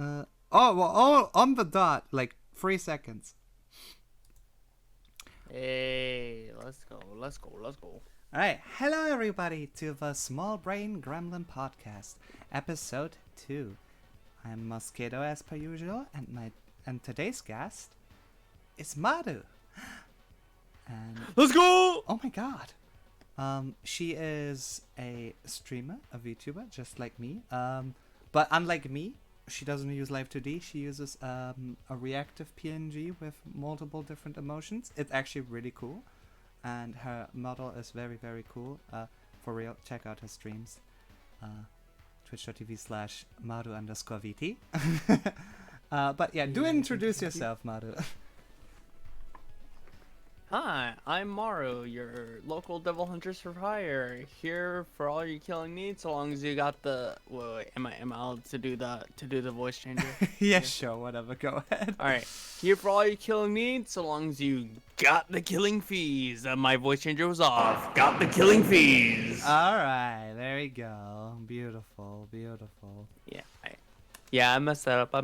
On the dot, like 3 seconds. Hey, let's go. Alright, hello everybody to the Small Brain Gremlin podcast, episode 2. I'm Mosquito as per usual, and today's guest is Maru. And Let's go! oh my god. She is a streamer, a VTuber, just like me. But unlike me, she doesn't use Live 2D. She uses a reactive PNG with multiple different emotions. It's actually really cool, and her model is very, very cool. For real, check out her streams. Twitch.tv/Maru_VT. But yeah, do introduce yourself, Maru. Hi, I'm Maru, your local devil hunter for hire. Here for all your killing needs, so long as you got the. Wait, am I allowed to do the voice changer? Yeah, sure, whatever. Go ahead. All right, here for all your killing needs, so long as you got the killing fees. My voice changer was off. Got the killing fees. All right, there we go. Beautiful. Yeah, I messed that up. A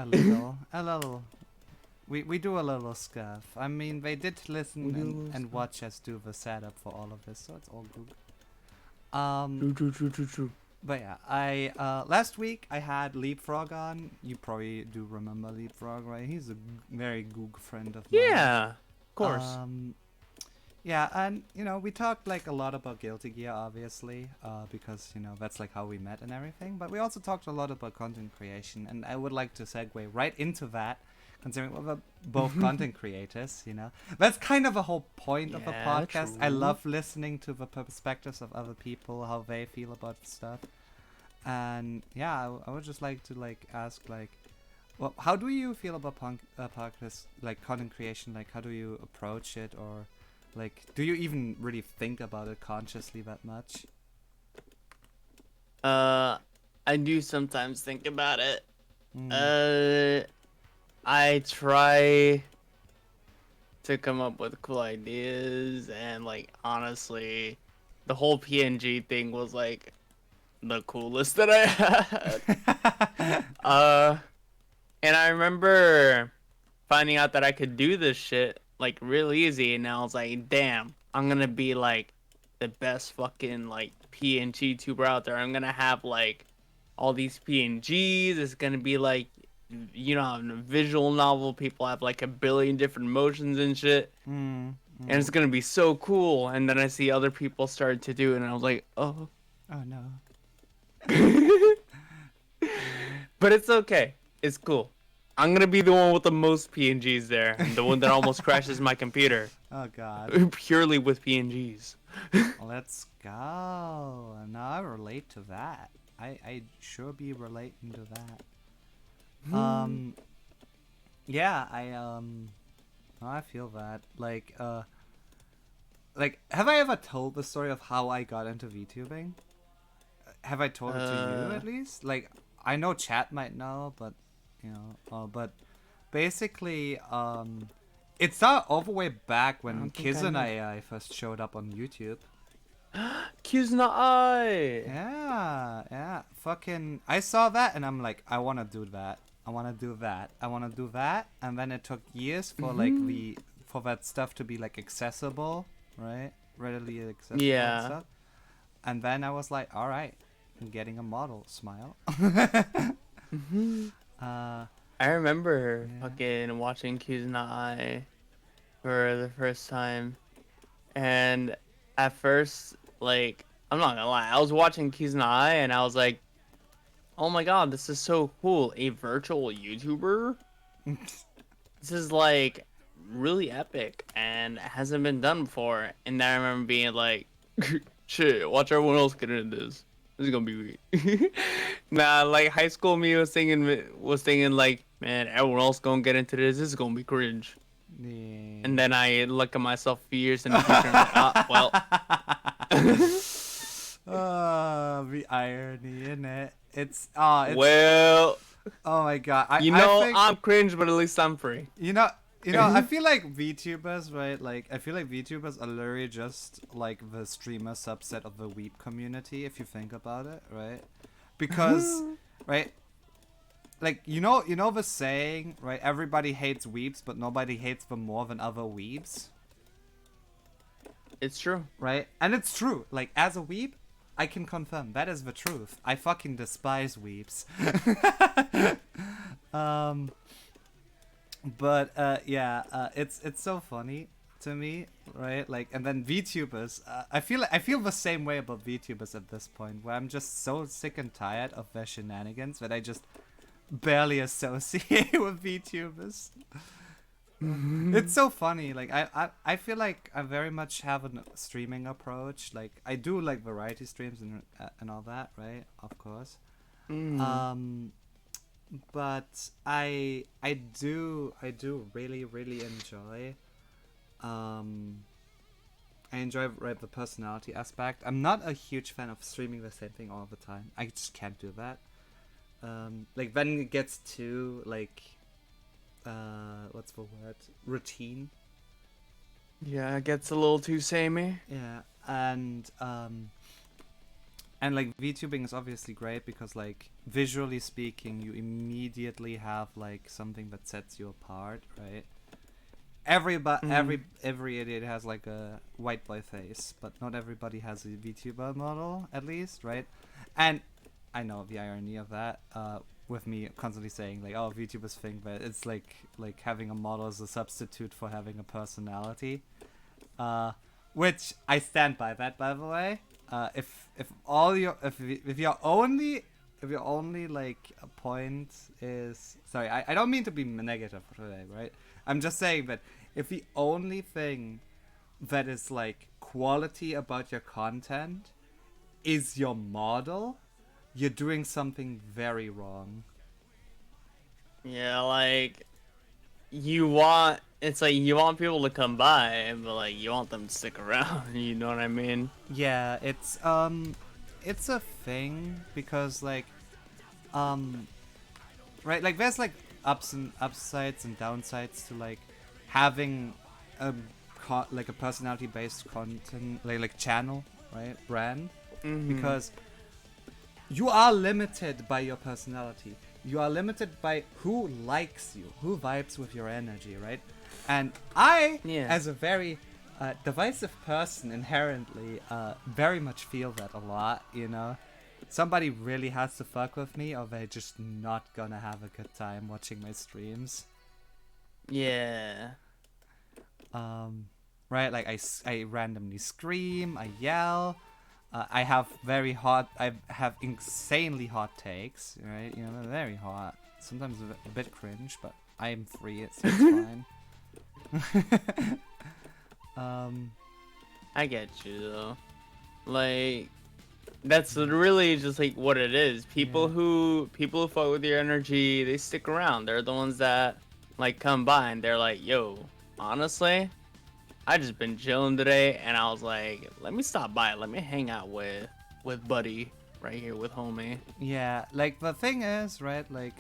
little. We do a little scuff. I mean, they did listen and watch us do the setup for all of this, so it's all good. True. But yeah, last week I had Leapfrog on. You probably do remember Leapfrog, right? He's a very goog friend of mine. Yeah, of course. Yeah, and we talked like a lot about Guilty Gear, obviously, because that's like how we met and everything. But we also talked a lot about content creation, and I would like to segue right into that. Considering we're both content creators, that's kind of a whole point of a podcast. True. I love listening to the perspectives of other people, how they feel about stuff, and yeah, I would just like to ask well, how do you feel about podcast, like content creation? Like, how do you approach it, or like, do you even really think about it consciously that much? I do sometimes think about it. I try to come up with cool ideas, and honestly, the whole PNG thing was the coolest that I had. And I remember finding out that I could do this shit real easy, and I was like, damn, I'm gonna be the best fucking PNG tuber out there. I'm gonna have all these PNGs. It's gonna be in a visual novel, people have a billion different emotions and shit. And it's gonna be so cool. And then I see other people start to do it, and I was like, oh no. But it's okay, it's cool. I'm gonna be the one with the most PNGs there, and the one that almost crashes my computer. Oh god. Purely with PNGs. Let's go. Now I relate to that. I sure be relating to that. Yeah, I feel that. Have I ever told the story of how I got into VTubing? Have I told it to you at least? I know chat might know, but but basically, it started all the way back when Kizuna first showed up on YouTube. Kizuna I. Yeah. Fucking, I saw that and I'm like, I want to do that. I want to do that. And then it took years for for that stuff to be accessible, right? Readily accessible. Yeah. And stuff. And then I was like, all right, I'm getting a model. Smile. I remember fucking watching Kizuna I for the first time, and at first, I'm not gonna lie, I was watching Kizuna I and I was like, oh my god, this is so cool, a virtual YouTuber? This is really epic and hasn't been done before. And then I remember being like, shit, watch everyone else get into this. This is gonna be weird. Nah, high school me was thinking man, everyone else gonna get into this. This is gonna be cringe. Yeah. And then I look at myself a few years in the future and I'm like, well. The irony in it. It's well. Oh my god. I'm cringe, but at least I'm free. I feel like VTubers, right? I feel like VTubers are literally just the streamer subset of the weeb community, if you think about it, right? Because, right? like you know the saying, right? Everybody hates weebs, but nobody hates them more than other weebs, It's true. right? And it's true. Like as a weeb, I can confirm that is the truth. I fucking despise weebs. um, but it's so funny to me, right? Like, and then VTubers. I feel the same way about VTubers at this point, where I'm just so sick and tired of their shenanigans that I just barely associate with VTubers. It's so funny. Like I feel like I very much have a streaming approach. Like I do like variety streams and all that, right? Of course. Mm. But I do really enjoy I enjoy, right, the personality aspect. I'm not a huge fan of streaming the same thing all the time. I just can't do that. Like when it gets too like what's the word, routine. Yeah, it gets a little too samey. Yeah, and like VTubing is obviously great because like visually speaking, you immediately have like something that sets you apart, right? Every idiot has like a white boy face, but not everybody has a VTuber model, at least, right? And I know the irony of that, with me constantly saying like, oh, VTubers think that it's like having a model as a substitute for having a personality, which I stand by that, by the way. If all your if your only like a point is, sorry, I don't mean to be negative today, right? I'm just saying that if the only thing that is like quality about your content is your model, you're doing something very wrong. Yeah, like you want people to come by, but like you want them to stick around. You know what I mean? Yeah, it's a thing because like um right, like there's like upsides and downsides to like having a like a personality based content like channel, right, brand, because you are limited by your personality. You are limited by who likes you, who vibes with your energy, right? And I, Yeah. as a very divisive person, inherently, very much feel that a lot, you know? Somebody really has to fuck with me, or they're just not gonna have a good time watching my streams. Yeah. Right? Like, I randomly scream, I yell. I have insanely hot takes, right? You know, they're very hot. Sometimes a bit cringe, but I'm free, so it's fine. I get you though. Like that's really just like what it is. People who fuck with your energy, they stick around. They're the ones that like come by and they're like, "Yo, honestly, I just been chilling today, and I was like, let me stop by. Let me hang out with Buddy right here with homie." Yeah, like the thing is, right? Like,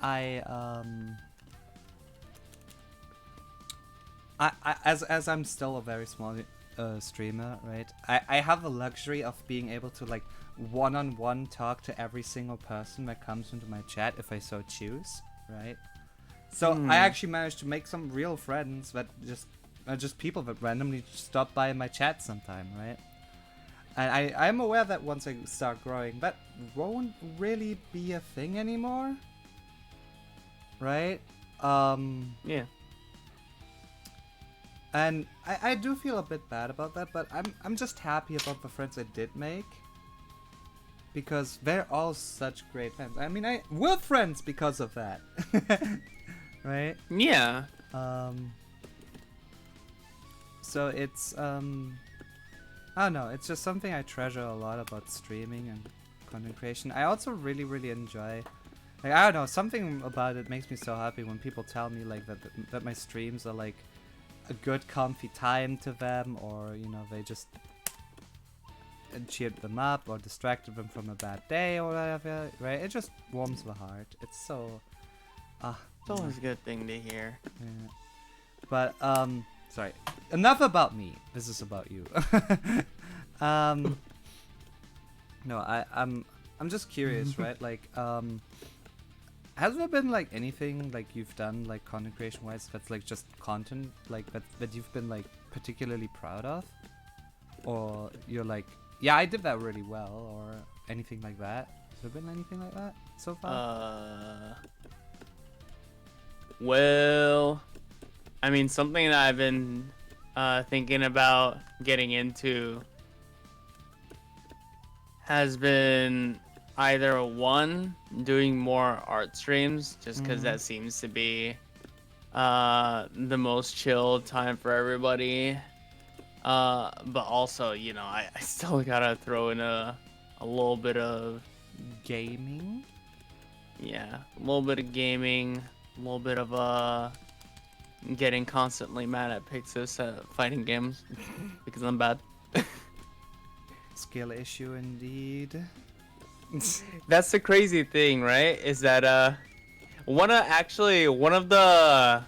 I as I'm still a very small streamer, right? I have the luxury of being able to like one-on-one talk to every single person that comes into my chat if I so choose, right? So I actually managed to make some real friends that just people that randomly stop by in my chat sometime, right? And I'm aware that once I start growing, that won't really be a thing anymore, right? Yeah. And I do feel a bit bad about that, but I'm just happy about the friends I did make, because they're all such great friends. I mean, we're friends because of that. Right? Yeah. So it's I don't know, it's just something I treasure a lot about streaming and content creation. I also really enjoy, like, I don't know, something about it makes me so happy when people tell me like that my streams are like a good comfy time to them, or you know, they just cheered them up or distracted them from a bad day or whatever, right? It just warms the heart. It's so It's always a good thing to hear. yeah. But sorry, enough about me. This is about you. No, I'm just curious, right? Like, has there been like anything like you've done like content creation wise that's like just content like that you've been like particularly proud of, or you're like, yeah, I did that really well, or anything like that? Has there been anything like that so far? Well, I mean, something that I've been thinking about getting into has been either one, doing more art streams, just because that seems to be the most chill time for everybody. But also, you know, I still gotta throw in a little bit of Gaming. yeah, a little bit of gaming, a little bit of getting constantly mad at Pixis at fighting games because I'm bad. Skill issue indeed. That's the crazy thing, right? Is that one of the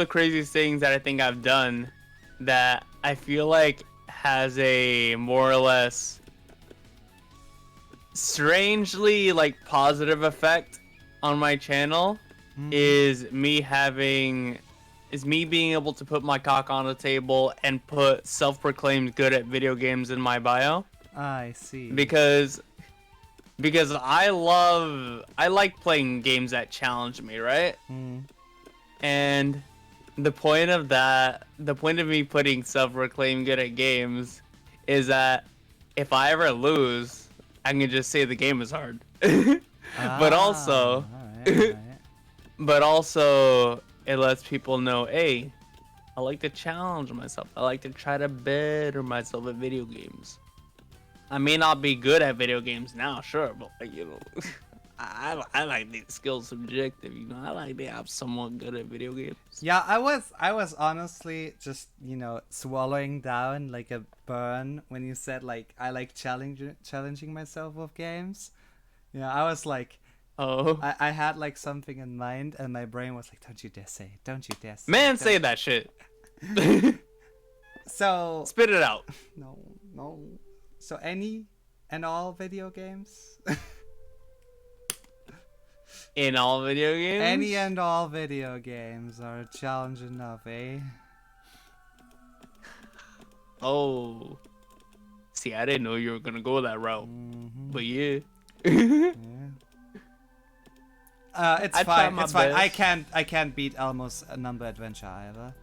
craziest things that I think I've done that I feel like has a more or less strangely like positive effect on my channel is me being able to put my cock on the table and put self-proclaimed good at video games in my bio. I see. Because I like playing games that challenge me, right? And the point of me putting self-proclaimed good at games is that if I ever lose, I can just say the game is hard. But also, alright. but also it lets people know, hey, I like to challenge myself. I like to try to better myself at video games. I may not be good at video games now, sure, but like, you know, I like the skills subjective, you know. I like to have somewhat good at video games. Yeah, I was honestly just, you know, swallowing down like a burn when you said like I like challenging myself with games. You know, I was like, oh, I had like something in mind, and my brain was like, don't you dare say it, don't you dare say man, it, say that shit. So Spit it out. no. So any and all video games. In all video games? Any and all video games are a challenge enough, eh? Oh. See, I didn't know you were gonna go that route. But yeah. Yeah. It's I try fine. my It's fine. best. I can't beat Elmo's number adventure either.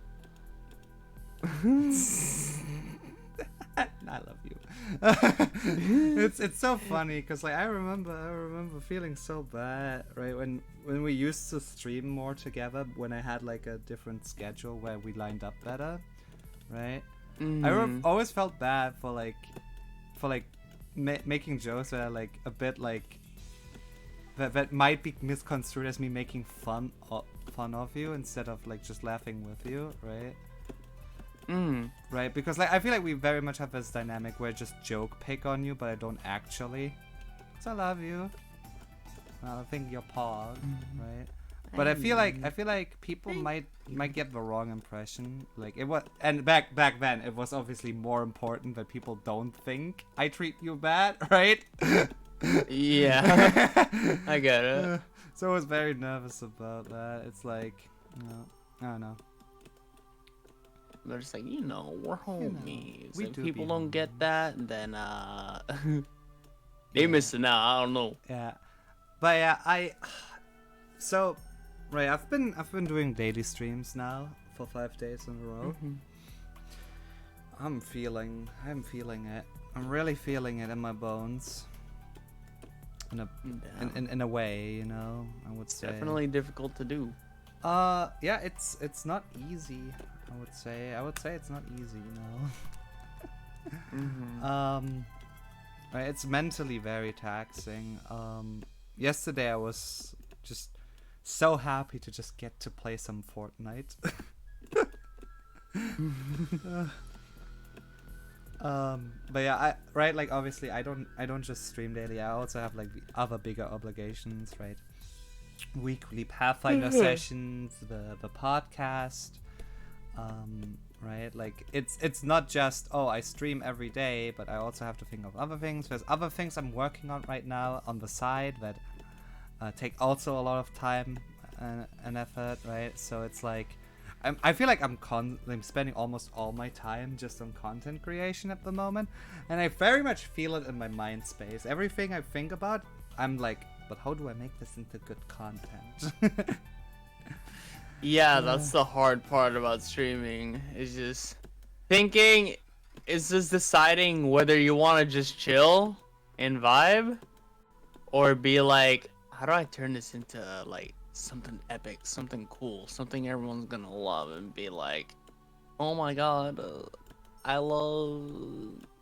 I love you. It's so funny because like I remember feeling so bad, right, when we used to stream more together, when I had like a different schedule where we lined up better, right? Always felt bad for making jokes that are like a bit like that might be misconstrued as me making fun of you instead of like just laughing with you, right? Right, because like I feel like we very much have this dynamic where I just joke pick on you, but I don't actually. So I love you. I think you're pog, right? But I feel like people might get the wrong impression. Like it was, and back then it was obviously more important that people don't think I treat you bad, right? Yeah, I get it. So I was very nervous about that. It's like, you know, I don't know. They're just like, you know, we're homies. we If do people be don't get homies. that, then they missing out. I don't know. Yeah, but yeah, so right, I've been doing daily streams now for 5 days in a row. I'm feeling it. I'm really feeling it in my bones. In a way, you know, I would say. Definitely difficult to do. Yeah, it's not easy. I would say it's not easy, you know. Right, it's mentally very taxing. Yesterday I was just so happy to just get to play some Fortnite. But yeah, like obviously I don't just stream daily. I also have like the other bigger obligations, right? Weekly Pathfinder sessions, the podcast, right? Like it's not just, oh, I stream every day, but I also have to think of other things. There's other things I'm working on right now on the side that take also a lot of time and effort, right? So it's like I feel like I'm spending almost all my time just on content creation at the moment, and I very much feel it in my mind space. Everything I think about, I'm like, but how do I make this into good content? Yeah, that's the hard part about streaming. Is just thinking. Is just deciding whether you want to just chill and vibe, or be like, how do I turn this into like something epic, something cool, something everyone's gonna love, and be like, oh my god, I love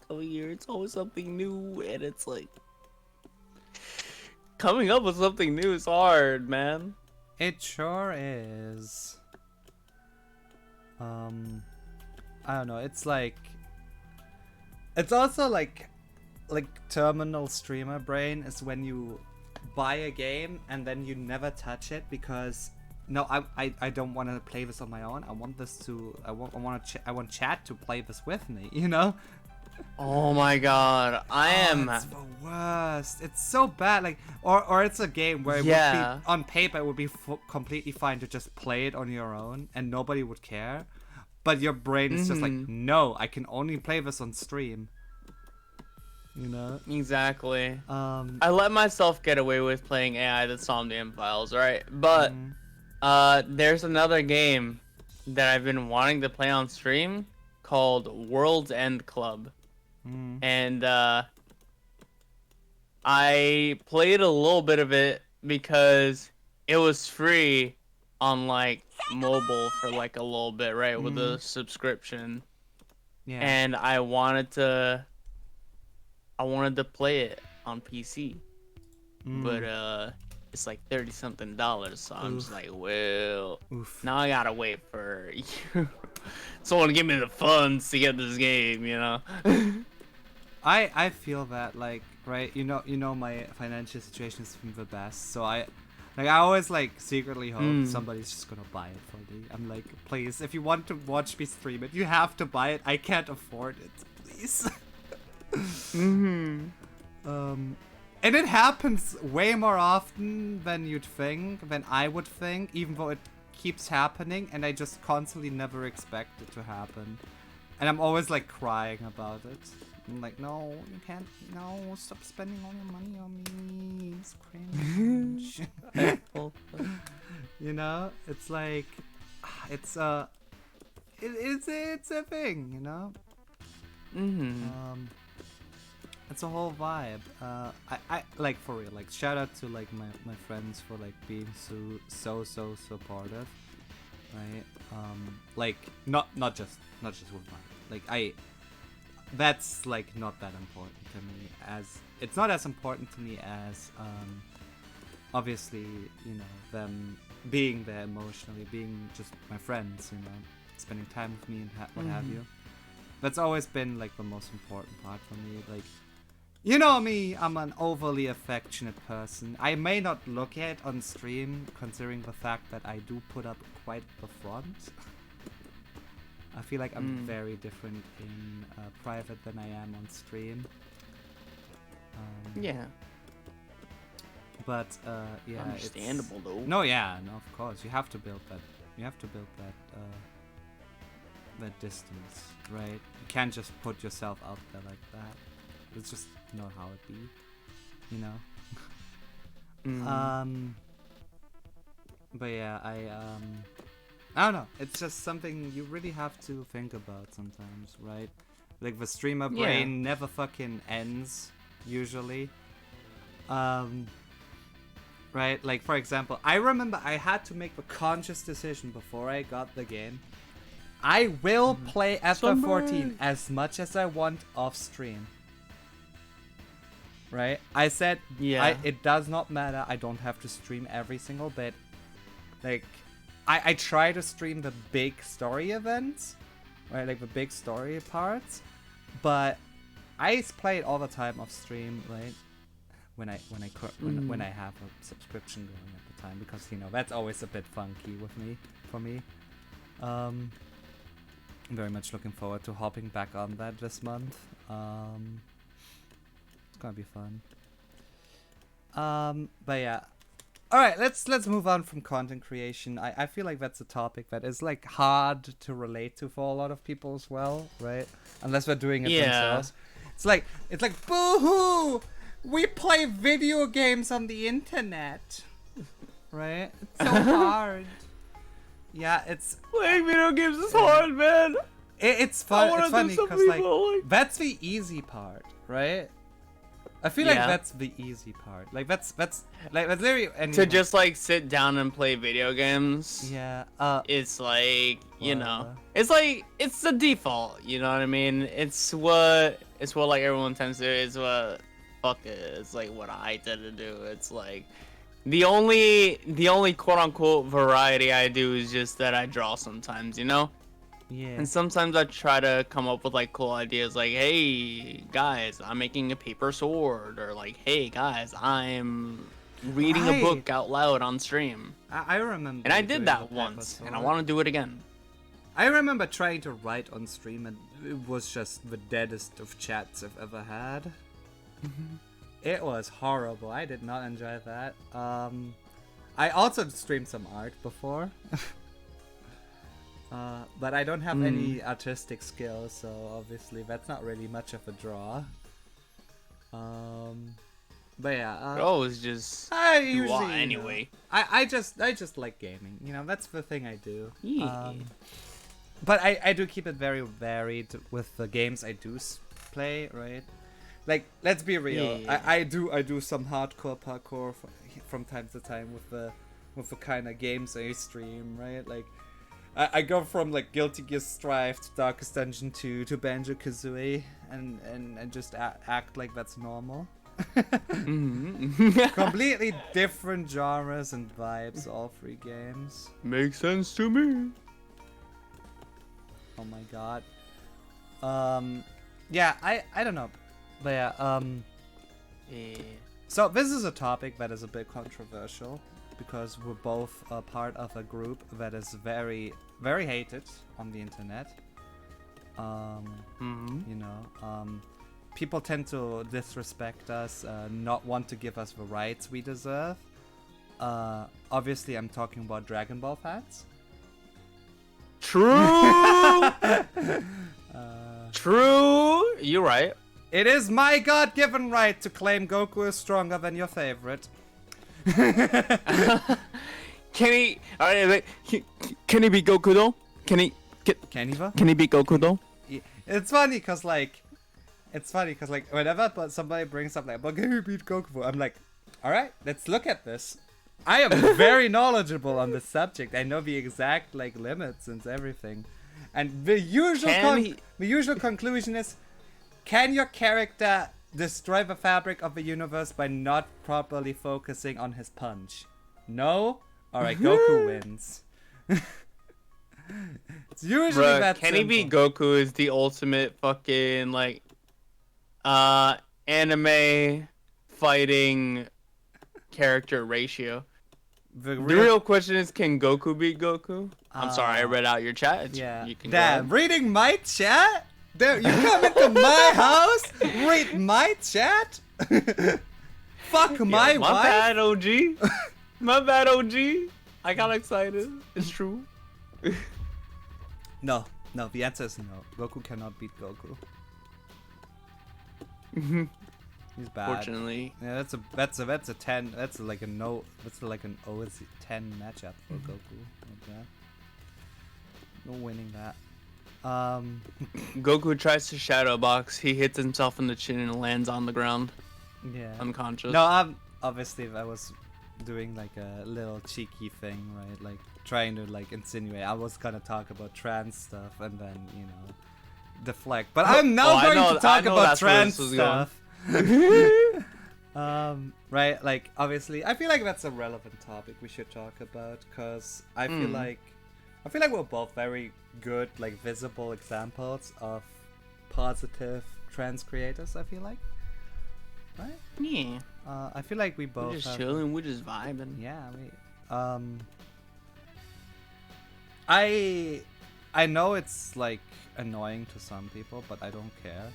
coming here. It's always something new, and it's like coming up with something new is hard, man. It sure is. I don't know. It's like, it's also like terminal streamer brain is when you buy a game and then you never touch it because no, I don't want to play this on my own. I want this to I want chat to play this with me. You know. Oh my god, I am. It's the worst. It's so bad. Like, or it's a game where it would be, on paper it would be completely fine to just play it on your own and nobody would care, but your brain is just like, no, I can only play this on stream. You know? Exactly. I let myself get away with playing AI the Somnium Files, right? But there's another game that I've been wanting to play on stream called World's End Club. And I played a little bit of it because it was free on like mobile for like a little bit, right, with a subscription. Yeah. And I wanted to play it on PC. But it's like $30-something, so I'm just like, well, now I gotta wait for you someone to give me the funds to get this game, you know. I feel that, like, right, you know my financial situation is the best, so I always like secretly hope somebody's just gonna buy it for me. I'm like, please, if you want to watch me stream it, you have to buy it. I can't afford it, please. And it happens way more often than you'd think, than I would think, even though it keeps happening, and I just constantly never expect it to happen. And I'm always like crying about it. I'm like, no, you can't, no, stop spending all your money on me. It's cringe. You know, it's like, it's a thing, you know. It's a whole vibe. I like, for real, like, shout out to like my friends for like being so supportive, right? Like not just with mine. Like that's like not that important to me, as it's not as important to me as obviously, you know, them being there emotionally, being just my friends, you know, spending time with me and what have you. That's always been like the most important part for me. Like, you know me, I'm an overly affectionate person. I may not look it on stream, considering the fact that I do put up quite the front. I feel like I'm very different in private than I am on stream. Yeah. But yeah, understandable though. No, yeah, no, of course, you have to build that. You have to build that that distance, right? You can't just put yourself out there like that. It's just not how it be, you know. But yeah, I don't know. It's just something you really have to think about sometimes, right? Like, the streamer brain never fucking ends, usually. Right? Like, for example, I remember I had to make the conscious decision before I got the game. I will play FF14 as much as I want off stream. Right? I said, it does not matter. I don't have to stream every single bit. Like, I try to stream the big story events, right? Like the big story parts, but I play it all the time off stream, right? When I have a subscription going at the time, because, you know, that's always a bit funky with me, for me. very much looking forward to hopping back on that this month. It's gonna be fun. But yeah. All right, let's move on from content creation. I feel like that's a topic that is like hard to relate to for a lot of people as well, right? Unless we're doing it themselves. It's like boo-hoo! We play video games on the internet, right? It's so hard. Yeah, it's playing video games is hard, man. It's fun. It's funny because like that's the easy part, right? I feel like that's the easy part. Like that's literally to just like sit down and play video games. Yeah. It's like you know, it's like it's the default. You know what I mean? It's what like everyone tends to do. It's what fuck it. It's like what I tend to do. It's like the only quote unquote variety I do is just that I draw sometimes. You know. Yeah. And sometimes I try to come up with like cool ideas like, hey guys, I'm making a paper sword, or like, hey guys, I'm reading a book out loud on stream. I remember. And I did that once, and I want to do it again. I remember trying to write on stream, and it was just the deadest of chats I've ever had. It was horrible. I did not enjoy that. I also streamed some art before. But I don't have any artistic skills, so obviously that's not really much of a draw. But yeah. It's just I usually anyway. I just like gaming. You know, that's the thing I do. Yeah. But I do keep it very varied with the games I do play, right? Like, let's be real. Yeah. I do some hardcore parkour from time to time with the kind of games I stream, right? Like. I go from like Guilty Gear Strive to Darkest Dungeon 2 to Banjo-Kazooie and just act like that's normal. Completely different genres and vibes, all three games. Makes sense to me. Oh my god. Yeah, I don't know. But yeah, So this is a topic that is a bit controversial, because we're both a part of a group that is very, very hated on the internet. You know, people tend to disrespect us, not want to give us the rights we deserve. Obviously, I'm talking about Dragon Ball fans. True. True. You're right. It is my God-given right to claim Goku is stronger than your favorite. Can he? Alright, can he beat Goku though? Can he beat Goku though? It's funny cause like, whenever somebody brings up like, but can you beat Goku? I'm like, all right, let's look at this. I am very knowledgeable on this subject. I know the exact like limits and everything, and the usual conclusion is, can your character destroy the fabric of the universe by not properly focusing on his punch? No? Alright, Goku wins. It's usually that Can simple. he beat Goku is the ultimate fucking like anime fighting character ratio. The real question is, can Goku beat Goku? I'm sorry, I read out your chat. Yeah. You can Damn, reading my chat? Damn, you come into my house, read my chat? Fuck my wife? My bad, OG. My bad, OG. I got excited. It's true. No, the answer is no. Goku cannot beat Goku. He's bad. Fortunately. Yeah, that's a 10. That's like an OZ 10 matchup for Goku. Okay. No winning that. Goku tries to shadow box. He hits himself in the chin and lands on the ground. Yeah. Unconscious. No, obviously I was doing like a little cheeky thing, right? Like trying to like insinuate I was gonna talk about trans stuff and then, you know, deflect. But I'm now going to talk about trans stuff. Right, like obviously I feel like that's a relevant topic we should talk about, because I feel like we're both very good, like visible examples of positive trans creators, I feel like. Right? Yeah. I feel like we both We're just chilling, we're just vibing. Yeah, I know it's like annoying to some people, but I don't care.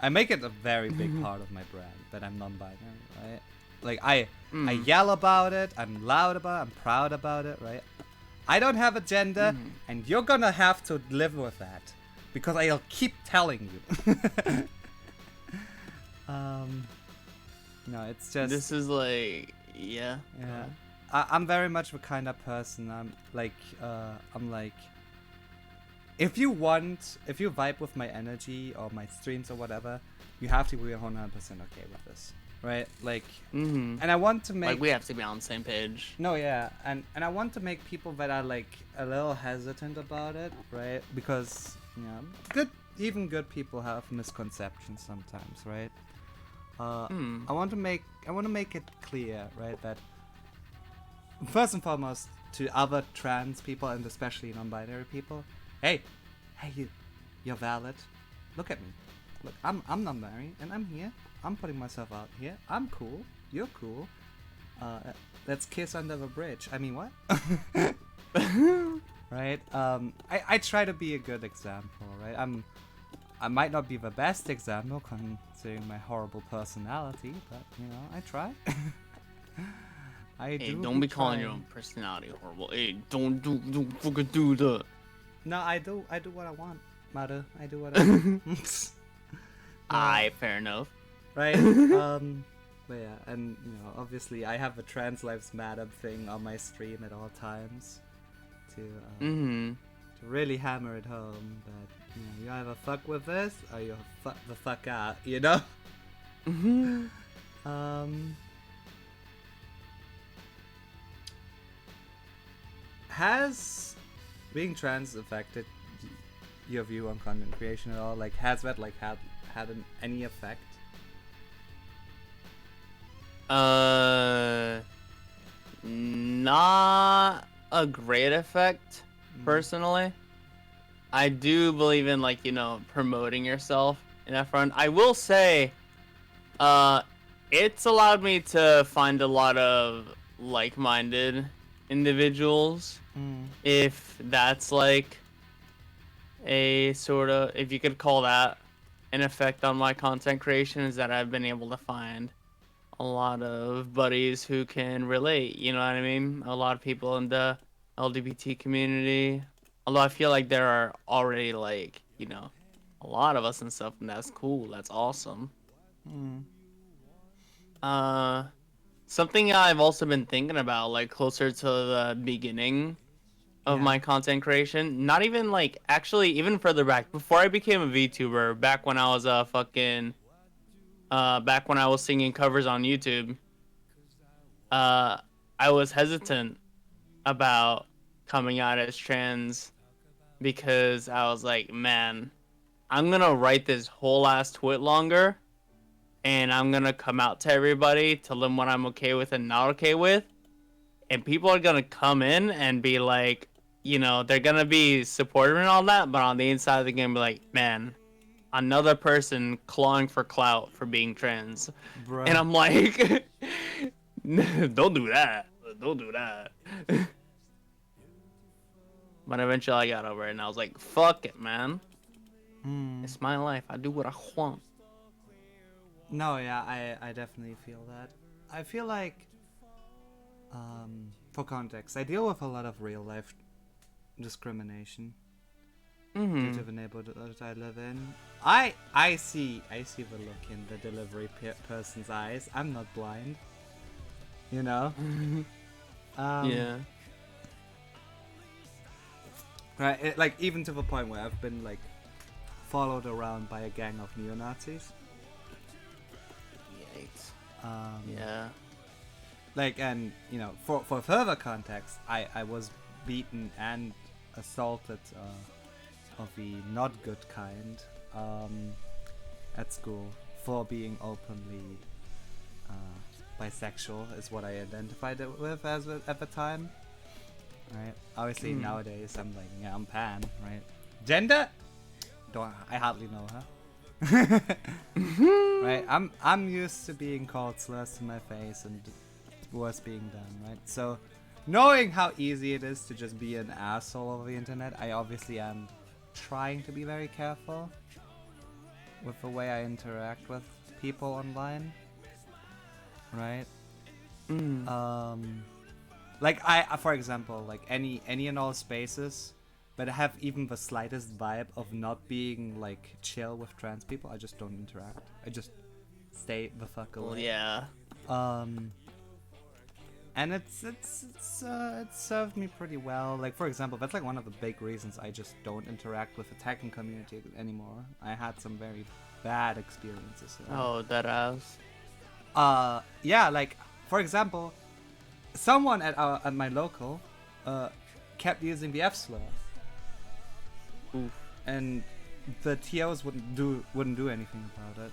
I make it a very big part of my brand that I'm non-binary, right? Like I yell about it, I'm loud about it, I'm proud about it, right? I don't have a gender, and you're gonna have to live with that, because I'll keep telling you. No, it's just. This is like, yeah. Yeah, I'm very much the kind of person. I'm like, if you vibe with my energy or my streams or whatever, you have to be 100% okay with this, right? Like, and I want to make. Like, we have to be on the same page. No, yeah, and I want to make people that are like a little hesitant about it, right? Because even good people have misconceptions sometimes, right? I want to make it clear, right, that first and foremost to other trans people and especially non-binary people, hey, you're valid. Look at me. Look, I'm non-binary and I'm here. I'm putting myself out here. I'm cool. You're cool. Let's kiss under the bridge. I mean, what? Right? I try to be a good example, right? I might not be the best example considering my horrible personality, but I try. Hey, don't be calling your own personality horrible. Hey, don't fucking do that. No, I do what I want, Maru. I do what I want. Aye, fair enough. Right? But yeah, and obviously I have the Trans Lives Matter thing on my stream at all times to really hammer it home that you either fuck with this or you fuck the fuck out, Has being trans affected your view on content creation at all? Like, has that had any effect? Not a great effect, personally. I do believe in promoting yourself in that front. I will say, it's allowed me to find a lot of like-minded individuals, if that's like a sort of, if you could call that an effect on my content creation, is that I've been able to find a lot of buddies who can relate, you know what I mean? A lot of people in the LGBT community. Although I feel like there are already a lot of us and stuff, and that's cool. That's awesome. Something I've also been thinking about, closer to the beginning of my content creation, not even actually even further back, before I became a VTuber, back when I was back when I was singing covers on YouTube, I was hesitant about coming out as trans because I was like, man, I'm gonna write this whole ass twit longer and I'm gonna come out to everybody, tell them what I'm okay with and not okay with, and people are gonna come in and be like, they're gonna be supportive and all that, but on the inside they're gonna be like, man, another person clawing for clout for being trans. Bruh. And I'm like, don't do that. But eventually I got over it and I was like, fuck it, man. It's my life. I do what I want. No, yeah, I definitely feel that. I feel like, for context, I deal with a lot of real life discrimination due to the neighborhood that I live in. I see the look in the delivery person's eyes. I'm not blind, Yeah. Right, even to the point where I've been followed around by a gang of neo-Nazis. Yikes. Yeah. And for further context, I was beaten and assaulted of the not good kind at school for being openly bisexual, is what I identified it with as at the time. Right. Obviously nowadays I'm I'm pan, right? Gender? I hardly know her. Right? I'm used to being called slurs to my face and worse being done, right? So knowing how easy it is to just be an asshole over the internet, I obviously am trying to be very careful with the way I interact with people online, right? Like for example, like any and all spaces that have even the slightest vibe of not being like chill with trans people, I just don't interact. I just stay the fuck away. Well, yeah. And it's served me pretty well. Like for example, that's like one of the big reasons I just don't interact with the Tekken community anymore. I had some very bad experiences. Oh, that ass. Yeah, like for example, someone at my local kept using the F slur. Oof. And the TOs wouldn't do anything about it.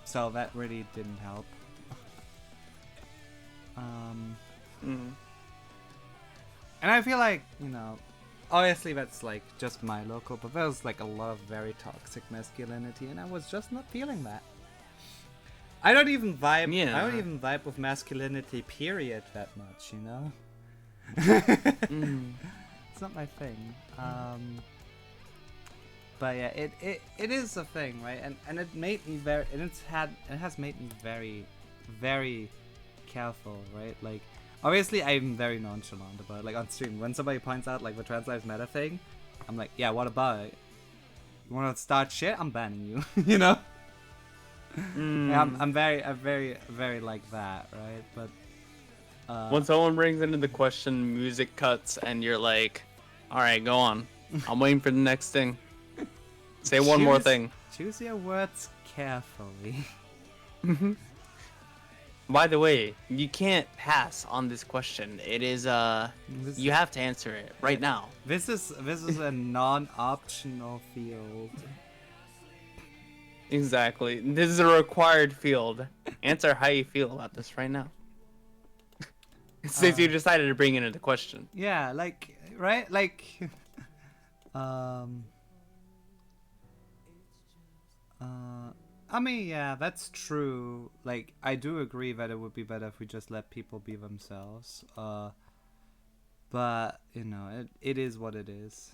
So that really didn't help. And I feel like, you know, obviously that's like just my local, but there's like a lot of very toxic masculinity, and I was just not feeling that. I don't even vibe. Yeah. I don't even vibe with masculinity, period, that much. You know. It's not my thing. But yeah, it is a thing, right? And it made me very. And it has made me very, very careful, right? Like, obviously, I'm very nonchalant about it. Like on stream, when somebody points out like the Trans Lives Matter thing, I'm like, yeah, what about it? You want to start shit? I'm banning you. You know. Yeah, I'm very like that, right? But when someone brings into the question, music cuts, and you're like, "All right, go on. I'm waiting for the next thing. Say one more thing." Choose your words carefully. By the way, you can't pass on this question. It is you have to answer it right now. This is a non-optional field. Exactly. This is a required field. Answer how you feel about this right now. Since you decided to bring it into the question. Yeah, like, right? Like, I mean, yeah, that's true. Like, I do agree that it would be better if we just let people be themselves. But, you know, it is what it is.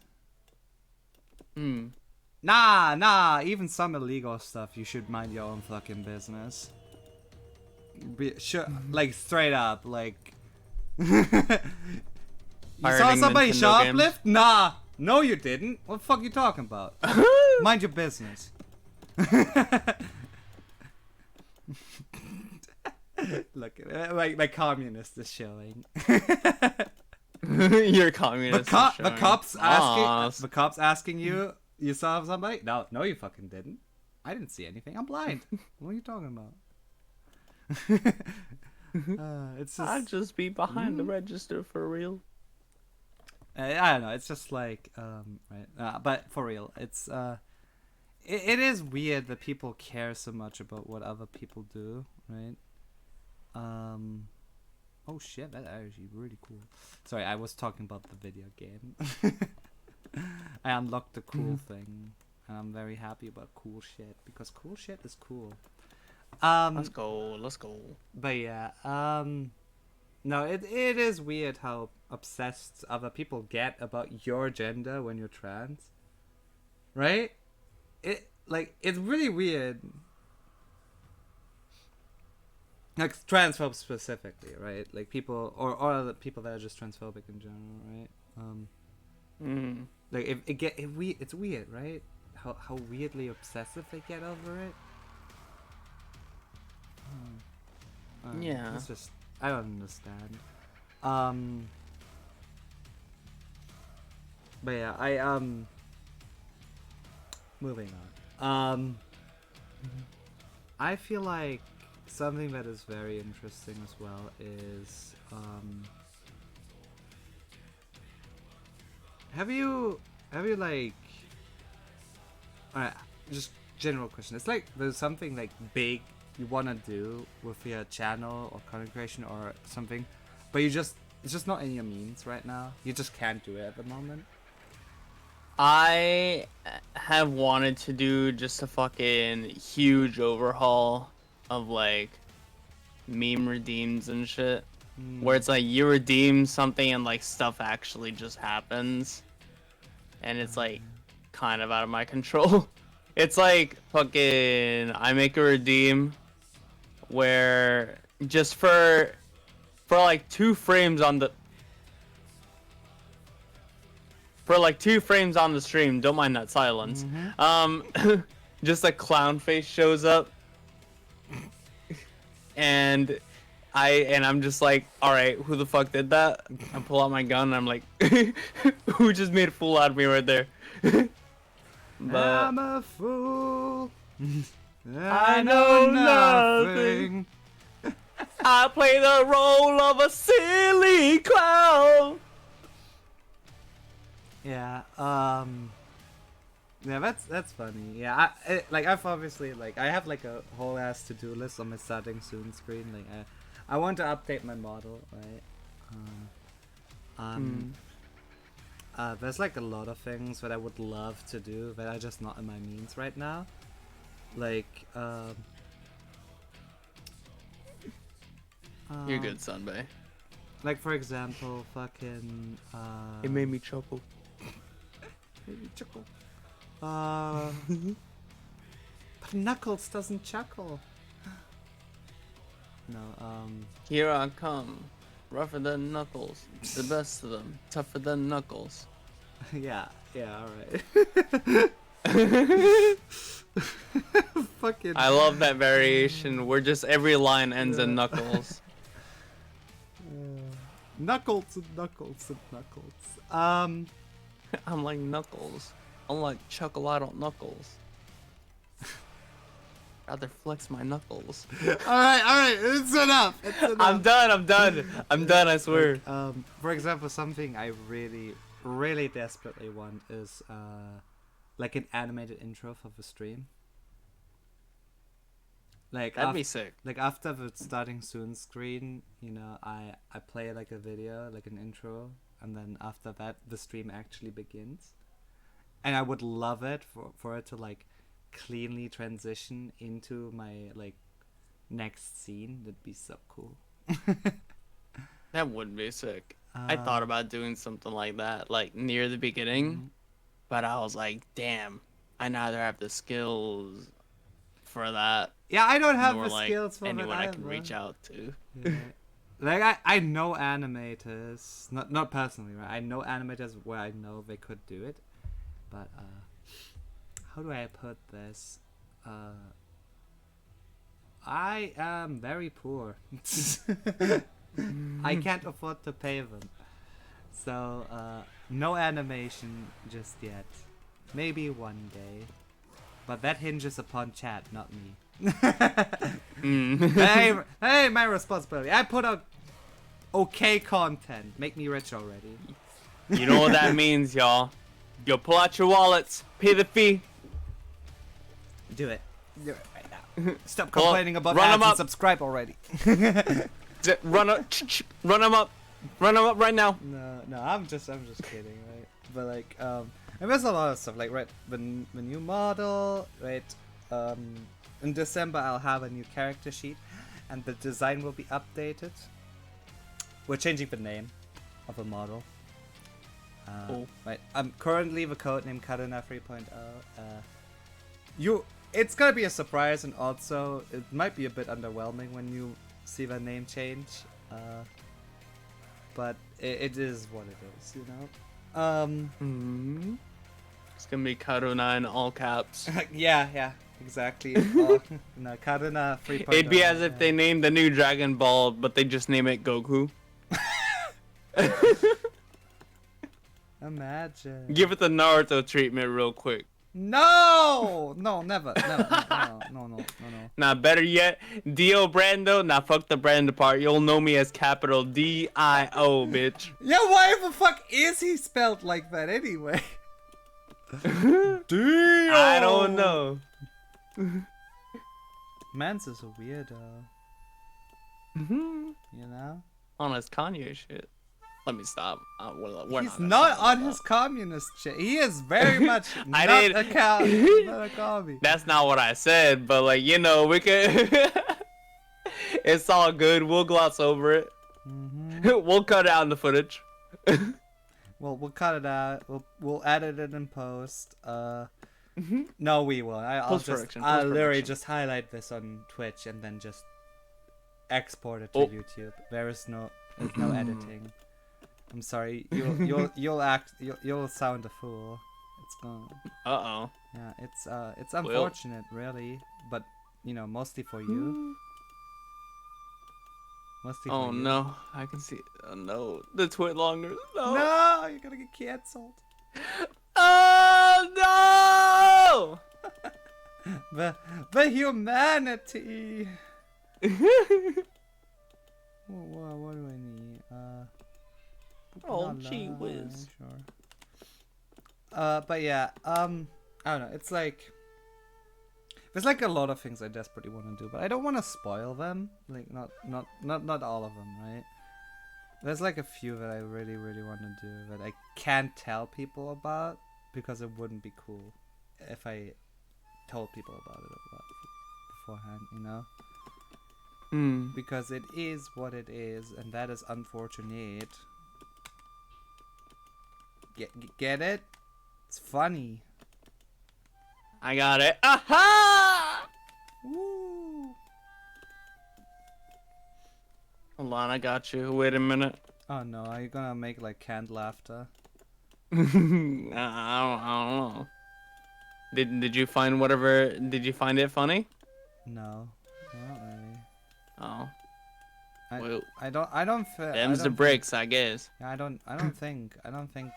Nah, even some illegal stuff, you should mind your own fucking business. Like, straight up, like... You saw somebody shoplift? Games? Nah, no you didn't. What the fuck you talking about? Mind your business. Look, my communist is showing. Your communist. The cops asking you. You saw somebody? No, you fucking didn't. I didn't see anything. I'm blind. What are you talking about? It's just. I'd just be behind the register for real. I don't know. It's just like, right. But for real, it's it is weird that people care so much about what other people do, right? Oh shit, that's actually really cool. Sorry, I was talking about the video game. I unlocked the cool thing, and I'm very happy about cool shit because cool shit is cool. Let's go. But yeah, no, it is weird how obsessed other people get about your gender when you're trans, right? It's really weird. Like transphobe specifically, right? Like people or other people that are just transphobic in general, right? Like it's weird, right? How weirdly obsessive they get over it. Yeah. It's just I don't understand. But yeah, moving on. I feel like something that is very interesting as well is have you like alright, just general question. It's like there's something like big you wanna do with your channel or content creation or something, but it's just not in your means right now. You just can't do it at the moment. I have wanted to do just a fucking huge overhaul of like meme redeems and shit, where it's like you redeem something and like stuff actually just happens. and it's like kind of out of my control. It's like fucking I make a redeem where just for like 2 frames on the stream, don't mind that silence. Just a clown face shows up, and I'm just like, all right, who the fuck did that? I pull out my gun and I'm like, who just made a fool out of me right there? But I'm a fool. I know nothing. I play the role of a silly clown. Yeah. Yeah, that's funny. Yeah, I've obviously I have like a whole ass to-do list on my starting soon screen. Like I want to update my model, right? There's like a lot of things that I would love to do that are just not in my means right now. Like You're good, Sunbay. like for example, fucking It made me chuckle. maybe chuckle. But Knuckles doesn't chuckle. No, Here I come, rougher than Knuckles, the best of them, tougher than Knuckles. yeah, alright. Fucking. I love that variation where just every line ends in Knuckles. Knuckles and Knuckles and Knuckles. I'm like Knuckles. I'm like Chocolate Knuckles. Rather flex my knuckles. Alright, it's enough. I'm done, I swear. For example, something I really, really desperately want is like an animated intro for the stream. Like That'd be sick. Like after the starting soon screen, you know, I play like a video, like an intro, and then after that the stream actually begins. And I would love it for it to like cleanly transition into my like next scene. That'd be so cool. That would be sick. I thought about doing something like that, like near the beginning, but I was like, damn, I neither have the skills for that. Yeah, I don't have nor, the like, skills for anyone that I can reach out to. Yeah. Like I know animators, not personally, right? I know animators where I know they could do it, but how do I put this? I am very poor. I can't afford to pay them, so no animation just yet. Maybe one day, but that hinges upon chat, not me. Hey, my responsibility. I put out okay content. Make me rich already. You know what that means, y'all. Yo, pull out your wallets, pay the fee. Do it right now. Stop Pull up, complaining about run 'em ads and up. subscribe already. Run them up right now. No, I'm just kidding, right? But like, and there's a lot of stuff like, right, the new model, right? In December I'll have a new character sheet, and the design will be updated. We're changing the name of the model. Cool. Right, currently the codename Karuna 3.0. It's gonna be a surprise, and also it might be a bit underwhelming when you see the name change. But it is what it is, you know. It's gonna be Karuna in all caps. yeah, exactly. No, Karuna 3.0. It'd be as if they named the new Dragon Ball, but they just name it Goku. Imagine. Give it the Naruto treatment real quick. No, never. No. Nah, better yet, Dio Brando. Nah, fuck the Brando part. You'll know me as capital D-I-O, bitch. Yeah, why the fuck is he spelled like that anyway? Dio! I don't know. Mans is a weirdo. You know? On his Kanye shit. Let me stop. We're He's not not on his communist shit. He is very much I not did- a not a commie. That's not what I said, but like, you know, we could. It's all good. We'll gloss over it. We'll cut out the footage. we'll cut it out. We'll edit it in post. No, we won't. I'll literally just highlight this on Twitch and then just export it to YouTube. There's no editing. I'm sorry. You'll sound a fool. It's gone. Uh-oh. Yeah, it's unfortunate, really, but mostly for you. Mostly for you. No, I can see. Oh no, the twit longer. No, you're gonna get canceled. Oh no! the humanity. What do I need? Oh, gee whiz. Sure. But yeah, I don't know. It's like there's like a lot of things I desperately want to do, but I don't want to spoil them. Like not all of them, right? There's like a few that I really want to do that I can't tell people about because it wouldn't be cool if I told people about it beforehand, Because it is what it is, and that is unfortunate. Get it? It's funny. I got it. Aha! Woo! Hold on, I got you. Wait a minute. Oh no, are you gonna make like canned laughter? I don't know. Did you find whatever? Did you find it funny? No, not really. Oh. I don't feel. Them's the breaks, I guess. Yeah, I don't think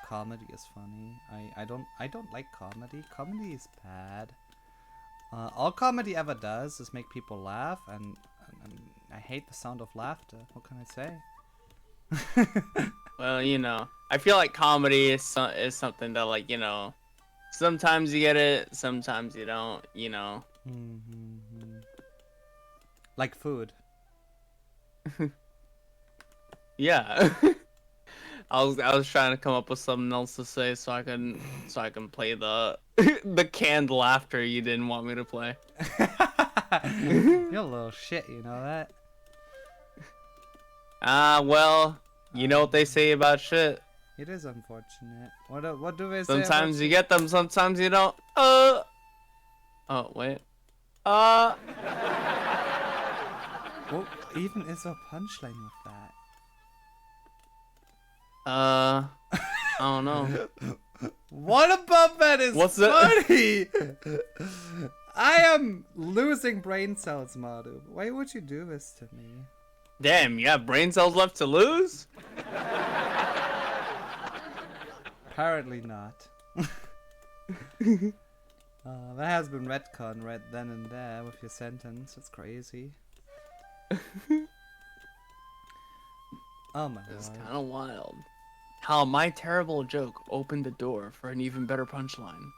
comedy is funny. I don't like comedy. Comedy is bad. All comedy ever does is make people laugh, and I hate the sound of laughter. What can I say? Well, I feel like comedy is something that, like, sometimes you get it, sometimes you don't. Like food. Yeah. I was trying to come up with something else to say so I can play the the canned laughter you didn't want me to play. You're a little shit, you know that? Well, you know what they say about shit. It is unfortunate. What do they say? Sometimes you get them, sometimes you don't. Oh wait. What even is a punchline with that? I don't know. What about that is funny? I am losing brain cells, Maru. Why would you do this to me? Damn, you have brain cells left to lose? Apparently not. That has been retcon right then and there with your sentence. It's crazy. Oh my god. It's kind of wild. How my terrible joke opened the door for an even better punchline.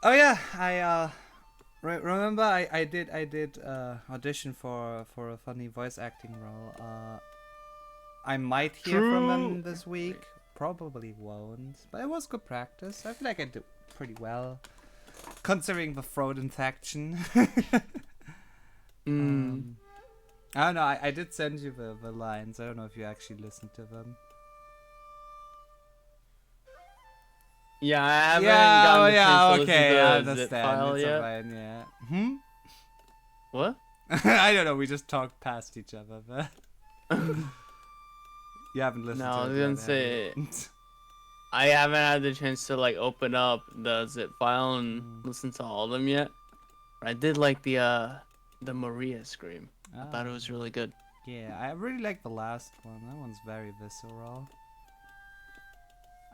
Oh yeah, I remember I did audition for a funny voice acting role. I might hear from them this week. Probably won't, but it was good practice. I feel like I did pretty well, considering the throat infection. I don't know. I did send you the lines. I don't know if you actually listened to them. Yeah, I haven't gotten the chance to listen to I the zip understand. file It's yet. alright, yeah. What? I don't know. We just talked past each other, but you haven't listened No, to it. I was gonna say I haven't had the chance to like open up the zip file and listen to all of them yet. But I did like the Maria scream. I thought it was really good. Yeah, I really like the last one. That one's very visceral.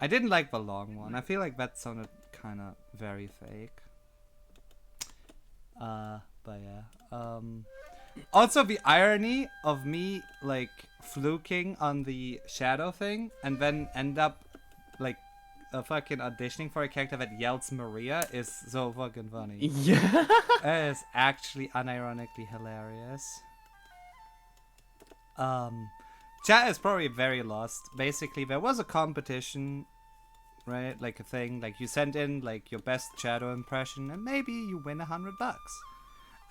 I didn't like the long one. I feel like that sounded kind of very fake. But yeah. Also, the irony of me like fluking on the shadow thing and then end up like fucking auditioning for a character that yells Maria is so fucking funny. Yeah. It is actually unironically hilarious. Chat is probably very lost. Basically, there was a competition, right? Like a thing, like you sent in like your best shadow impression, and maybe you win $100.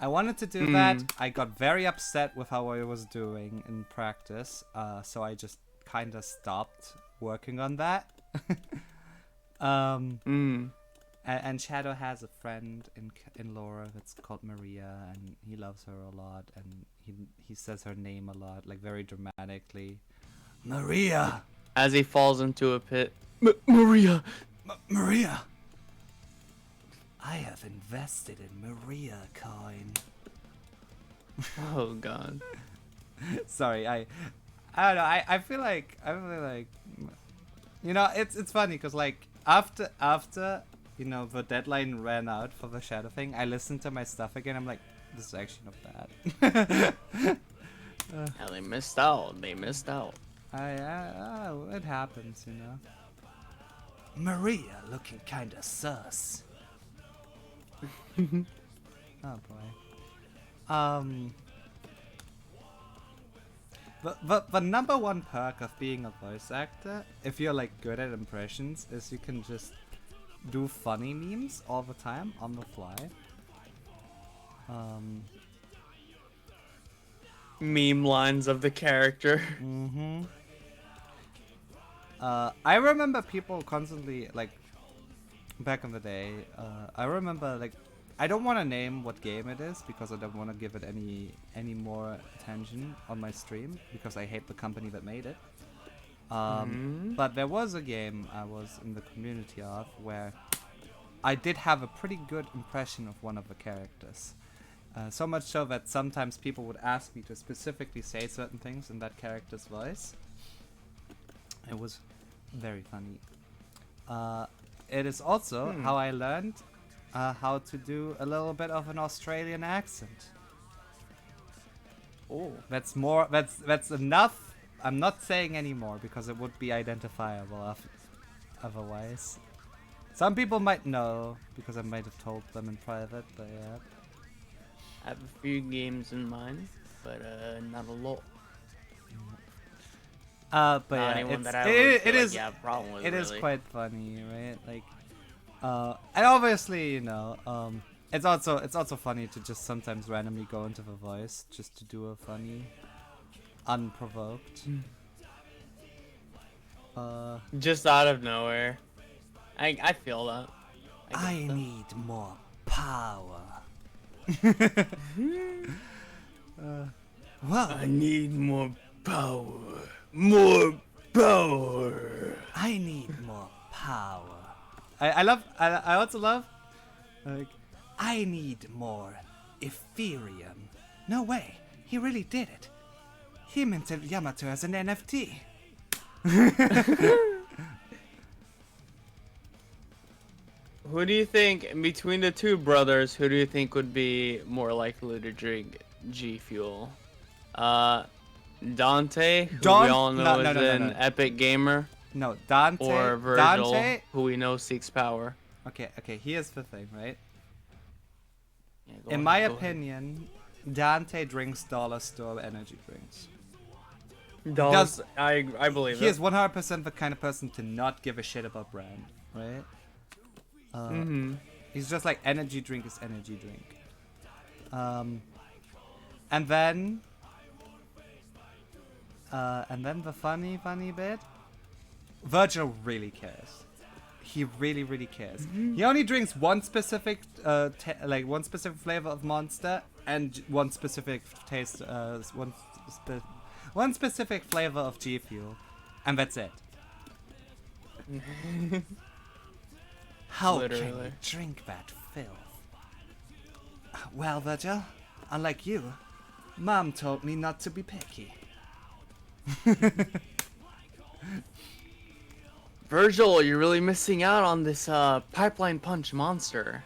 I wanted to do that. I got very upset with how I was doing in practice, so I just kind of stopped working on that. And Shadow has a friend in Laura that's called Maria, and he loves her a lot, and he says her name a lot, like very dramatically. Maria! As he falls into a pit. Maria! Maria! I have invested in Maria coin. Oh god. Sorry, I don't know. I feel like you know, it's funny because like after you know the deadline ran out for the Shadow thing, I listened to my stuff again. I'm like, this is actually not bad. Yeah, they missed out. They missed out. It happens, you know. Maria looking kinda sus. Oh boy. The number one perk of being a voice actor, if you're like good at impressions, is you can just do funny memes all the time on the fly. Meme lines of the character. I remember people constantly like back in the day. I remember like I don't want to name what game it is because I don't want to give it any more attention on my stream because I hate the company that made it. But there was a game I was in the community of where I did have a pretty good impression of one of the characters. So much so that sometimes people would ask me to specifically say certain things in that character's voice. It was very funny. It is also how I learned how to do a little bit of an Australian accent. Oh. That's enough. I'm not saying anymore because it would be identifiable otherwise. Some people might know because I might have told them in private, but yeah. I have a few games in mind, but not a lot. But not yeah, anyone that I it is have a problem with. it really. is quite funny, right? Like, and obviously, you know, it's also funny to just sometimes randomly go into the voice just to do a funny, unprovoked. Just out of nowhere. I feel that. I need more power. Well, I need more power. More power. I need more power. I also love, like, I need more Ethereum. No way, he really did it. He minted Yamato as an NFT. Who do you think, between the two brothers, who do you think would be more likely to drink G Fuel? Dante, who we all know is an epic gamer. No, Dante. Or Virgil, Dante, who we know seeks power. Okay, here's the thing, right? Yeah, in my opinion, Dante drinks dollar store energy drinks. I believe he is 100% the kind of person to not give a shit about brand, right? He's just like energy drink is energy drink. And then the funny bit, Virgil really cares. He really cares. He only drinks one specific one specific flavor of Monster and one specific taste one specific flavor of G Fuel, and that's it. How can you drink that filth? Well, Virgil, unlike you, Mom told me not to be picky. Virgil, you're really missing out on this pipeline punch monster.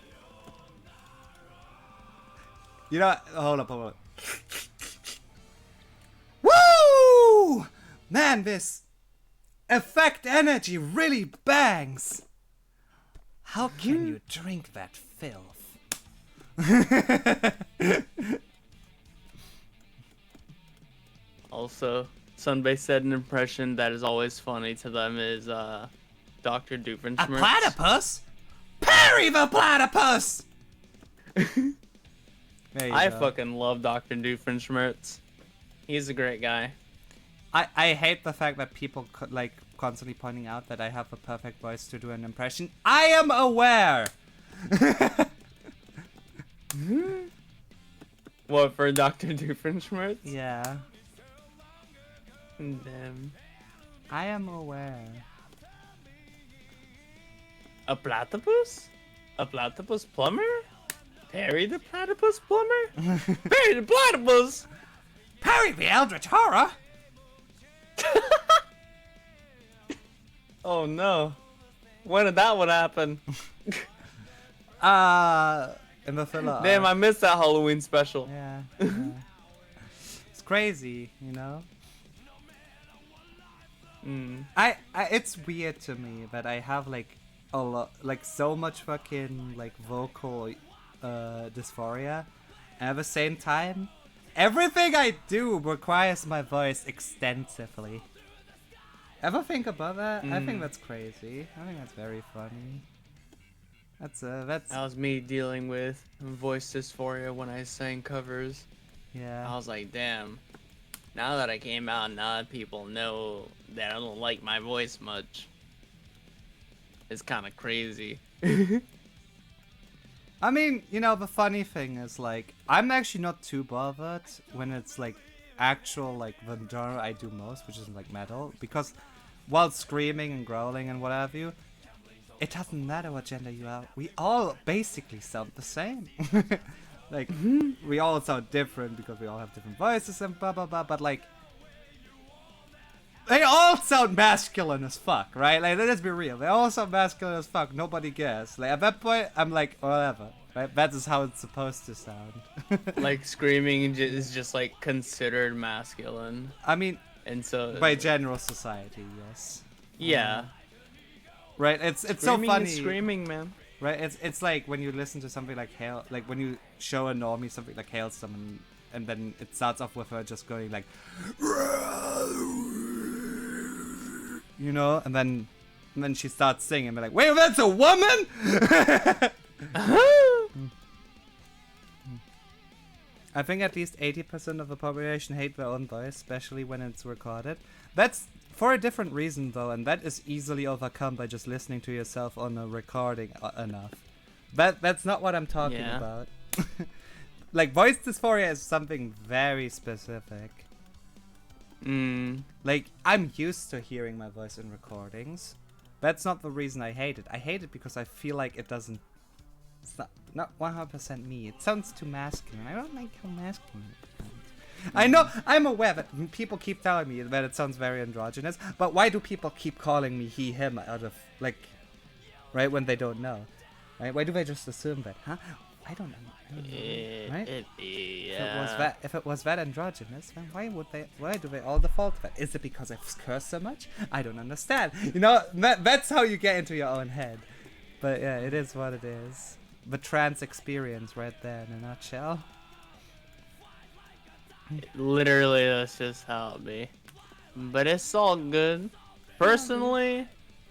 You know, hold up. Woo! Man, this effect energy really bangs. How can you drink that filth? Also, Sunbay said an impression that is always funny to them is Dr. Doofenshmirtz. A platypus? Parry the platypus! There you I go. fucking love Dr. Doofenshmirtz. He's a great guy. I hate the fact that people like constantly pointing out that I have a perfect voice to do an impression. I am aware. What, for Dr. Doofenshmirtz? Yeah, Damn. I am aware. A platypus? A platypus plumber? Perry the platypus plumber? Perry the platypus! Perry the Eldritch Horror. Oh no. When did that one happen? In the filler. Damn, I missed that Halloween special. Yeah, yeah. It's crazy, you know. I it's weird to me that I have like a lot, like so much fucking like vocal dysphoria, and at the same time, everything I do requires my voice extensively. Ever think about that? I think that's crazy. I think that's very funny. That's That was me dealing with voice dysphoria when I sang covers. yeah. I was like, damn. Now that I came out, now that people know that I don't like my voice much. It's kind of crazy. I mean, you know, the funny thing is, like, I'm actually not too bothered when it's, like, actual, like, the genre I do most, which is, like, metal. Because while screaming and growling and what have you, it doesn't matter what gender you are. We all basically sound the same. Like, we all sound different because we all have different voices and blah, blah, blah. But, like, they all sound masculine as fuck, right? Like, let's be real. They all sound masculine as fuck. Nobody cares. Like, at that point, I'm like, whatever. Right? That is how it's supposed to sound. Like, screaming is just, like, considered masculine. I mean, And so... by general society, yes. Yeah. Right? It's so Screaming funny. is screaming, man. Right? It's like when you listen to something like Hail, like when you show a normie something like Hailstorm, and then it starts off with her just going like, you know, and then she starts singing, and be like, wait, that's a woman. I think at least 80% of the population hate their own voice, especially when it's recorded. That's for a different reason, though, and that is easily overcome by just listening to yourself on a recording enough. That's not what I'm talking about. Like, voice dysphoria is something very specific. Like, I'm used to hearing my voice in recordings. That's not the reason I hate it. I hate it because I feel like it doesn't... It's not 100% me. It sounds too masculine. I don't like how masculine it sounds. I know, I'm aware that people keep telling me that it sounds very androgynous, but why do people keep calling me he, him out of, like, right, when they don't know? Right? Why do they just assume that? Huh? I don't know. Right? Yeah. If it was that androgynous, then why do they all default to that? Is it because I curse so much? I don't understand. You know, that's how you get into your own head. But yeah, it is what it is. The trans experience right there in a nutshell. Literally, that's just how it be. But it's all good. Personally,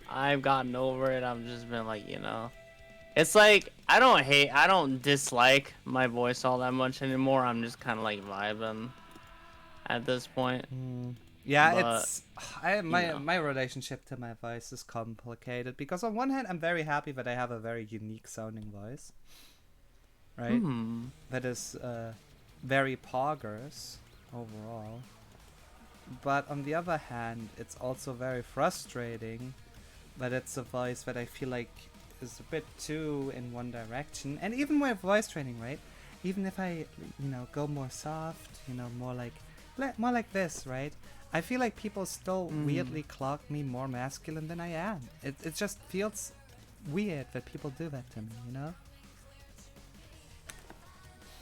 I've gotten over it. I've just been like, you know. It's like, I don't dislike my voice all that much anymore. I'm just kind of like vibing at this point. Yeah, But, it's my relationship to my voice is complicated because on one hand I'm very happy that I have a very unique sounding voice, right? That is very poggers overall. But on the other hand, it's also very frustrating that it's a voice that I feel like is a bit too in one direction. And even with voice training, right? Even if I, you know, go more soft, you know, more like this, right? I feel like people still weirdly clock me more masculine than I am. It just feels weird that people do that to me, you know?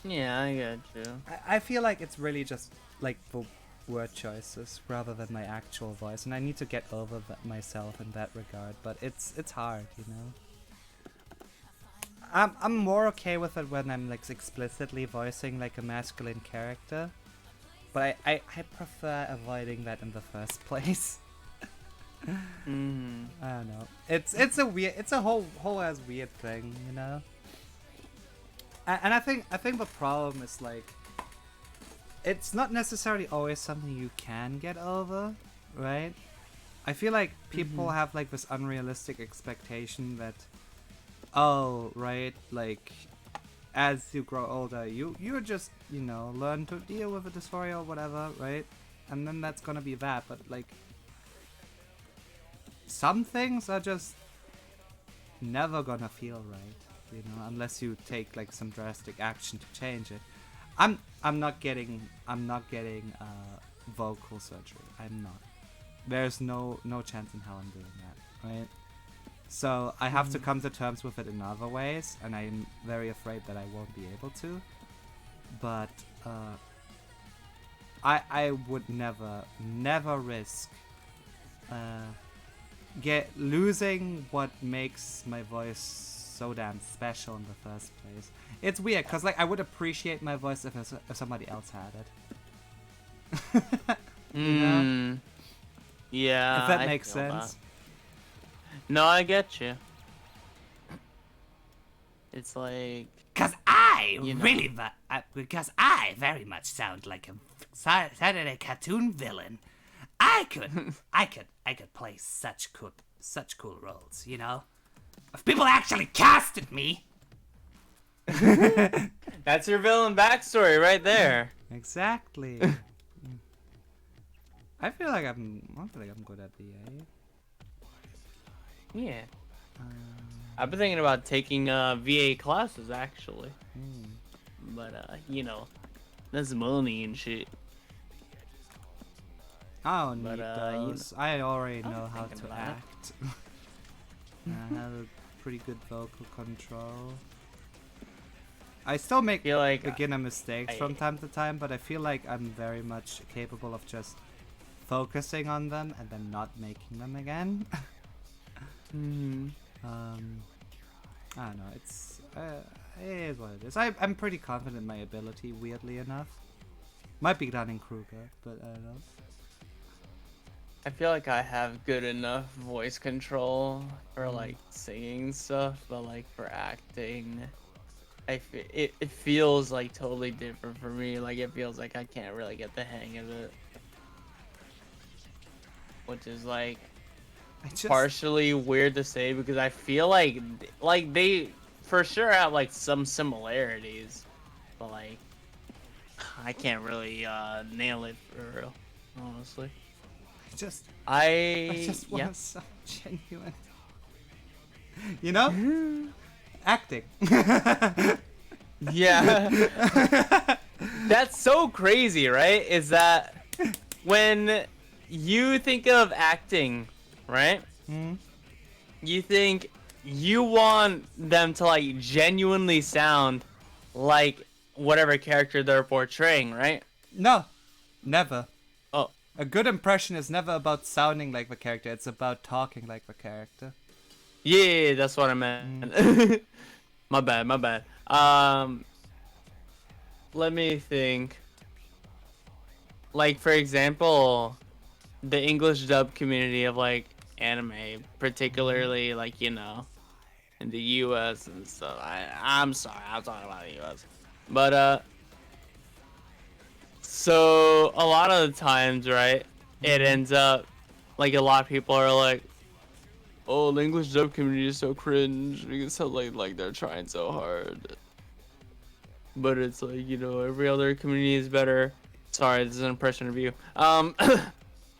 Yeah, I get you. I feel like it's really just like the word choices rather than my actual voice, and I need to get over myself in that regard. But it's hard, you know. I'm more okay with it when I'm like explicitly voicing like a masculine character, but I prefer avoiding that in the first place. I don't know. It's a whole ass weird thing, you know. And I think the problem is like it's not necessarily always something you can get over, right? I feel like people Mm-hmm. have like this unrealistic expectation that, oh, right, like as you grow older, you just learn to deal with a dysphoria or whatever, right? And then that's gonna be that. But like some things are just never gonna feel right, unless you take like some drastic action to change it. I'm not getting vocal surgery. I'm not. There's no chance in hell I'm doing that, right? So I have to Mm-hmm. come to terms with it in other ways, and I'm very afraid that I won't be able to. But I would never risk uh, get losing what makes my voice so damn special in the first place. It's weird because like I would appreciate my voice if somebody else had it. you know, Mm. Yeah, if that I makes feel that. sense. No, I get you. It's like, Because I very much sound like a Saturday cartoon villain. I could, I could play such cool roles. If people actually casted me. that's your villain backstory right there. Exactly. I feel like I'm good at VA. Yeah. Um, I've been thinking about taking VA classes actually, hmm. but that's money and shit. I don't But need those. I already I was know how thinking to about it. act. I have a pretty good vocal control. I still make Feel like beginner mistakes I from time to time, but I feel like I'm very much capable of just focusing on them and then not making them again. mm, I don't know. It is what it is. I'm pretty confident in my ability. Weirdly enough, might be Dunning Kruger, but I don't know. I feel like I have good enough voice control for like singing stuff, but like for acting, it feels like totally different for me. Like it feels like I can't really get the hang of it, which is like I just partially weird to say because I feel like they for sure have like some similarities, but like I can't really nail it for real, honestly. I just I I just want yeah. to sound genuine. You know, acting. Yeah. That's so crazy, right? Is that when you think of acting, right? Hmm? You think you want them to like genuinely sound like whatever character they're portraying, right? No, never. Oh, A good impression is never about sounding like the character. It's about talking like the character. yeah, that's what I Mm. meant. My bad, my bad. Let me think. Like for example, the English dub community of like anime, particularly like in the U.S. and stuff. I'm sorry, I'm talking about the U.S. But so a lot of the times, right, it Mm. ends up like a lot of people are like, "Oh, the English dub community is so cringe because it sounds like they're trying so hard." But it's like every other community is better. Sorry, this is an impression review.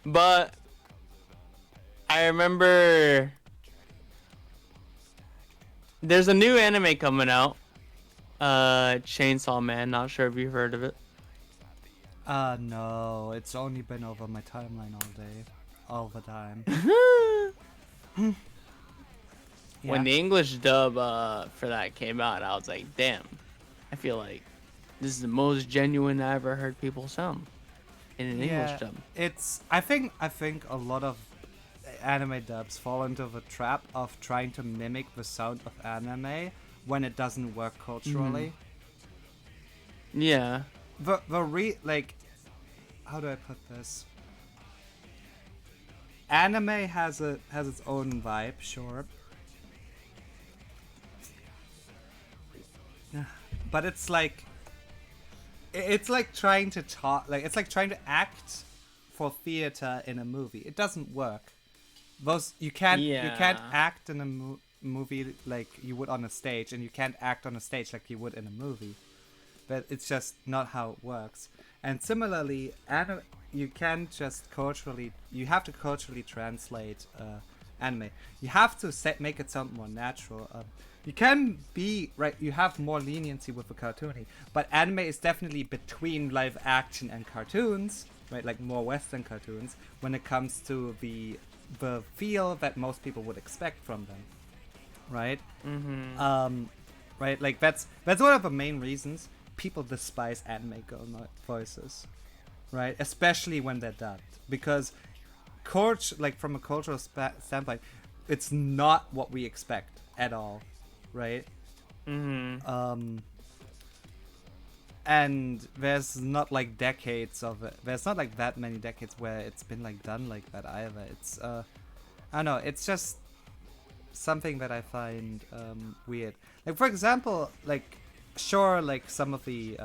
But I remember there's a new anime coming out. Chainsaw Man. Not sure if you've heard of it. No, it's only been over my timeline all day, all the time. When Yeah, the English dub for that came out, I was like, damn. I feel like this is the most genuine I ever heard people sound in an English yeah. dub. I think a lot of anime dubs fall into the trap of trying to mimic the sound of anime when it doesn't work Mm-hmm. culturally. Yeah. Like, how do I put this? Anime has its own vibe, sure, but it's like trying to talk, like it's like trying to act for theater in a movie. It doesn't work. Those you can't Yeah. act in a movie like you would on a stage, and you can't act on a stage like you would in a movie. But it's just not how it works. And similarly, you can't just culturally. You have to culturally translate anime. You have to make it sound more natural. You can be right. You have more leniency with the cartoony, but anime is definitely between live action and cartoons, right? Like more Western cartoons when it comes to the feel that most people would expect from them, right? Right. Like that's one of the main reasons people despise anime girl voices, right? Especially when they're dubbed, because like from a cultural standpoint, it's not what we expect at all, right? And there's not like decades of it. There's not like that many decades where it's been like done like that either. It's I don't know. It's just something that I find weird. Like for example, like sure, like some of the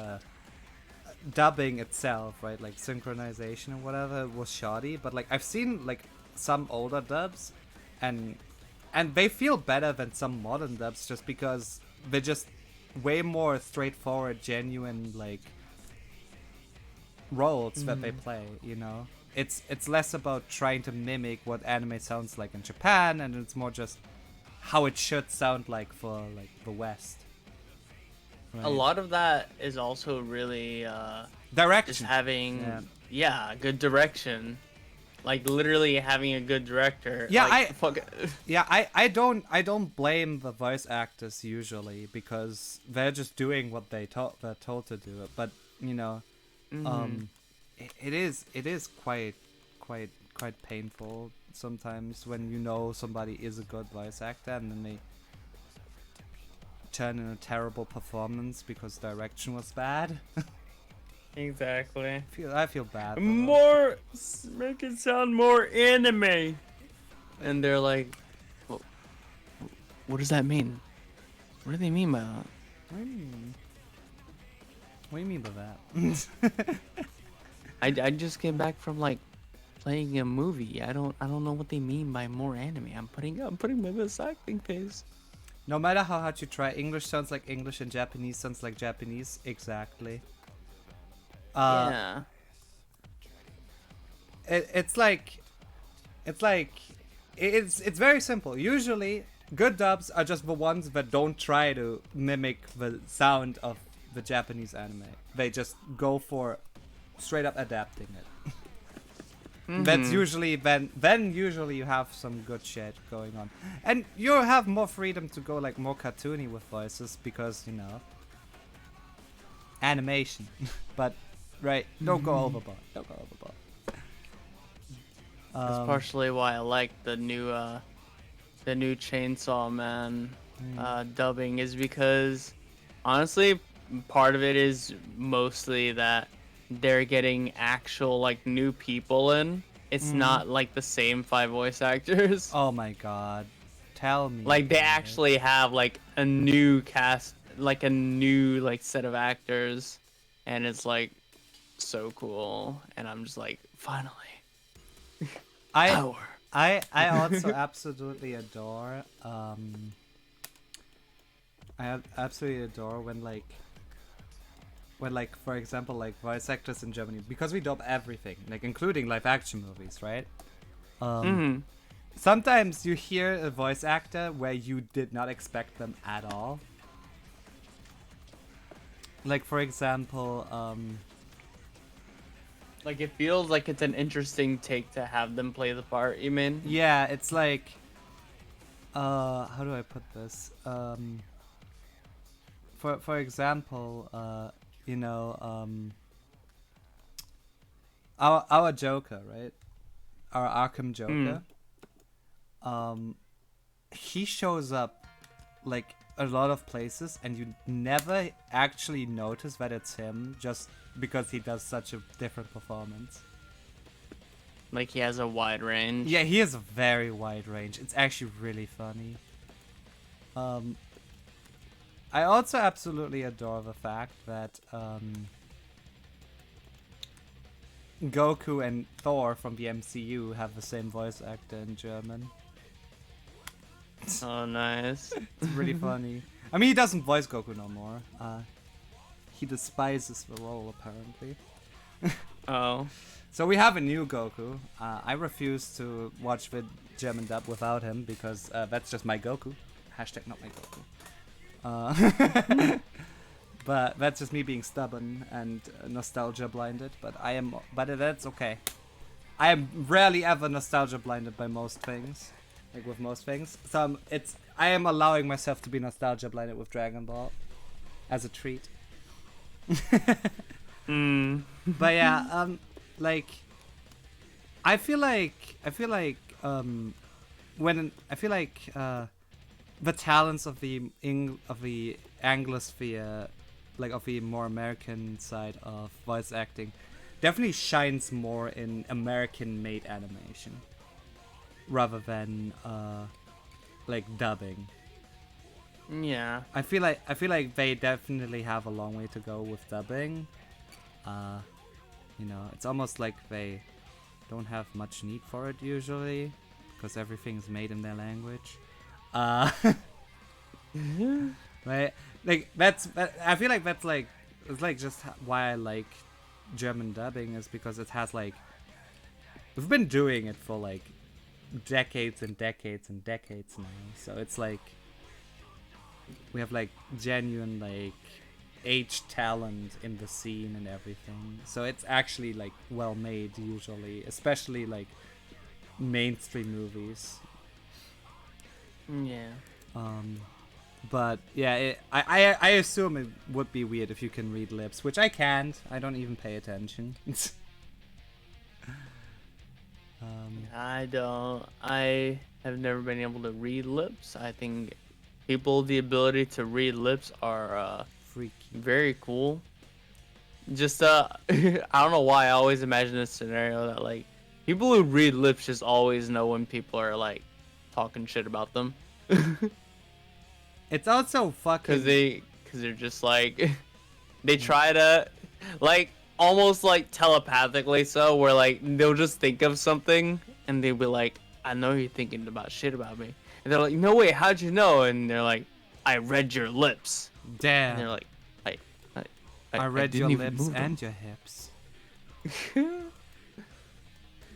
dubbing itself, right? Like synchronization or whatever was shoddy, but like I've seen like some older dubs, and they feel better than some modern dubs just because they're just way more straightforward, genuine like roles that they play, you know? It's less about trying to mimic what anime sounds like in Japan, and it's more just how it should sound like for like the West. Right? A lot of that is also really Direction. just having good direction. Like literally having a good director. Yeah, like, I don't blame the voice actors usually, because they're just doing what they're told to do. But you know, it is quite painful sometimes when you know somebody is a good voice actor and then they turn in a terrible performance because direction was bad. Exactly. I feel bad. More, make it sound more anime. And they're like, what does that mean? What do they mean by that? What do you mean by that? I just came back from like playing a movie. I don't know what they mean by more anime. I'm putting my best acting face. No matter how hard you try, English sounds like English and Japanese sounds like Japanese. Exactly. Yeah. It's very simple. Usually, good dubs are just the ones that don't try to mimic the sound of the Japanese anime. They just go for straight up adapting it. That's usually then usually you have some good shit going on, and you have more freedom to go like more cartoony with voices because you know animation. But right, don't go overboard. Don't go overboard. That's partially why I like the new Chainsaw Man dubbing, is because honestly, part of it is mostly that they're getting actual like new people in. It's not like the same 5 voice actors. Oh my god, tell me. Like they actually have like a new cast, like a new like set of actors, and it's like so cool. And I'm just like, finally. Power. I also absolutely adore I absolutely adore when like for example like voice actors in Germany, because we dub everything, like including live action movies, right? Sometimes you hear a voice actor where you did not expect them at all. Like for example, Like it feels like it's an interesting take to have them play the part, you mean? yeah, it's like how do I put this? For example, you know, our Joker, right? Our Arkham Joker. He shows up like a lot of places, and you never actually notice that it's him, just because he does such a different performance. Like he has a wide range. Yeah, he has a very wide range. It's actually really funny. I also absolutely adore the fact that Goku and Thor from the MCU have the same voice actor in German. Oh, nice. It's really funny. I mean, he doesn't voice Goku no more. He despises the role, apparently. Oh. So we have a new Goku. I refuse to watch the German dub without him because that's just my Goku. Hashtag not my Goku. But that's just me being stubborn and nostalgia blinded. But that's okay. I am rarely ever nostalgia blinded by most things, like with most things. So I am allowing myself to be nostalgia blinded with Dragon Ball as a treat. But yeah, like I feel like the talents of the Anglosphere, like of the more American side of voice acting, definitely shines more in American-made animation rather than like dubbing. Yeah. I feel like they definitely have a long way to go with dubbing. You know, it's almost like they don't have much need for it usually because everything's made in their language. Right? Like I feel like that's like it's like just why I like German dubbing is because it has like we've been doing it for like decades and decades and decades now. So it's like we have like genuine like age talent in the scene and everything. So it's actually like well made usually, especially like mainstream movies. Yeah. But yeah, I assume it would be weird if you can read lips, which I can't. I don't even pay attention. I don't. I have never been able to read lips. I think people with the ability to read lips are Freaky. very cool. Just I don't know why I always imagine this scenario that like people who read lips just always know when people are like talking shit about them. It's also fucking Cause they're just like they try to like almost like telepathically so where like they'll just think of something and they'll be like, I know you're thinking about shit about me. And they're like, no way, how'd you know? And they're like, I read your lips. damn. And they're like, I read your didn't even lips move them." and your hips.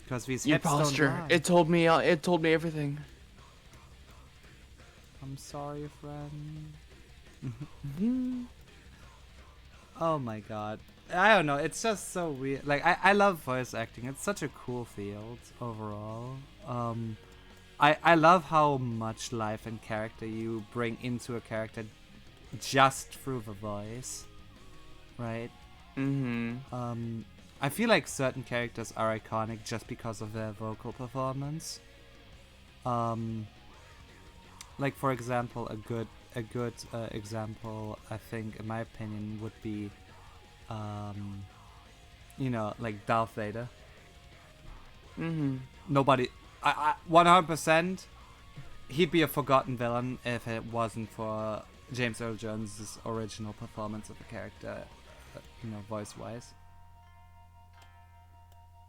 Because these Your hips don't posture. lie. It told me everything. I'm sorry, friend. Oh my god. I don't know, it's just so weird. Like, I love voice acting. It's such a cool field overall. I love how much life and character you bring into a character just through the voice. Right? Mm-hmm. I feel like certain characters are iconic just because of their vocal performance. Like for example, a good example, I think, in my opinion, would be, you know, like Darth Vader. Mm-hmm. Nobody, I 100%, he'd be a forgotten villain if it wasn't for James Earl Jones' original performance of the character, you know, voice-wise.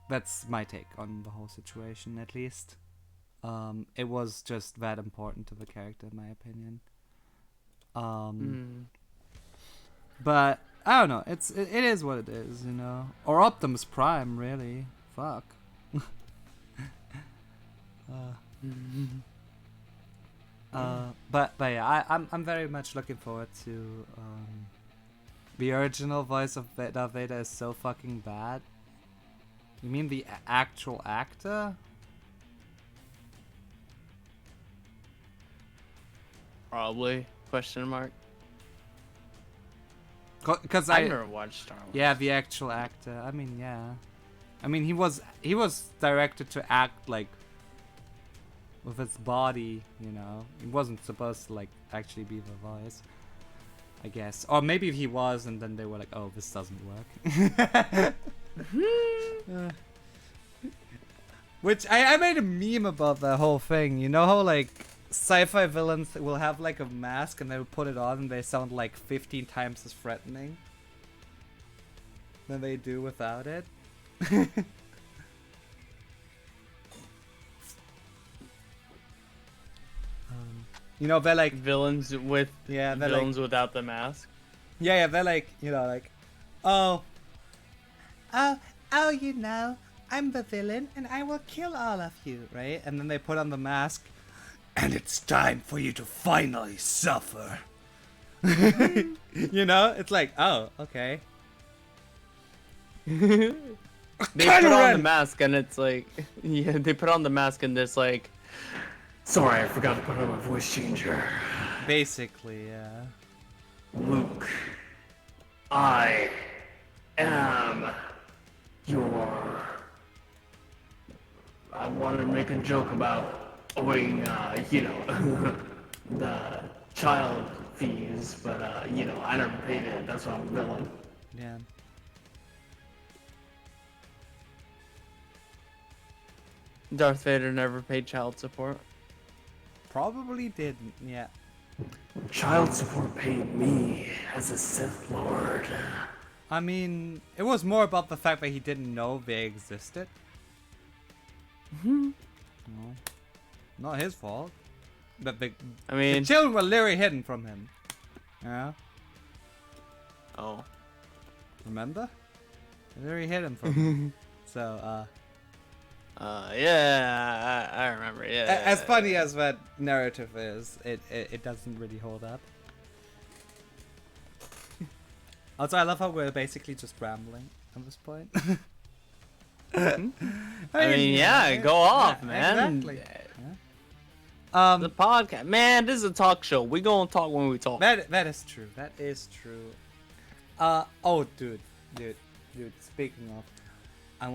That's my take on the whole situation, at least. It was just that important to the character, in my opinion. But I don't know. It is what it is, you know. Or Optimus Prime, really. Fuck. But yeah, I'm very much looking forward to. The original voice of Darth Vader is so fucking bad. You mean the actual actor? Probably. Question mark. Because I never watched Star Wars. Yeah, the actual actor. I mean, yeah. I mean, he was directed to act like with his body, you know. He wasn't supposed to like actually be the voice, I guess. Or maybe he was, and then they were like, "Oh, this doesn't work." Which I made a meme about the whole thing. You know how like sci-fi villains will have like a mask and they will put it on and they sound like 15 times as threatening than they do without it. You know, they're like, Villains with yeah, they're villains without the mask. yeah, they're like, you know, like, oh, oh, you know, I'm the villain and I will kill all of you, right? And then they put on the mask, and it's time for you to finally suffer. You know, it's like, oh, okay. They put on the mask and it's like, yeah, they put on the mask and it's like, sorry, I forgot to put on my voice changer. Basically, yeah. Luke, I am your... I wanted to make a joke about owing, you know, the child fees, but, you know, I never paid it. That's why I'm a villain. Yeah. Darth Vader never paid child support. Probably didn't, yeah. Child support paid me as a Sith Lord. I mean, it was more about the fact that he didn't know they existed. No. Not his fault. But the children were literally hidden from him. Yeah. Oh. Remember? They literally hid him from him. So, yeah, I remember, yeah. As funny as that narrative is, it doesn't really hold up. Also, I love how we're basically just rambling at this point. I mean, yeah, go off, man. Exactly. Yeah. The podcast, man. This is a talk show. We gonna talk when we talk. That is true. That is true. Oh, dude. Speaking of, I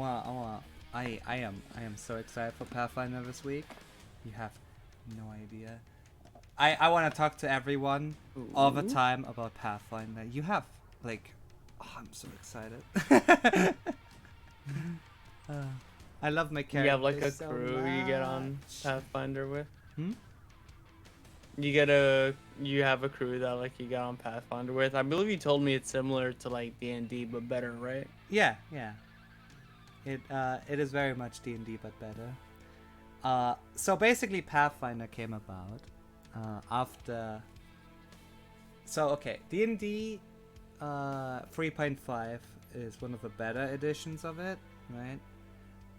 am so excited for Pathfinder this week. You have no idea. I want to talk to everyone all the time about Pathfinder. You have like, oh, I'm so excited. I love my character. You have like a so crew you get on much. Pathfinder with. Hmm? You have a crew that like you get on Pathfinder with. I believe you told me it's similar to like D&D but better, right? Yeah. It is very much D&D but better. So basically Pathfinder came about after. So okay, D&D 3.5 is one of the better editions of it, right?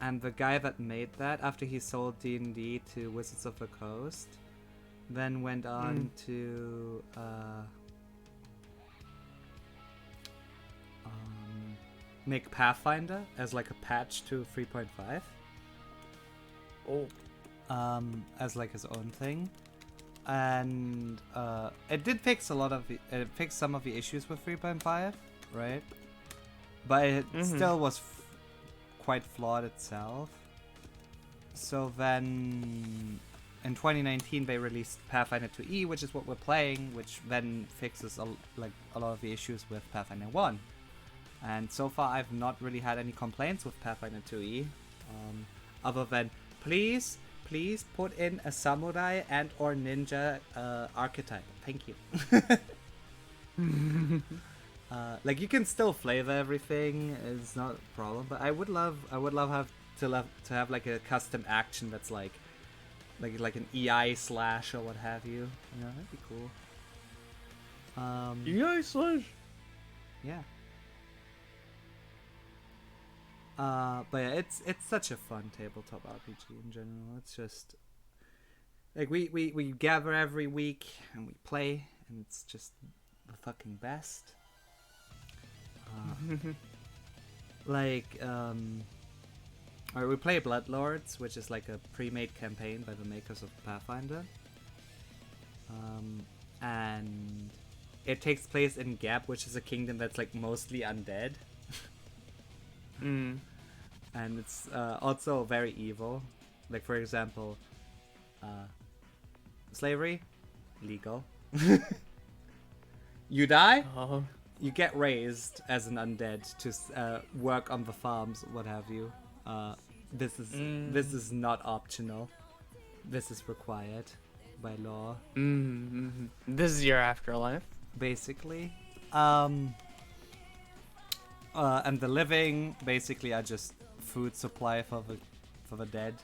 And the guy that made that, after he sold D&D to Wizards of the Coast, then went on to make Pathfinder as like a patch to 3.5. Oh. As like his own thing. And it did fix it fixed some of the issues with 3.5, right? But it still was quite flawed itself. So then in 2019 they released Pathfinder 2E, which is what we're playing, which then fixes a lot of the issues with Pathfinder 1. And so far I've not really had any complaints with Pathfinder 2E, other than please put in a samurai and or ninja archetype. Thank you. Like you can still flavor everything, it's not a problem, but I would love to have like a custom action that's like an EI slash or what have you. You know, that'd be cool. EI slash. Yeah. But yeah, it's such a fun tabletop RPG in general. It's just like we gather every week and we play, and it's just the fucking best. Or we play Bloodlords, which is like a pre-made campaign by the makers of Pathfinder. And it takes place in Gap, which is a kingdom that's like mostly undead. And it's also very evil. Like for example, slavery, legal. You die, you get raised as an undead to work on the farms, what have you. This is not optional. This is required. by law. Mm-hmm. This is your afterlife. Basically. And the living basically are just food supply for the dead.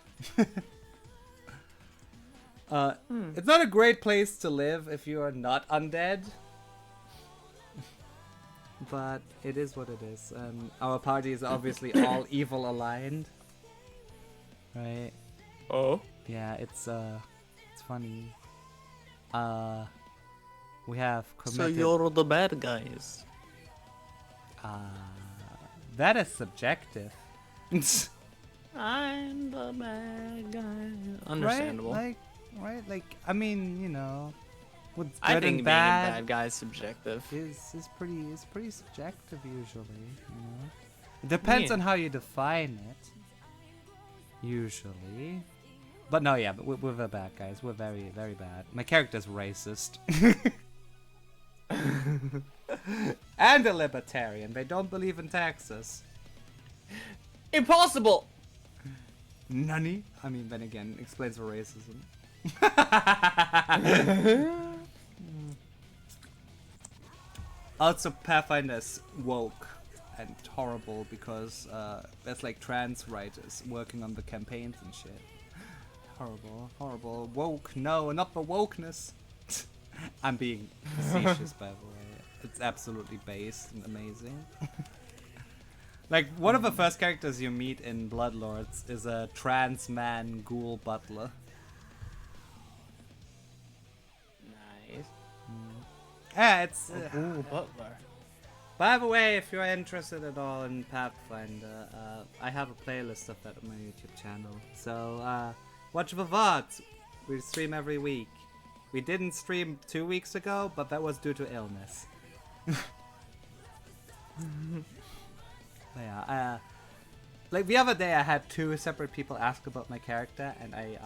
It's not a great place to live if you are not undead. But it is what it is. Our party is obviously all evil aligned. Right? Oh. Yeah, it's funny. We have committed... So you're the bad guys. That is subjective. I'm the bad guy. Understandable. Right? Like, I mean, you know, what's good I think and being bad a bad guy is subjective. is pretty subjective usually. You know, it depends on how you define it. Usually, but no, yeah, but we're the bad guys. We're very, very bad. My character's racist. And a libertarian. They don't believe in taxes. Impossible! Nani? I mean, then again, explains the racism. Also, Pathfinder's woke and horrible because there's like trans writers working on the campaigns and shit. Horrible. Woke, no, not the wokeness. I'm being facetious, by the way. It's absolutely based and amazing. Like, one of the first characters you meet in Bloodlords is a trans man ghoul butler. Nice. Yeah, it's... Ooh, butler. By the way, if you're interested at all in Pathfinder, I have a playlist of that on my YouTube channel. So, watch the VODs. We stream every week. We didn't stream 2 weeks ago, but that was due to illness. Yeah, like the other day I had 2 separate people ask about my character, and I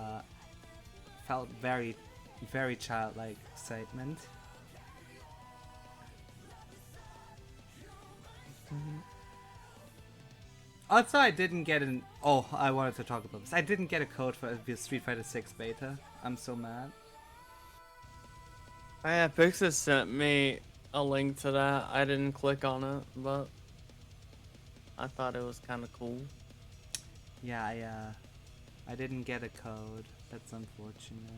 felt very, very childlike excitement. Also, I didn't get an... Oh, I wanted to talk about this. I didn't get a code for the Street Fighter 6 beta. I'm so mad. Oh, yeah, Pixis sent me a link to that. I didn't click on it, but I thought it was kind of cool. Yeah, I didn't get a code. That's unfortunate.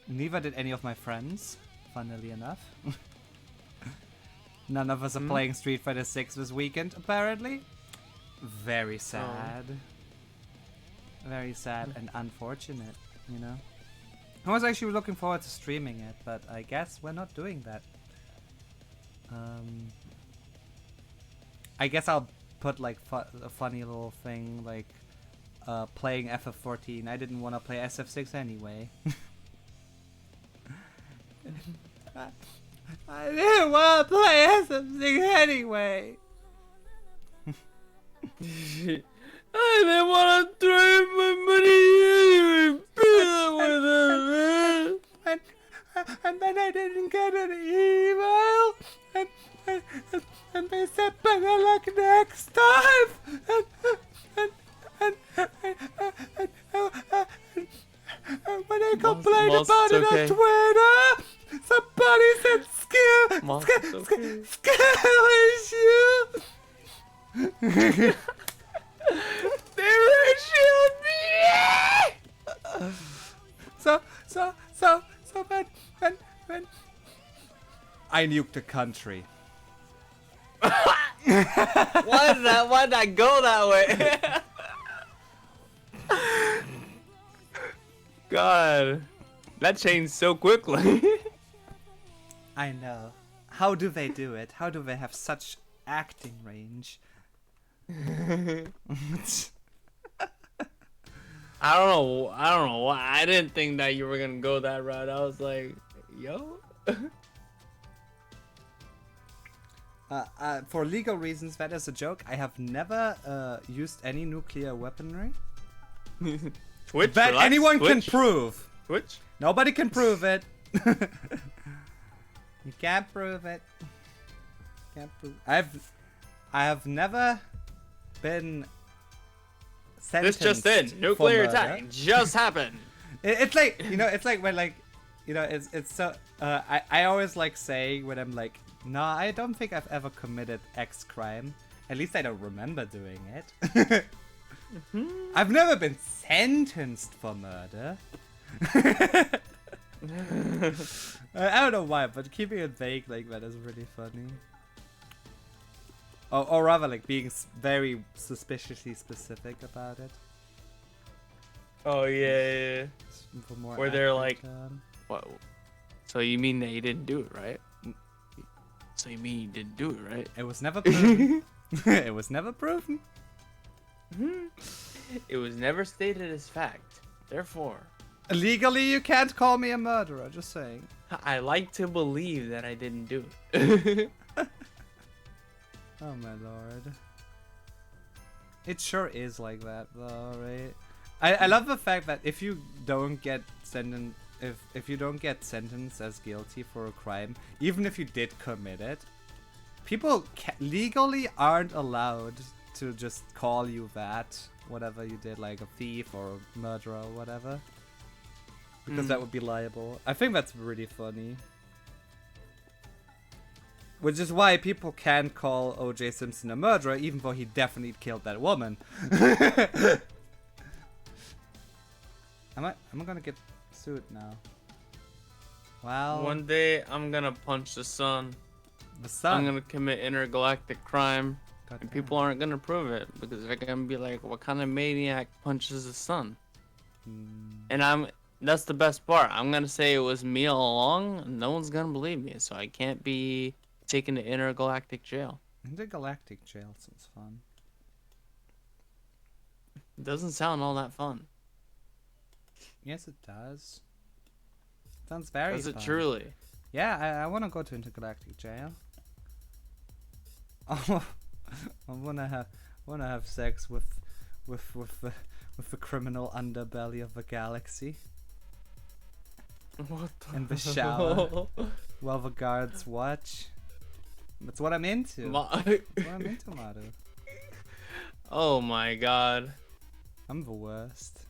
Neither did any of my friends, funnily enough. None of us are playing Street Fighter 6 this weekend, apparently. Very sad. Very sad and unfortunate, you know? I was actually looking forward to streaming it, but I guess we're not doing that. I guess I'll put like a funny little thing like playing FF14. I didn't want to play SF6 anyway. I didn't want to play SF6 anyway. I didn't want to throw my money anyway. And then I didn't get an email, and they said better luck next time. And when I complained about it on Twitter, somebody said skill issue. They were shooting me. So when I nuked the country. Why did that go that way? God, that changed so quickly. I know. How do they do it? How do they have such acting range? I don't know why. I didn't think that you were gonna go that route. I was like, yo. For legal reasons, that is a joke. I have never used any nuclear weaponry. Twitch. That relax. anyone Twitch. can prove. Twitch. Nobody can prove it. You can't prove it. Can't prove. I have never been This sentenced just in. for Nuclear murder. attack just happened. It's like, it's like when like, it's so. I always like saying when I'm like, no, I don't think I've ever committed X crime. At least I don't remember doing it. I've never been sentenced for murder. I don't know why, but keeping it vague like that is really funny. Or rather, like being very suspiciously specific about it. Oh yeah. For more Where they're accurate, like, "What? So you mean that you didn't do it, right? So you mean you didn't do it, right?" it was never proven. It was never proven. It was never stated as fact. Therefore, Legally, you can't call me a murderer. Just saying. I like to believe that I didn't do it. Oh my lord. It sure is like that though, right? I love the fact that if you don't get sentenced, if you don't get sentenced as guilty for a crime, even if you did commit it, people legally aren't allowed to just call you that, whatever you did, like a thief or a murderer or whatever, because that would be liable. I think that's really funny. Which is why people can call O.J. Simpson a murderer, even though he definitely killed that woman. Am I gonna get sued now? Wow. One day I'm gonna punch the sun. The sun. I'm gonna commit intergalactic crime, God and damn. people aren't gonna prove it because they're gonna be like, "What kind of maniac punches the sun?" And that's the best part. I'm gonna say it was me all along, and no one's gonna believe me, so I can't be taken to intergalactic jail. Intergalactic jail sounds fun. It doesn't sound all that fun. Yes, it does. Sounds very Does it fun. truly? Yeah, I want to go to intergalactic jail. Oh, I wanna have sex with the criminal underbelly of the galaxy What the in the shower while the guards watch. That's what I'm into. That's what I'm into, Maru. Oh my god. I'm the worst.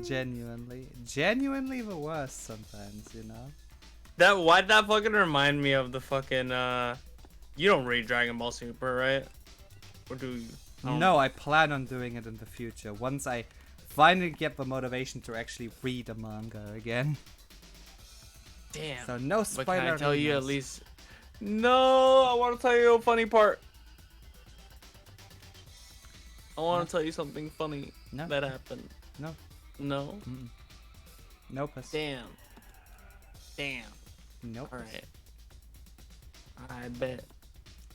Genuinely the worst sometimes, you know? Why'd that fucking remind me of the fucking you don't read Dragon Ball Super, right? Or do you? No, I plan on doing it in the future once I finally get the motivation to actually read a manga again. Damn. So no But spoiler. can I tell you at rumors. least? No, I want to tell you a funny part. I want to tell you something funny No. that happened. No. No. Nope. Damn. Nope. All right. I bet.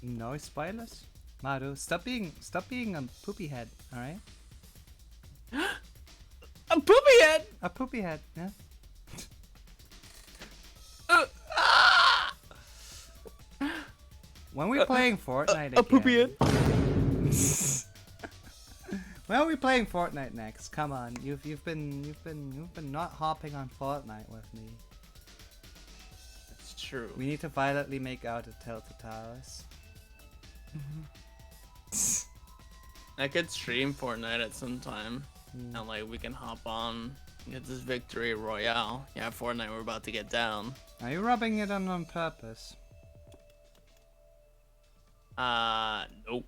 No spoilers. Maru, stop being a poopy head. All right. A poopy head. A poopy head. Yeah. When we playing Fortnite again? A poopy head. When are we playing Fortnite next? Come on, you've been not hopping on Fortnite with me. It's true. We need to violently make out at Tilted Towers. I could stream Fortnite at some time, and like we can hop on, get this victory royale. Yeah, Fortnite, we're about to get down. Are you rubbing it on purpose? Nope.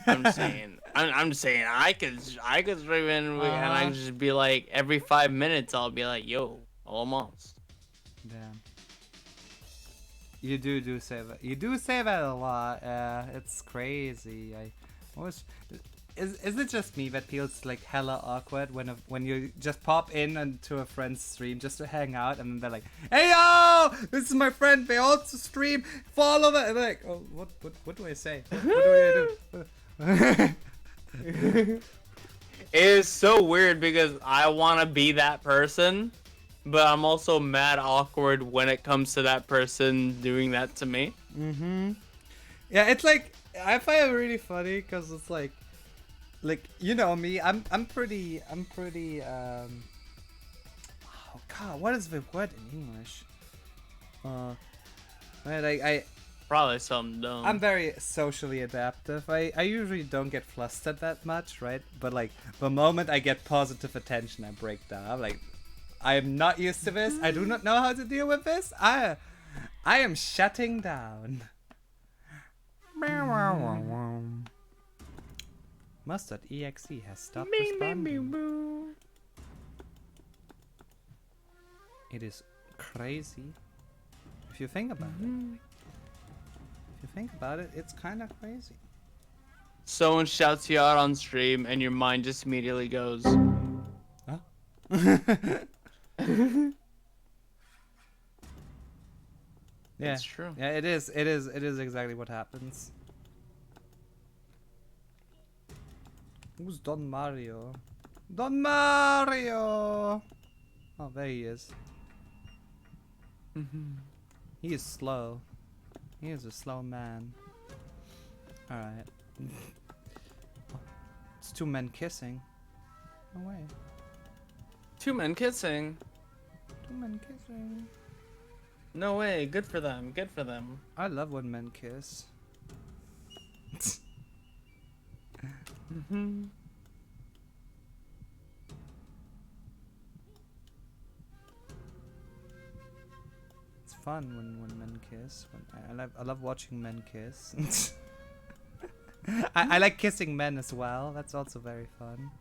I'm saying I could stream in and I could just be like every 5 minutes I'll be like, yo, almost. Damn. You do say that. You do say that a lot. It's crazy. I always. Is it just me that feels like hella awkward when you just pop in into a friend's stream just to hang out and then they're like, "Hey yo, this is my friend. They also stream. Follow that." And they're like, "Oh, what do I say? What do I do?" It is so weird because I want to be that person, but I'm also mad awkward when it comes to that person doing that to me. Yeah, it's like I find it really funny because it's like you know me, I'm pretty oh god, what is the word in English? Right, Probably something dumb. I'm very socially adaptive. I usually don't get flustered that much, right? But like the moment I get positive attention, I break down. I'm like, I am not used to this. I do not know how to deal with this. I am shutting down. Must.exe has stopped responding. It is crazy. If you think about it. If you think about it, it's kind of crazy. Someone shouts you out on stream, and your mind just immediately goes. Huh? Yeah, It's true. Yeah, it is. It is exactly what happens. Who's Don Mario? Don Mario! Oh, there he is. He is slow. He is a slow man. Alright. It's two men kissing. No way. Two men kissing. Two men kissing. No way. Good for them. Good for them. I love when men kiss. It's fun when men kiss. I love watching men kiss. I like kissing men as well. That's also very fun.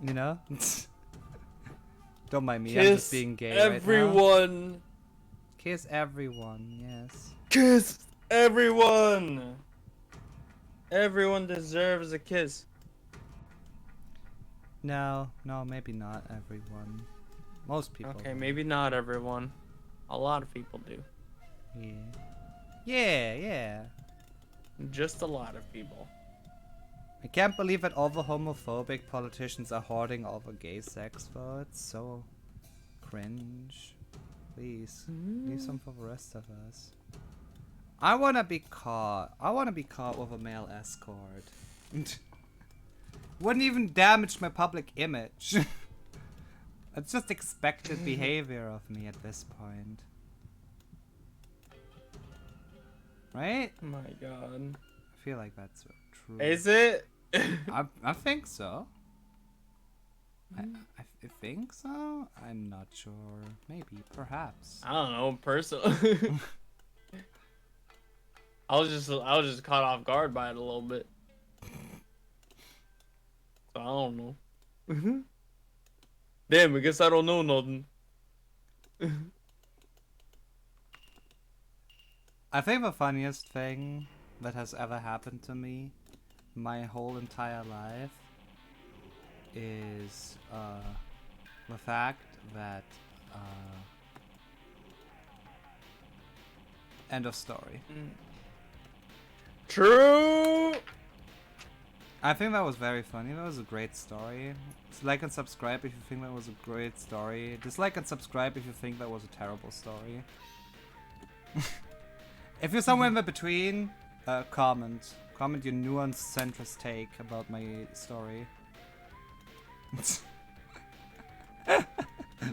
You know? Don't mind me. I'm just being gay everyone. right now. Kiss everyone. Yes. Kiss everyone. Everyone deserves a kiss. No, maybe not everyone. Most people. Okay, maybe not everyone. A lot of people do. Yeah. Just a lot of people. I can't believe that all the homophobic politicians are hoarding all the gay sex votes. So cringe. Please, leave some for the rest of us. I wanna be caught. I wanna be caught with a male escort. Wouldn't even damage my public image. It's just expected behavior of me at this point. Right? Oh my god. I feel like that's true. Is it? I think so. I think so? I'm not sure. Maybe. Perhaps. I don't know, personally. I was just caught off guard by it a little bit. So I don't know. Damn, I guess I don't know nothing. I think the funniest thing that has ever happened to me my whole entire life is the fact that end of story. True. I think that was very funny. That was a great story. Like and subscribe if you think that was a great story. Dislike and subscribe if you think that was a terrible story. If you're somewhere in the between, comment. Comment your nuanced centrist take about my story.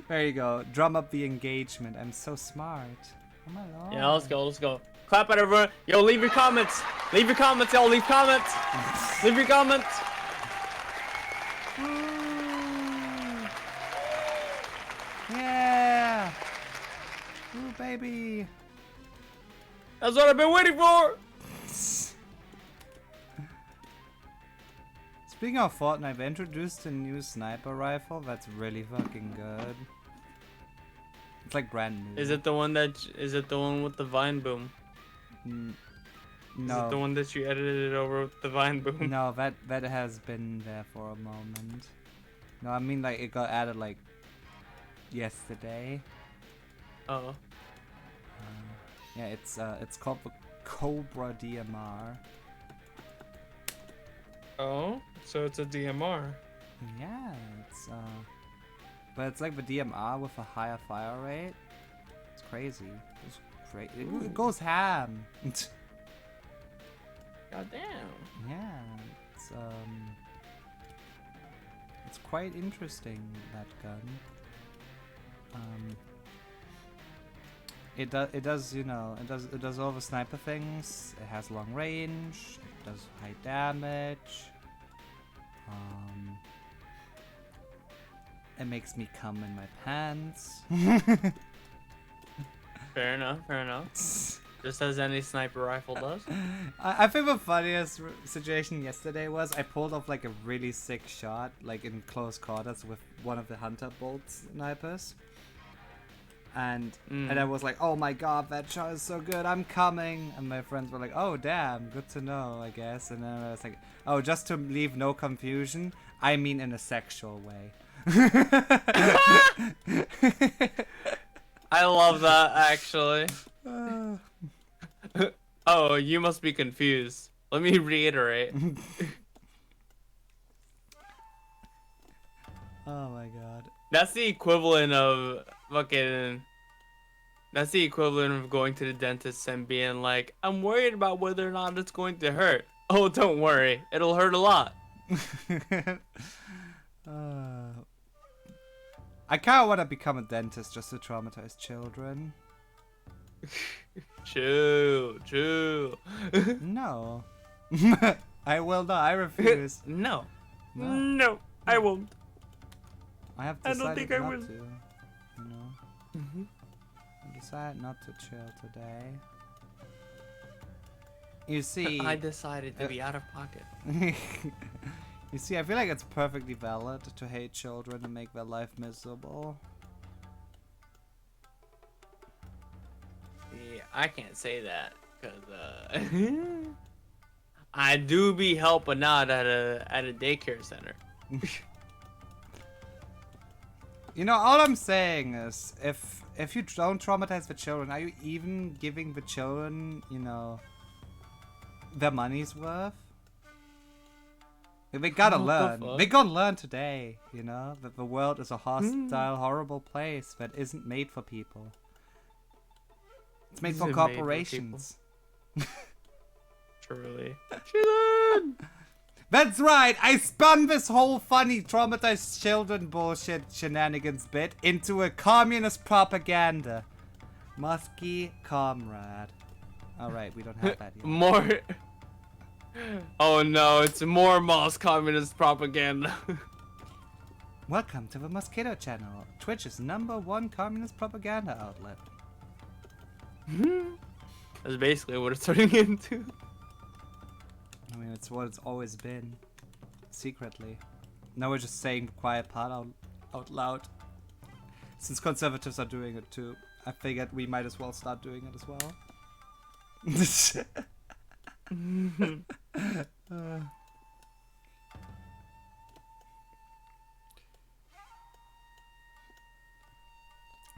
There you go. Drum up the engagement. I'm so smart. Oh my lord. Yeah, let's go. Clap at everyone. Yo, leave your comments. Leave your comments, yo. Leave comments. Leave your comments. Yeah. Ooh, baby. That's what I've been waiting for. Speaking of Fortnite, they introduced a new sniper rifle that's really fucking good. It's like brand new. Is it the one with the vine boom? No. Is it the one that you edited over with the vine boom? No, that has been there for a moment. No, I mean like it got added like yesterday. Oh. Yeah, it's called the Cobra DMR. Oh, so it's a DMR. Yeah, but it's like the DMR with a higher fire rate. It's crazy. It's crazy. It goes ham. Goddamn. Yeah, it's quite interesting, that gun. it does you know it does all the sniper things. It has long range. It does high damage. It makes me cum in my pants. Fair enough. Fair enough. Just as any sniper rifle does. I think the funniest situation yesterday was I pulled off like a really sick shot, like in close quarters with one of the hunter bolt snipers. And I was like, oh my god, that shot is so good, I'm coming. And my friends were like, oh damn, good to know, I guess. And then I was like, oh, just to leave no confusion, I mean in a sexual way. I love that, actually. Oh, you must be confused. Let me reiterate. Oh my god. That's the equivalent of fucking... That's the equivalent of going to the dentist and being like, I'm worried about whether or not it's going to hurt. Oh, don't worry. It'll hurt a lot. I kind of want to become a dentist just to traumatize children. Chill. No. I will not. I refuse. No, I won't. I have I decided don't think I not will. to. You know? I decided not to chill today. You see... I decided to be out of pocket. You see, I feel like it's perfectly valid to hate children and make their life miserable. Yeah, I can't say that because I do be helping out at a daycare center. You know, all I'm saying is, if you don't traumatize the children, are you even giving the children, you know, their money's worth? They gotta learn. They gotta learn today, you know, that the world is a hostile, horrible place that isn't made for people. It's made for corporations. Truly. That's right! I spun this whole funny traumatized children bullshit shenanigans bit into a communist propaganda. Musky comrade. Alright, we don't have that yet. More. Oh no, it's more Moss communist propaganda. Welcome to the Mosquito Channel, Twitch's #1 communist propaganda outlet. That's basically what it's turning into. I mean, it's what it's always been. Secretly. Now we're just saying the quiet part out loud. Since conservatives are doing it too, I figured we might as well start doing it as well.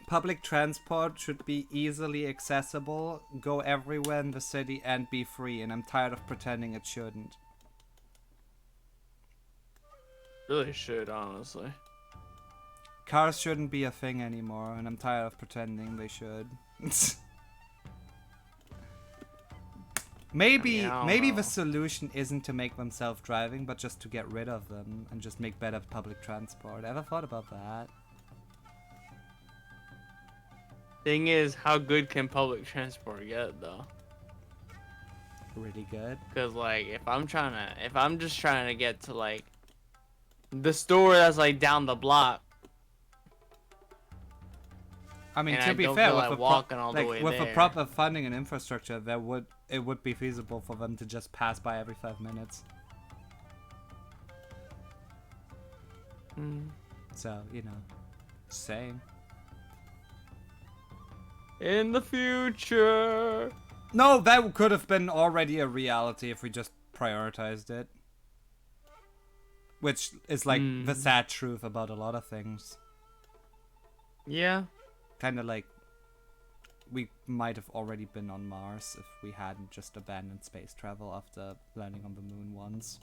Public transport should be easily accessible, go everywhere in the city and be free, and I'm tired of pretending it shouldn't. Really should, honestly. Cars shouldn't be a thing anymore, and I'm tired of pretending they should. Maybe the solution isn't to make them self-driving, but just to get rid of them and just make better public transport. Ever thought about that? Thing is, how good can public transport get though? Really good. Cause like, if I'm just trying to get to like the store that's like down the block. I mean, and to I be don't fair, feel with, like the, walking all the like, way with the there. proper funding and infrastructure, it would be feasible for them to just pass by every 5 minutes. So, you know, same. In the future. No, that could have been already a reality if we just prioritized it. Which is like the sad truth about a lot of things. Yeah. Kind of like we might have already been on Mars if we hadn't just abandoned space travel after landing on the moon once.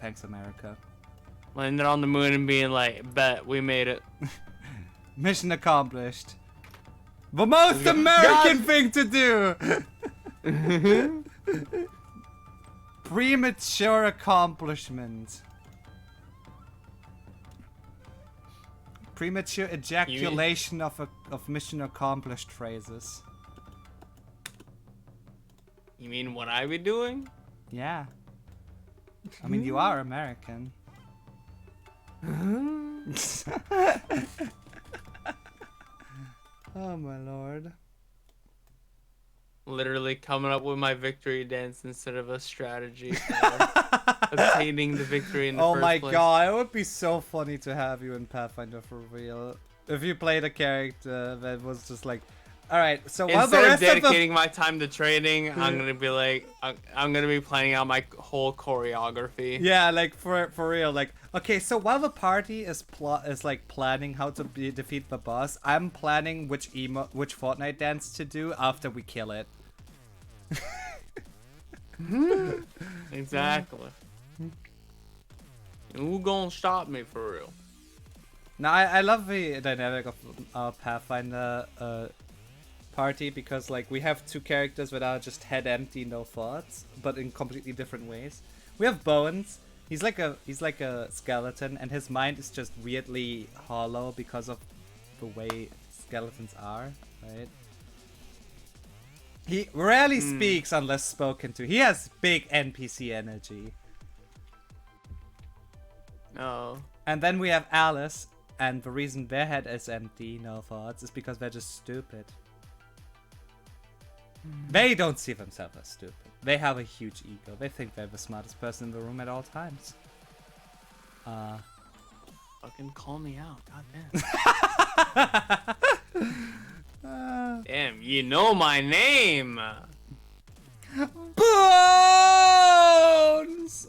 Thanks, America. Landing on the moon and being like, bet we made it. Mission accomplished. The most American thing to do! Premature accomplishment. Premature ejaculation of mission accomplished phrases. You mean what I be doing? Yeah. I mean, you are American. Oh my lord. Literally coming up with my victory dance instead of a strategy for obtaining the victory in the first place. Oh my god, it would be so funny to have you in Pathfinder for real. If you played a character that was just like, alright, so while the Instead of rest dedicating my time to training, I'm gonna be like, I'm gonna be planning out my whole choreography. Yeah, like for real, like okay, so while the party is like planning how to defeat the boss, I'm planning which Fortnite dance to do after we kill it. Exactly. Who gonna stop me for real? Now I love the dynamic of our Pathfinder party because like we have two characters that are just head empty, no thoughts, but in completely different ways. We have Bones. He's like a skeleton, and his mind is just weirdly hollow because of the way skeletons are, right? He rarely speaks unless spoken to. He has big NPC energy. No. And then we have Alice, and the reason their head is empty, no thoughts, is because they're just stupid. They don't see themselves as stupid. They have a huge ego. They think they're the smartest person in the room at all times. Fucking call me out, goddamn. Damn, you know my name. Bones!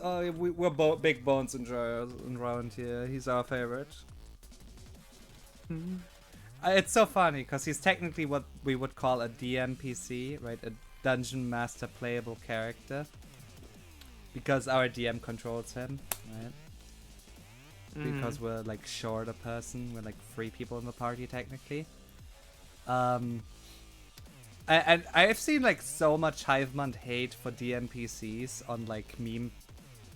Oh, we're big Bones around here. He's our favorite. It's so funny because he's technically what we would call a DMPC, right? A Dungeon Master playable character. Because our DM controls him, right? Because we're like short a person, we're like 3 people in the party technically. And I've seen like so much Hivemond hate for DMPCs on like meme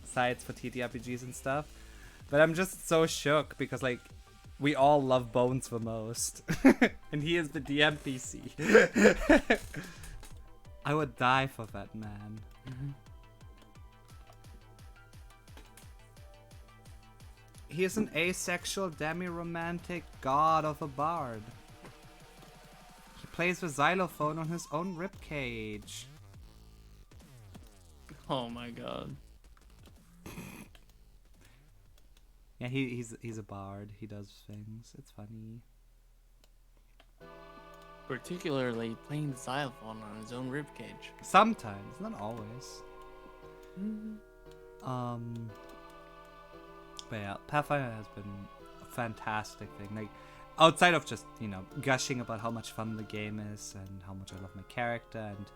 sites for TTRPGs and stuff, but I'm just so shook because like we all love Bones the most, and he is the DMPC. I would die for that man. He is an asexual demi-romantic god of a bard. He plays the xylophone on his own ribcage. Oh my god. Yeah, he's a bard. He does things. It's funny. Particularly playing the xylophone on his own ribcage. Sometimes, not always. But yeah, Pathfinder has been a fantastic thing. Like, outside of just, you know, gushing about how much fun the game is and how much I love my character and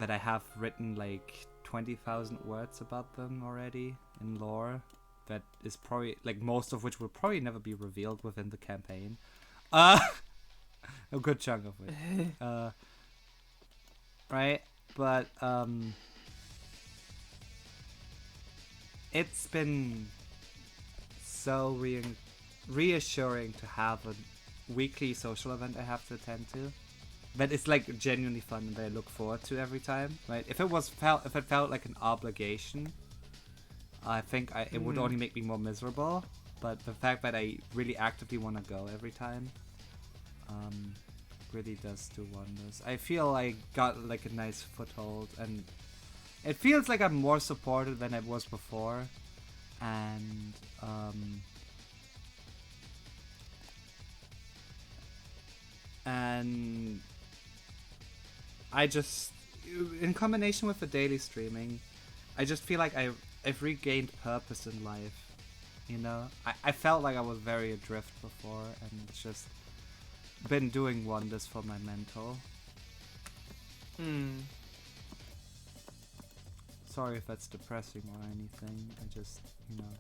that I have written like 20,000 words about them already in lore that is probably, like, most of which will probably never be revealed within the campaign. A good chunk of it. Right? But, it's been so reassuring to have a weekly social event I have to attend to. But it's like genuinely fun and that I look forward to every time, right? If it felt like an obligation, I think it would only make me more miserable. But the fact that I really actively want to go every time, really does do wonders. I feel I got like a nice foothold, and it feels like I'm more supported than I was before, and I just, in combination with the daily streaming, I just feel like I've regained purpose in life. You know, I felt like I was very adrift before, and it's just been doing wonders for my mental. Sorry if that's depressing or anything. I just, you know,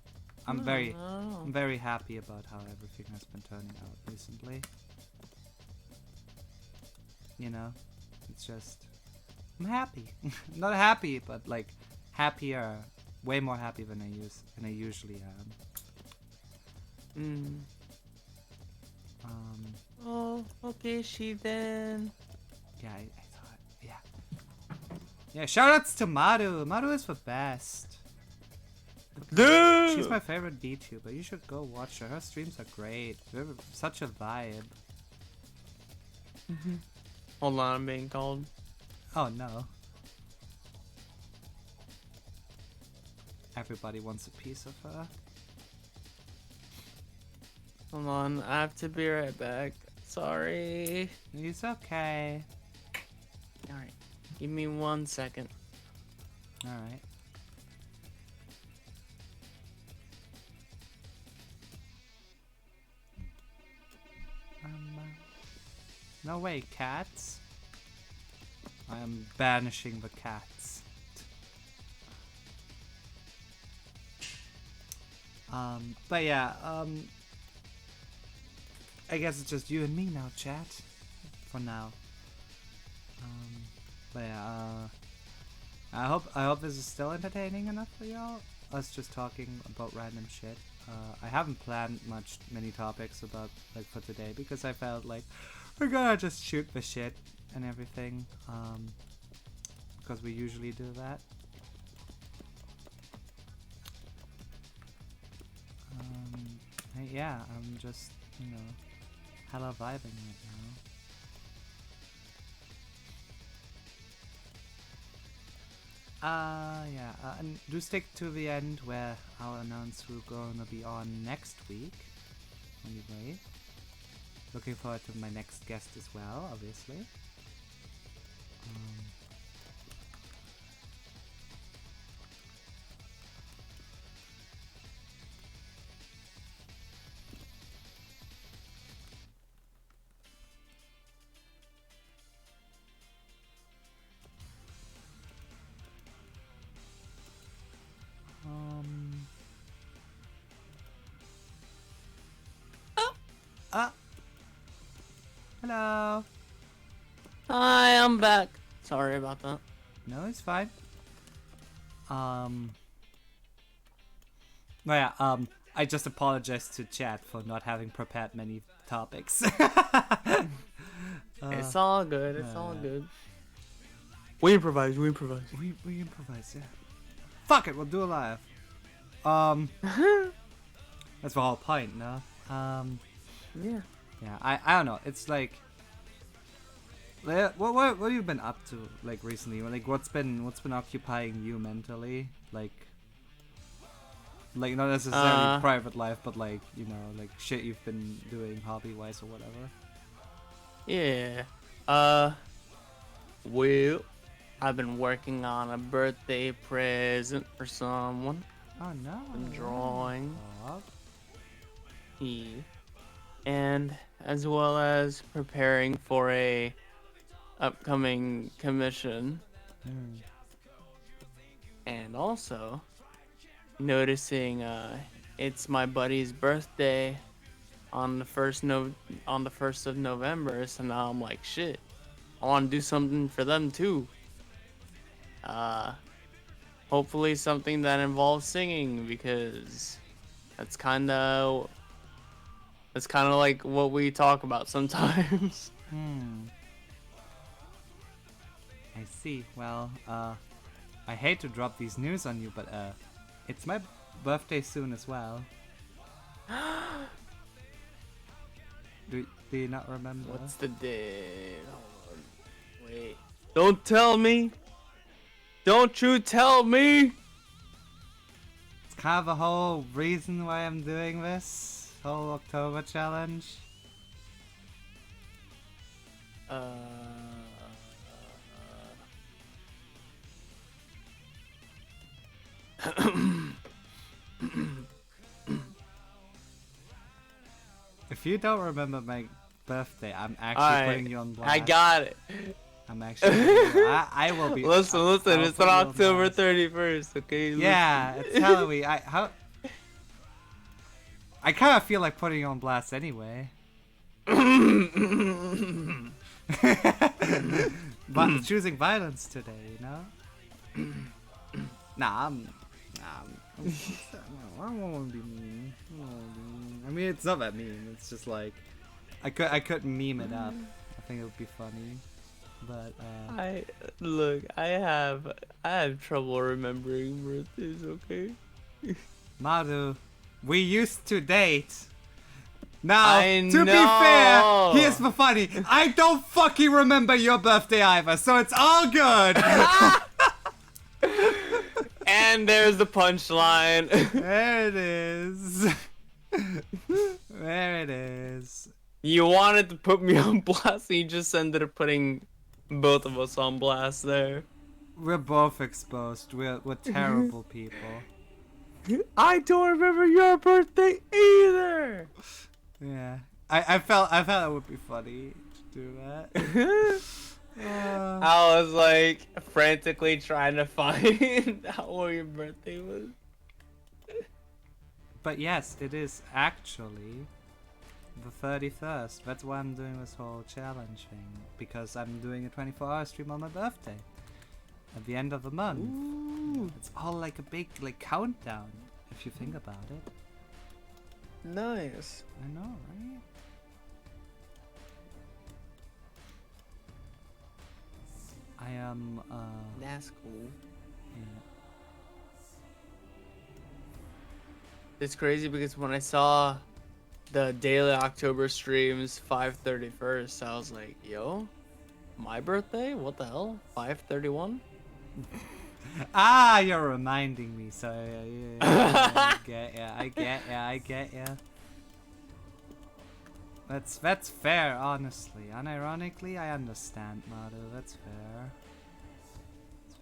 I'm very happy about how everything has been turning out recently. You know, it's just, I'm happy. Not happy, but like happier, way more happy than I usually am. Oh, okay, she then. Yeah, I thought. Yeah. Yeah, shoutouts to Maru. Maru is the best. She's my favorite VTuber. You should go watch her. Her streams are great. They're such a vibe. Hold on, I'm being called. Oh no. Everybody wants a piece of her. Hold on, I have to be right back. Sorry. It's okay. Alright, give me 1 second. Alright. No way, cats. I am banishing the cats. But yeah, I guess it's just you and me now, chat. For now. But yeah, I hope this is still entertaining enough for y'all. Us just talking about random shit. I haven't planned many topics about like for today because I felt like we're gonna just shoot the shit and everything. Because we usually do that. Yeah, I'm just, you know, hella vibing right now. Yeah, and do stick to the end where I'll announce who's gonna be on next week. Anyway, looking forward to my next guest as well, obviously. Hello. Hi, I'm back. Sorry about that. No, it's fine. Yeah, I just apologize to chat for not having prepared many topics. It's all good. It's all good. We improvise. We improvise. We improvise, yeah. Fuck it, we'll do it live. That's the whole point, no? Yeah. Yeah, I don't know. It's like, what have you been up to like recently? Like, what's been occupying you mentally? Like not necessarily private life, but like, you know, like shit you've been doing hobby wise or whatever. Yeah. Well, I've been working on a birthday present for someone. Oh no. Been drawing. Oh. Yeah. And as well as preparing for a upcoming commission. And also noticing it's my buddy's birthday on the first of November, so now I'm like, shit, I want to do something for them too. Hopefully something that involves singing, because that's kind of like what we talk about sometimes. I see. Well, I hate to drop these news on you, but it's my birthday soon as well. Do you not remember? What's the day? Hold on. Wait. Don't tell me. Don't you tell me. It's kind of the whole reason why I'm doing this whole October challenge. If you don't remember my birthday, I'm actually putting you on blast. I got it. I'm actually. I will be. Listen. I'll It's put on you on October blast. 31st. Okay. Yeah, it's Halloween. I kind of feel like putting you on blast anyway. But choosing violence today, you know? Nah, I don't want to be mean. I mean, it's not that mean. It's just like, I could meme it up. I think it would be funny. But I have trouble remembering birthdays. Okay. Maru, we used to date. Now, I to be know. fair, here's the funny. I don't fucking remember your birthday either, so it's all good. And there's the punchline. There it is. There it is. You wanted to put me on blast, and you just ended up putting both of us on blast there. We're both exposed. We're terrible people. I don't remember your birthday either. Yeah. I felt it would be funny to do that. I was like frantically trying to find out what your birthday was. But yes, it is actually the 31st. That's why I'm doing this whole challenge thing. Because I'm doing a 24-hour stream on my birthday. At the end of the month. Ooh. It's all like a big countdown, if you think about it. Nice. I know, right? I am, That's cool. yeah. It's crazy because when I saw the daily October streams 5/31st, I was like, yo, my birthday? What the hell? 5/31? Ah, you're reminding me, so I get ya. That's fair, honestly. Unironically, I understand, Maru. That's fair. That's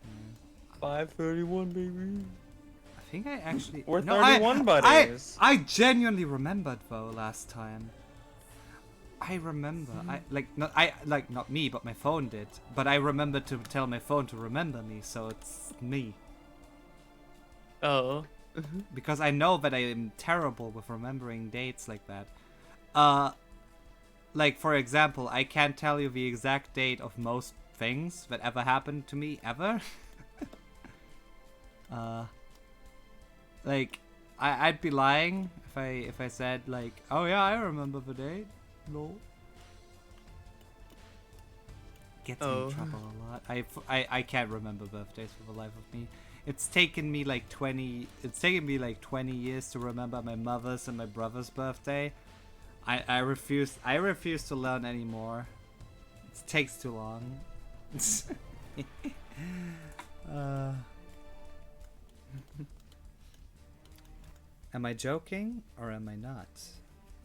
fair. 5/31, baby. I think I actually. We're no, 31 buddies. I genuinely remembered though last time. I remember. Not me, but my phone did. But I remembered to tell my phone to remember me, so it's me. Oh. Because I know that I am terrible with remembering dates like that. Like for example, I can't tell you the exact date of most things that ever happened to me ever. Like I'd be lying if I said like, oh yeah, I remember the date. No. Gets me in trouble a lot. I can't remember birthdays for the life of me. It's taken me like 20 years to remember my mother's and my brother's birthday. I refuse to learn anymore. It takes too long. Am I joking or am I not?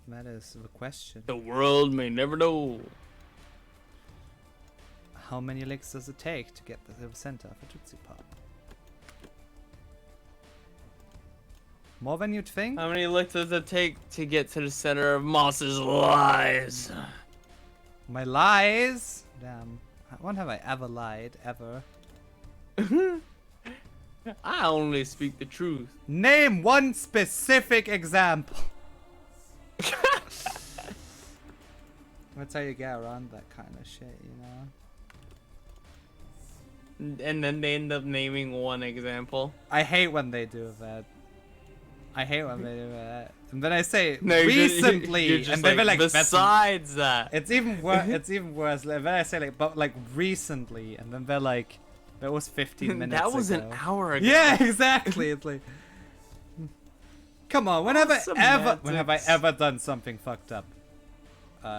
That is the question. The world may never know. How many licks does it take to get to the center of a Tootsie Pop? More than you'd think? How many licks does it take to get to the center of Moss's lies? My lies? Damn. When have I ever lied? Ever? I only speak the truth. Name one specific example. That's how you get around that kind of shit, you know? And then they end up naming one example. I hate when they do that. And then I say No, recently, you're just and then they're like, besides that. it's even worse. It's even worse. And then I say like, but like recently, and then they're like, that was 15 minutes That was ago. an hour ago. Yeah, exactly. It's like, come on. When have I Semantics. ever done something fucked up?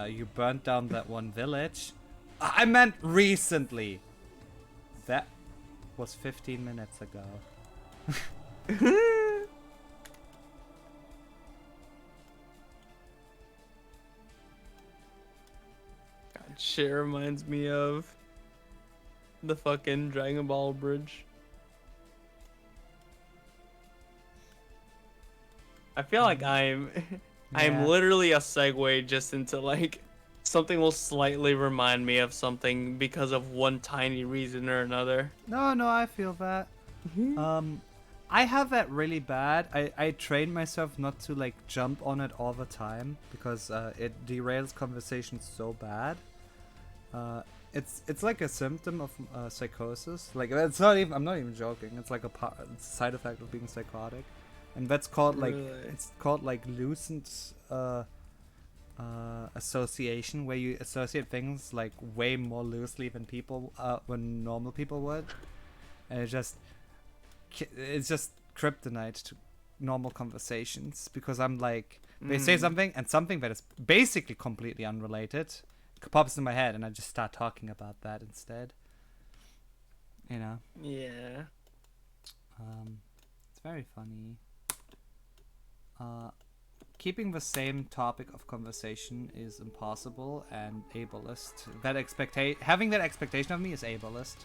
You burnt down that one village. I meant recently. That was 15 minutes ago. God, shit reminds me of the fucking Dragon Ball bridge. I feel like I'm Yeah. literally a segue just into like something will slightly remind me of something because of one tiny reason or another. No, I feel that. I have that really bad. I train myself not to like jump on it all the time because it derails conversations so bad. It's like a symptom of psychosis. Like it's not even. I'm not even joking. It's like it's a side effect of being psychotic, and that's called like Really? it's called like lucent association where you associate things like way more loosely than people when normal people would, and it's just kryptonite to normal conversations because I'm like they say something and something that is basically completely unrelated pops in my head and I just start talking about that instead. You know? Yeah. It's very funny. Keeping the same topic of conversation is impossible and ableist. Having that expectation of me is ableist.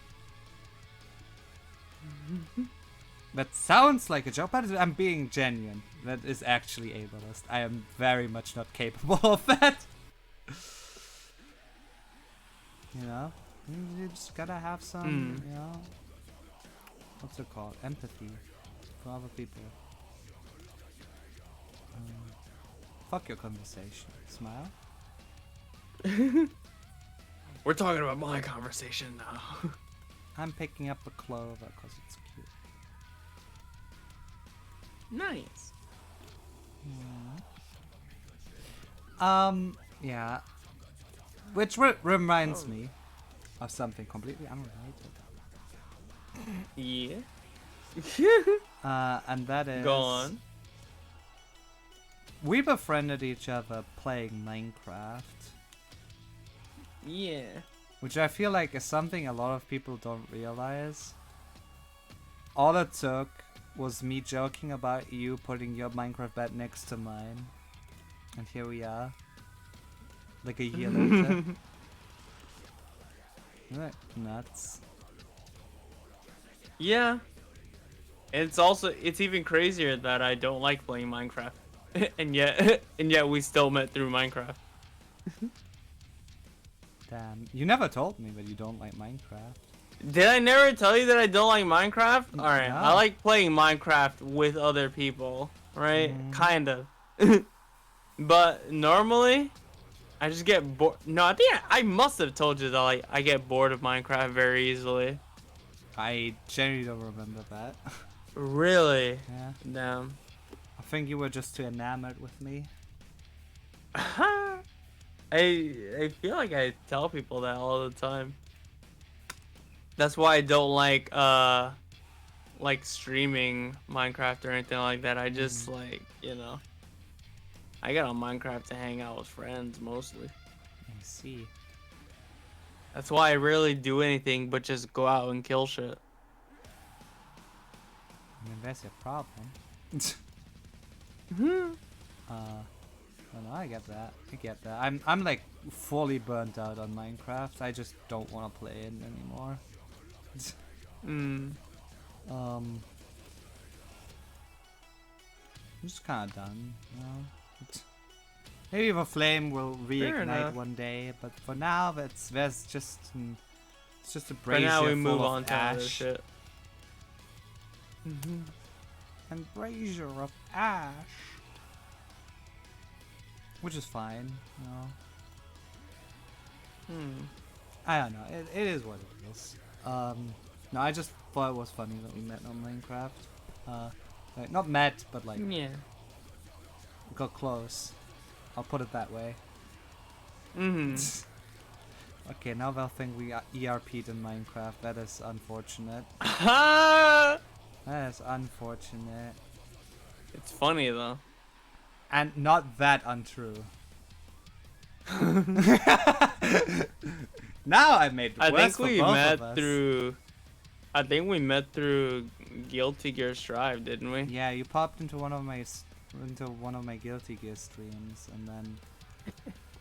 That sounds like a joke, but I'm being genuine. That is actually ableist. I am very much not capable of that. You know? You just gotta have some, you know, what's it called? Empathy for other people. Fuck your conversation. Smile. We're talking about my conversation now. I'm picking up a clover because it's cute. Nice. Yeah. Which reminds me of something completely unrelated. Yeah. And that is... Go on. We befriended each other playing Minecraft. Yeah. Which I feel like is something a lot of people don't realize. All it took was me joking about you putting your Minecraft bed next to mine. And here we are. Like a year later. Isn't that nuts? Yeah. It's even crazier that I don't like playing Minecraft. and yet we still met through Minecraft. Damn. You never told me that you don't like Minecraft. Did I never tell you that I don't like Minecraft? Alright, No. I like playing Minecraft with other people, right? Kind of. But normally, I just get bored. No, I think I must have told you that like, I get bored of Minecraft very easily. I genuinely don't remember that. Really? Yeah. Damn. I think you were just too enamored with me. I feel like I tell people that all the time. That's why I don't like streaming Minecraft or anything like that. I just like, you know, I get on Minecraft to hang out with friends mostly. I see. That's why I rarely do anything but just go out and kill shit. I mean, that's your problem. No, I get that. I get that. I'm like fully burnt out on Minecraft. I just don't want to play it anymore. I'm just kind of done. You know? Maybe the flame will reignite enough. one day, but for now, there's just it's just a For brazier now, we full move of on to other ash. shit. And brazier of ash. Which is fine, you know. I don't know. It is what it is. No, I just thought it was funny that we met on Minecraft. Like, not met, but like Yeah. got close. I'll put it that way. Okay, now they'll think we are ERP'd in Minecraft. That is unfortunate. That is unfortunate. It's funny though. And not that untrue. Now I made I worse think for we both met of us. through. I think we met through Guilty Gear Strive, didn't we? Yeah, you popped into one of my Guilty Gear streams, and then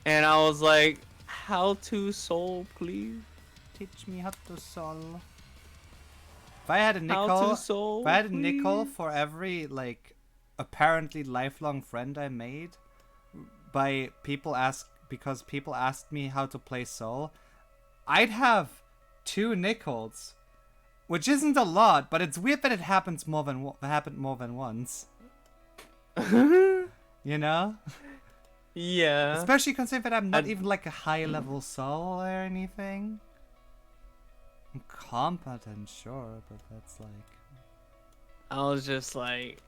And I was like, "How to soul, please? teach me how to solve. If I had a How nickel, to soul, if I had a nickel please?" for every like apparently lifelong friend I made because people asked me how to play Soul, I'd have 2 nickels, which isn't a lot, but it's weird that it happened more than once. You know, Yeah. especially considering that I'm not I'd- even like a high level Soul or anything. I'm competent, sure, but that's like. I was just like,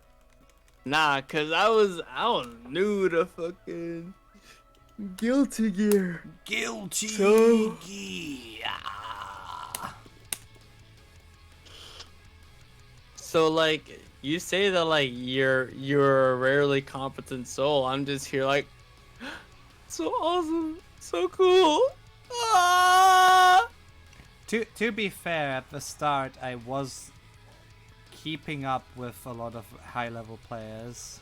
nah, cause I was new to fucking Guilty Gear. Guilty So- Gear. So like you say that like you're a rarely competent soul. I'm just here like so awesome, so cool. Ah! To be fair, at the start I was keeping up with a lot of high level players,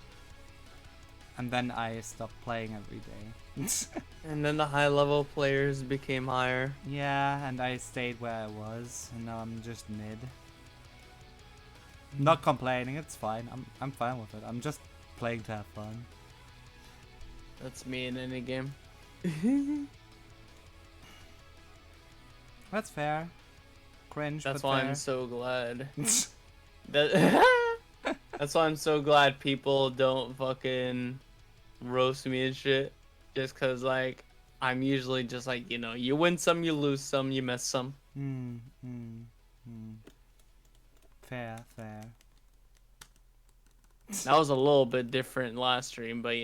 and then I stopped playing every day. And then the high level players became higher. Yeah, and I stayed where I was, and now I'm just mid. Not complaining, it's fine. I'm fine with it. I'm just playing to have fun. That's me in any game. That's fair. Cringe, That's but why fair. I'm so glad. That That's why I'm so glad people don't fucking roast me and shit. Just cause like I'm usually just like, you know, you win some, you lose some, you miss some. Fair, fair. That was a little bit different last stream, but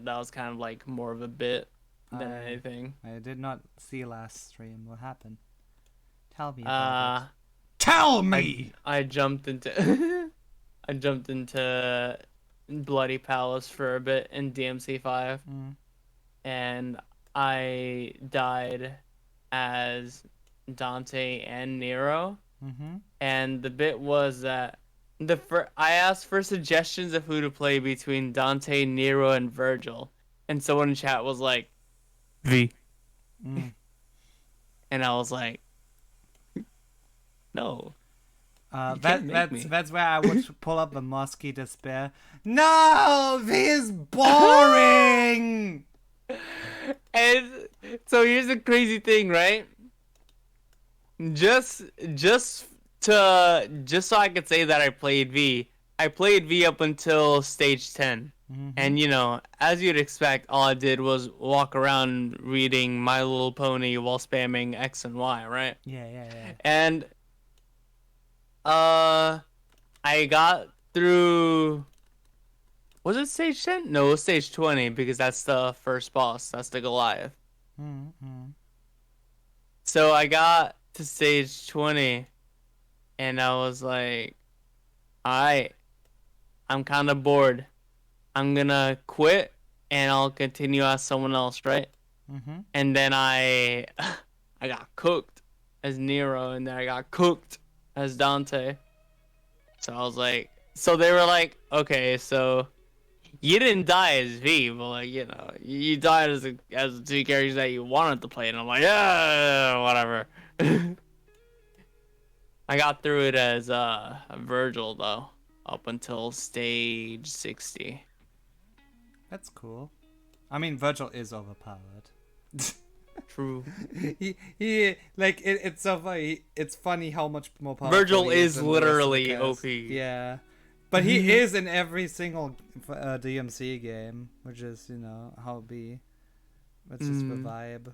that was kind of like more of a bit than anything. I did not see last stream. What happened? Tell me about Tell me! I jumped into I jumped into Bloody Palace for a bit in DMC5, and I died as Dante and Nero. And the bit was that I asked for suggestions of who to play between Dante, Nero, and Virgil, and someone in chat was like, V. And I was like, no. That's where I would pull up the Musky Despair. No, this is boring. And so here's the crazy thing, right? Just so I could say that I played V up until stage 10. And you know, as you'd expect, all I did was walk around reading My Little Pony while spamming X and Y, right? Yeah. And I got through. Was it stage 10? No, it was stage 20 because that's the first boss. That's the Goliath. So I got to stage 20 and I was like, alright, I'm kind of bored. I'm gonna quit and I'll continue as someone else, right? And then I got cooked as Nero, and then I got cooked as Dante. So I was like, so they were like, okay, so you didn't die as V, but like, you know, you died as the two characters that you wanted to play, and I'm like, yeah, whatever. I got through it as Virgil though, up until stage 60. That's cool. I mean, Virgil is overpowered. True. he like it's so funny. It's funny how much more powerful Virgil he is than the rest of the literally cast. OP. Yeah, but he is in every single DMC game, which is, you know, how it be. That's just the vibe.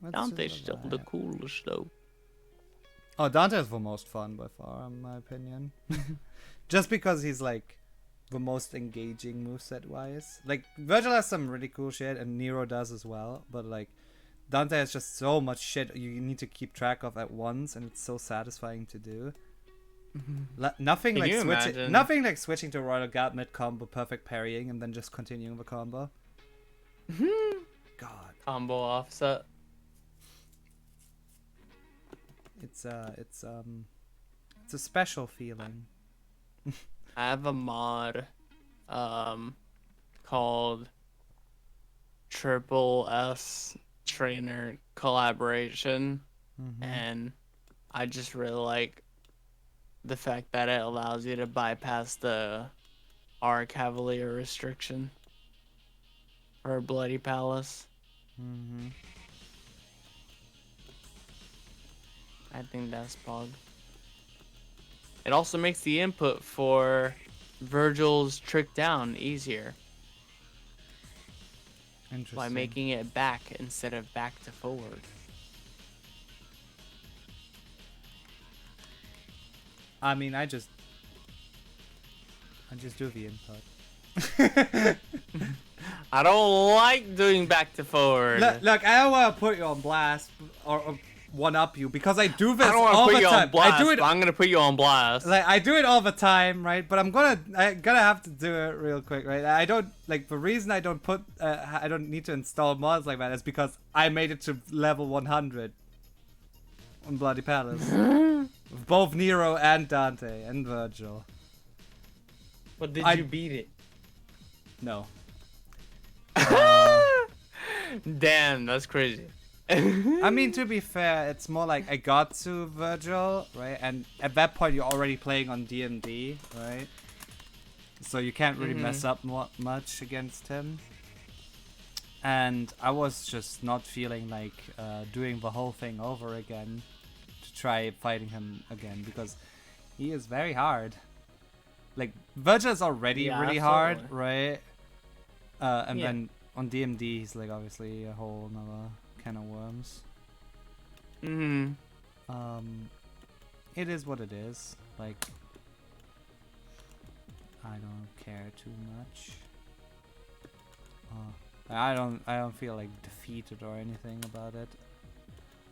That's Dante's just the still the vibe. coolest though. Oh, Dante is the most fun by far, in my opinion. Just because he's like the most engaging moveset wise. Like Virgil has some really cool shit, and Nero does as well. But like Dante has just so much shit you need to keep track of at once, and it's so satisfying to do. Nothing Can like you switching. imagine? Nothing like switching to Royal Guard mid combo, perfect parrying, and then just continuing the combo. God, Combo offset. it's a special feeling. I have a mod called Triple S Trainer Collaboration, and I just really like the fact that it allows you to bypass the R Cavalier restriction for Bloody Palace. I think that's pog. It also makes the input for Virgil's trick down easier Interesting. by making it back instead of back to forward. I mean, I just do the input. I don't like doing back to forward. Look, I don't want to put you on blast or one up you because I do this I don't want all to the put you time. on blast. I do it. But I'm gonna put you on blast. Like I do it all the time, right? But I'm gonna have to do it real quick, right? I don't like the reason I don't put I don't need to install mods like that is because I made it to level 100 on Bloody Palace, with both Nero and Dante and Virgil. But did I- you beat it? No. Damn, that's crazy. I mean, to be fair, it's more like I got to Virgil, right? And at that point, you're already playing on D&D, right? So you can't really mess up much against him. And I was just not feeling like doing the whole thing over again to try fighting him again because he is very hard. Like, Virgil is already Yeah, really hard, absolutely. right? And Yeah. then on DMD, he's like obviously a whole nother can of worms. It is what it is. Like, I don't care too much. I don't feel like defeated or anything about it.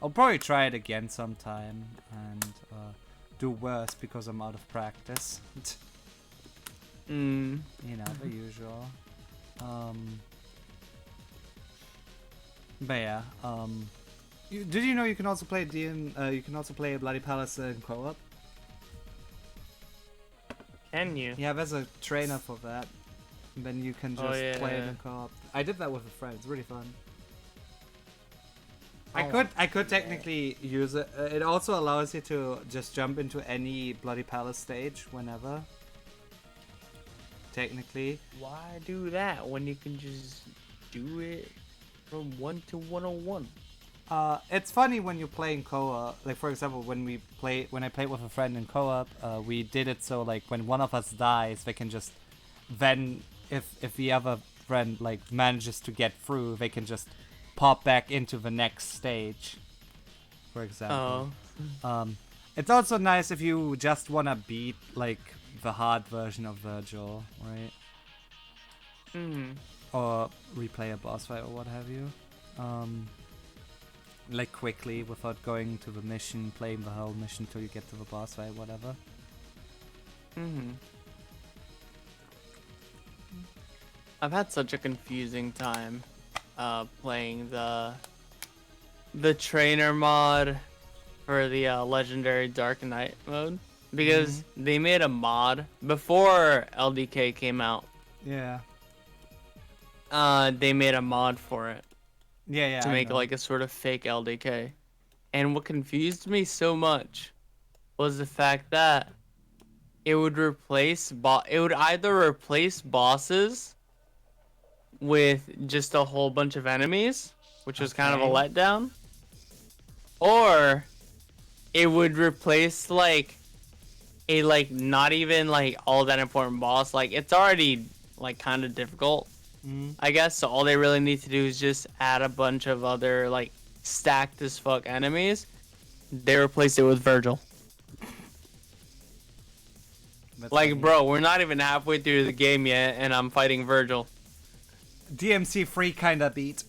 I'll probably try it again sometime and do worse because I'm out of practice. You know, the usual. But yeah, did you know you can also play you can also play Bloody Palace in co-op? Can you? Yeah, there's a trainer for that. And then you can just Oh, play it yeah. in co-op. I did that with a friend. It's really fun. Oh, I could technically use it. It also allows you to just jump into any Bloody Palace stage whenever. Technically. Why do that when you can just do it from 1 to 101? It's funny when you play in co-op. Like for example, when I played with a friend in co-op, we did it so like when one of us dies, they can just then if the other friend like manages to get through, they can just pop back into the next stage. For example. It's also nice if you just wanna beat like the hard version of Virgil, right? Or replay a boss fight or what have you. Like quickly without going to the mission, playing the whole mission till you get to the boss fight, whatever. I've had such a confusing time playing the trainer mod for the legendary Dark Knight mode because they made a mod before LDK came out. Yeah. They made a mod for it Yeah, to I make know. like a sort of fake LDK. And what confused me so much was the fact that it would either replace bosses with just a whole bunch of enemies, which was kind of a Okay. letdown, or it would replace like a like not even like all that important boss. Like it's already like kind of difficult, I guess. So all they really need to do is just add a bunch of other like stacked as fuck enemies. They replaced it with Virgil. That's Like, funny. bro, we're not even halfway through the game yet, and I'm fighting Virgil. DMC free kinda beat.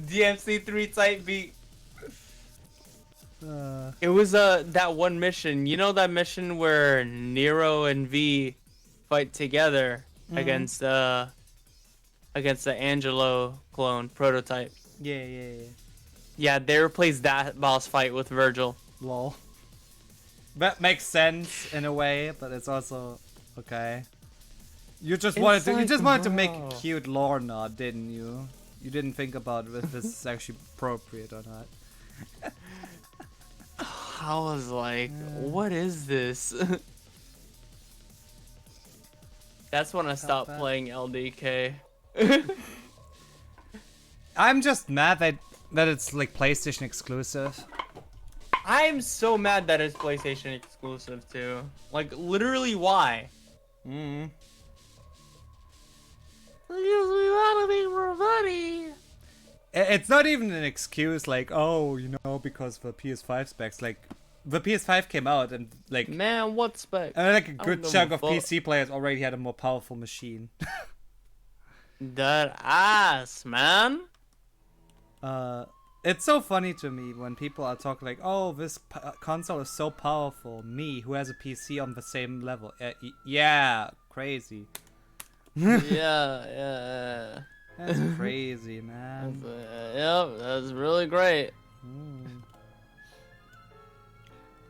DMC3 type beat. Uh, It was that one mission. You know that mission where Nero and V fight together against the Angelo clone prototype. yeah. Yeah, they replaced that boss fight with Virgil. Lol. That makes sense in a way, but it's also okay. You just wanted to make a cute lore nod, didn't you? You didn't think about if this is actually appropriate or not. I was like, what is this? That's when I stopped that. playing LDK. I'm just mad that it's like PlayStation exclusive. I'm so mad that it's PlayStation exclusive too. Like, literally, why? Because we wanna be more money. It's not even an excuse like, oh, you know, because the PS5 specs. Like, the PS5 came out and like Man, what spec? like a I good don't chunk give of a fuck. PC players already had a more powerful machine. That ass, man. It's so funny to me when people are talking like, "Oh, this console is so powerful." Me, who has a PC on the same level, yeah, crazy. Yeah. That's crazy, man. Yep, that's really great.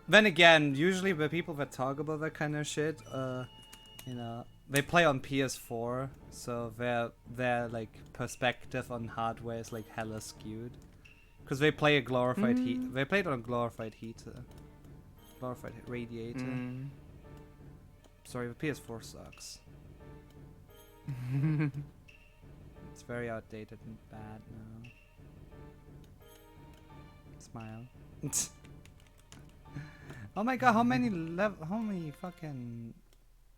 Then again, usually the people that talk about that kind of shit, they play on PS4, so their like perspective on hardware is like hella skewed. Because they play a glorified heat. They played on a glorified heater, glorified radiator. Sorry, the PS4 sucks. It's very outdated and bad now. Smile. Oh my god, how many fucking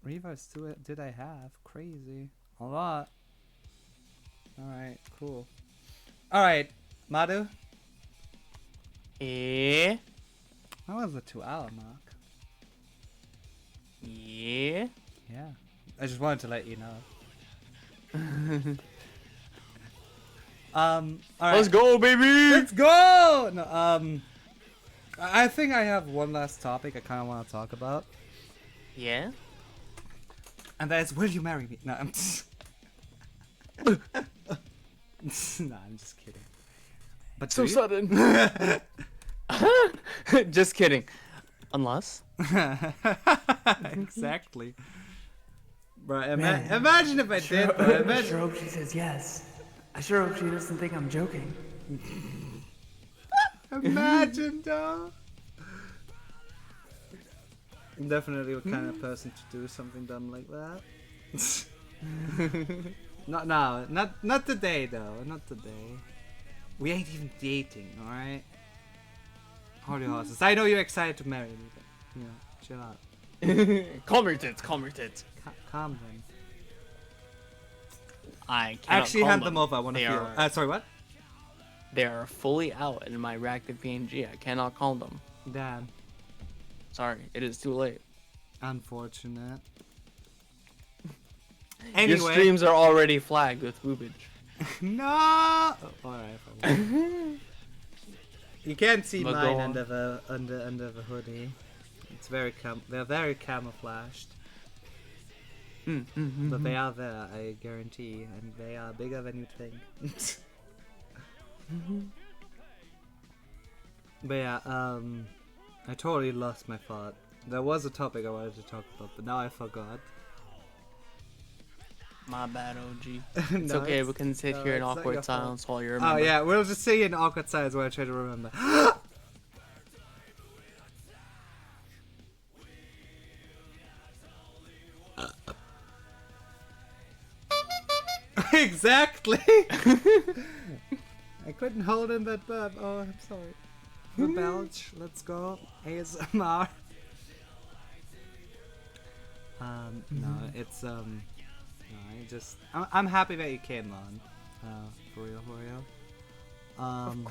reverts did I have? Crazy. A lot. Alright, cool. Alright, Maru. Yeah. That was the 2-hour mark. Yeah. Yeah. I just wanted to let you know. Alright. Let's go, baby. Let's go! No, I think I have one last topic I kind of want to talk about. Yeah. And that is, will you marry me? No, I'm just... nah, I'm just kidding. But So do you? sudden. Just kidding. Unless. Exactly. Bro, imagine if I did, bro. I Imagine... sure hope she says yes. I sure hope she doesn't think I'm joking. Imagine, though. I'm definitely the kind of person to do something dumb like that. Not now. Not today, though. Not today. We ain't even dating, alright? Hold your horses. I know you're excited to marry me, but, you know, chill out. Calm your tits. Calm your tits. Calm them. I cannot Actually, calm hand them over. I want to They feel. are- Sorry, what? They are fully out in my reactive PNG. I cannot calm them. Damn. Sorry, it is too late. Unfortunate. Your Anyway. streams are already flagged with boobage. No! Oh, alright, fine. You can't see But mine go under the hoodie. It's very they're very camouflaged. But they are there, I guarantee, and they are bigger than you think. But yeah, I totally lost my thought. There was a topic I wanted to talk about, but now I forgot. My bad, OG. It's No, okay, we can sit no, here in it's not your awkward fault. silence while you're. Oh yeah, we'll just say in awkward silence while I try to remember. Exactly. I couldn't hold in that burp. Oh, I'm sorry. The belch. Let's go. ASMR. No, it's no, I'm happy that you came on. For real, for real. Of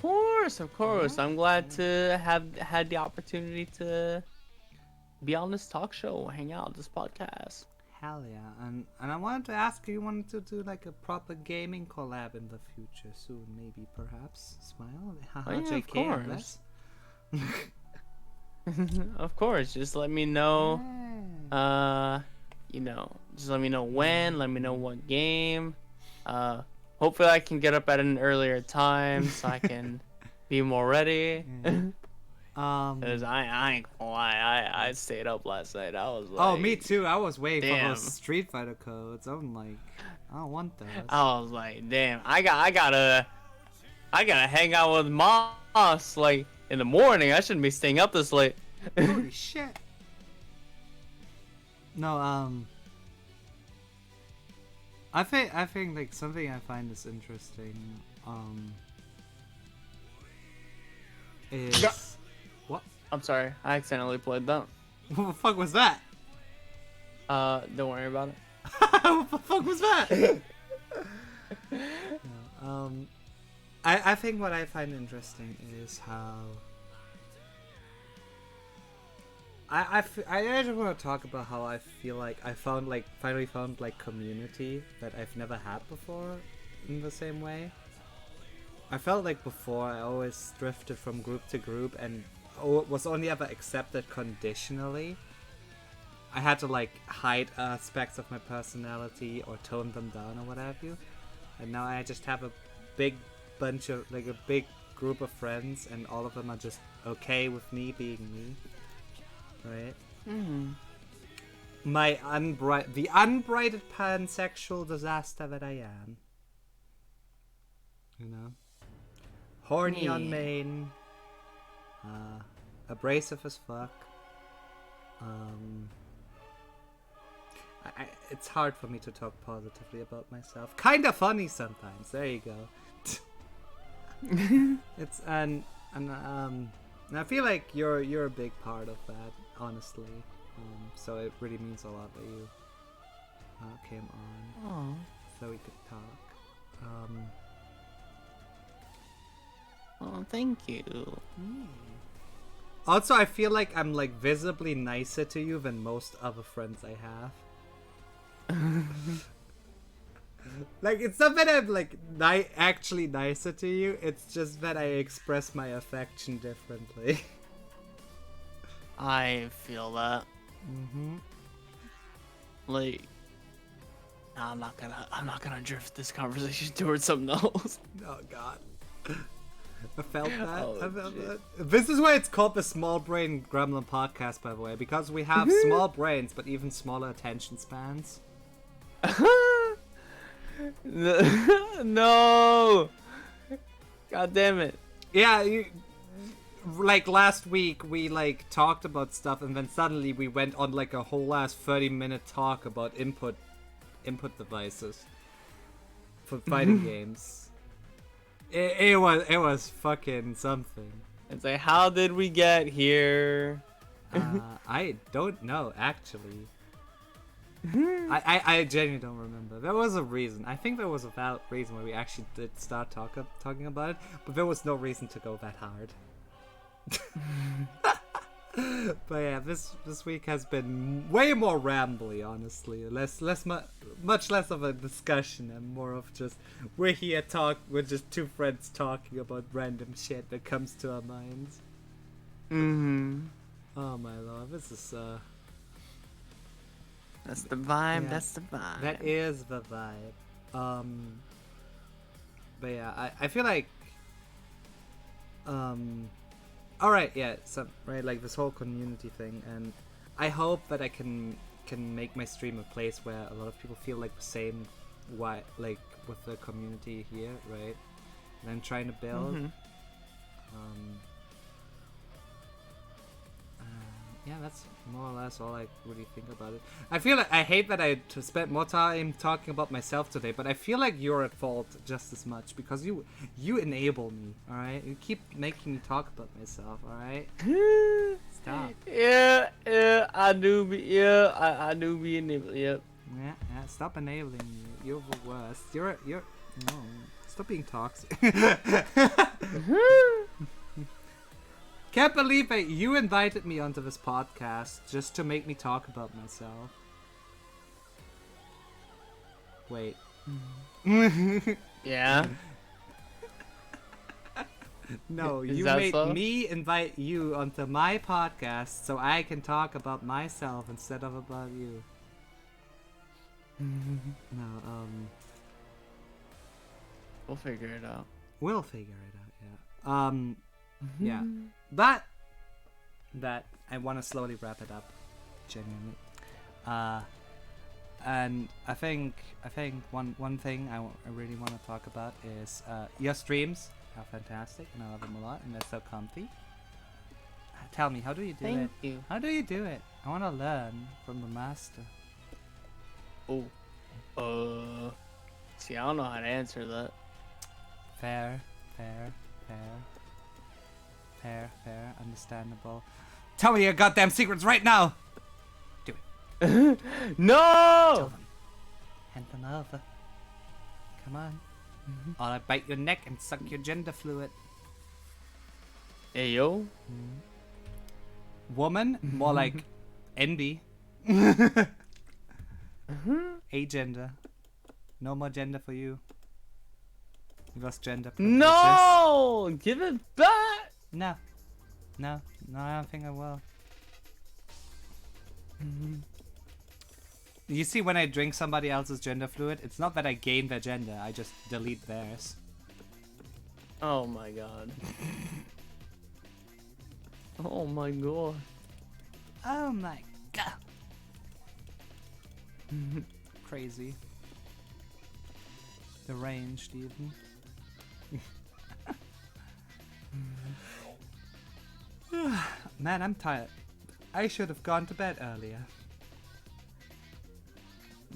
course. I'm glad to have had the opportunity to be on this talk show, hang out, this podcast. Hell yeah, and I wanted to ask you wanted to do like a proper gaming collab in the future soon, maybe, perhaps. Smile. Haha, Oh, yeah, of JK, course. bless. Of course, just let me know. Yeah. Just let me know when. Let me know what game. Hopefully I can get up at an earlier time so I can be more ready. Cause I ain't gonna lie, I stayed up last night. I was like, Oh, me too. I was waiting for damn. those Street Fighter codes. I'm like, I don't want those. I was like, damn, I gotta hang out with Moss like in the morning. I shouldn't be staying up this late. Holy shit. No, I think like something I find is interesting, is what? I'm sorry, I accidentally played that. What the fuck was that? Don't worry about it. What the fuck was that? No, I think what I find interesting is how I just want to talk about how I feel like I finally found like community that I've never had before in the same way. I felt like before I always drifted from group to group and was only ever accepted conditionally. I had to like hide aspects of my personality or tone them down or what have you. And now I just have a big bunch of like a big group of friends and all of them are just okay with me being me. Right? Mm-hmm. The unbridled pansexual disaster that I am. You know? Horny on Yeah. main. Abrasive as fuck. It's hard for me to talk positively about myself. Kinda funny sometimes. There you go. It's and I feel like you're a big part of that, honestly. So it really means a lot that you came on, Oh. so we could talk. Oh, thank you. Also, I feel like I'm like visibly nicer to you than most other friends I have. Like, it's not that I'm like actually nicer to you. It's just that I express my affection differently. I feel that. Mm-hmm. Like, no, I'm not gonna drift this conversation towards something else. Oh God. I felt that. Oh, I felt shit. that. This is why it's called the Small Brain Gremlin Podcast, by the way, because we have small brains but even smaller attention spans. No. God damn it. Yeah, like last week we like talked about stuff and then suddenly we went on like a whole last 30-minute talk about input devices for fighting games. It was fucking something. It's like, how did we get here? I don't know actually. I genuinely don't remember. There was a reason. I think there was a valid reason why we actually did start talking about it, but there was no reason to go that hard. But yeah, this week has been way more rambly, honestly. Much less of a discussion and more of just we're just two friends talking about random shit that comes to our minds. Mm-hmm. Oh my lord, this is That's the vibe. Yeah. That's the vibe. that is the vibe. But yeah, I feel like alright, yeah, so right, like this whole community thing, and I hope that I can make my stream a place where a lot of people feel like the same like with the community here, right? And I'm trying to build. Mhm. Yeah, that's more or less all I really think about it. I feel like I hate that I spent more time talking about myself today, but I feel like you're at fault just as much because you enable me, all right? You keep making me talk about myself, all right? Stop. Yeah, I do be enabled. Yep. Yeah, stop enabling me. You're the worst. You're no. Stop being toxic. Can't believe that you invited me onto this podcast just to make me talk about myself. Wait. Yeah. No, Is you that made so? me invite you onto my podcast so I can talk about myself instead of about you. No, We'll figure it out. we'll figure it out, yeah. Yeah. But that I want to slowly wrap it up, genuinely. And I think one thing I really want to talk about is your streams are fantastic and I love them a lot and they're so comfy. Tell me, how do you do it? Thank you. How do you do it? I want to learn from the master. Oh. See, I don't know how to answer that. Fair, understandable. Tell me your goddamn secrets right now! No! Hand them over. Come on. Or I bite your neck and suck your gender fluid. Hey yo. Woman, more like envy. Agender. No more gender for you. You lost gender privileges. No! Give it back! No. No, I don't think I will. You see, when I drink somebody else's gender fluid, it's not that I gain their gender, I just delete theirs. Oh my god. Oh my god. Oh my god. Crazy. Deranged, even. Man, I'm tired. I should have gone to bed earlier.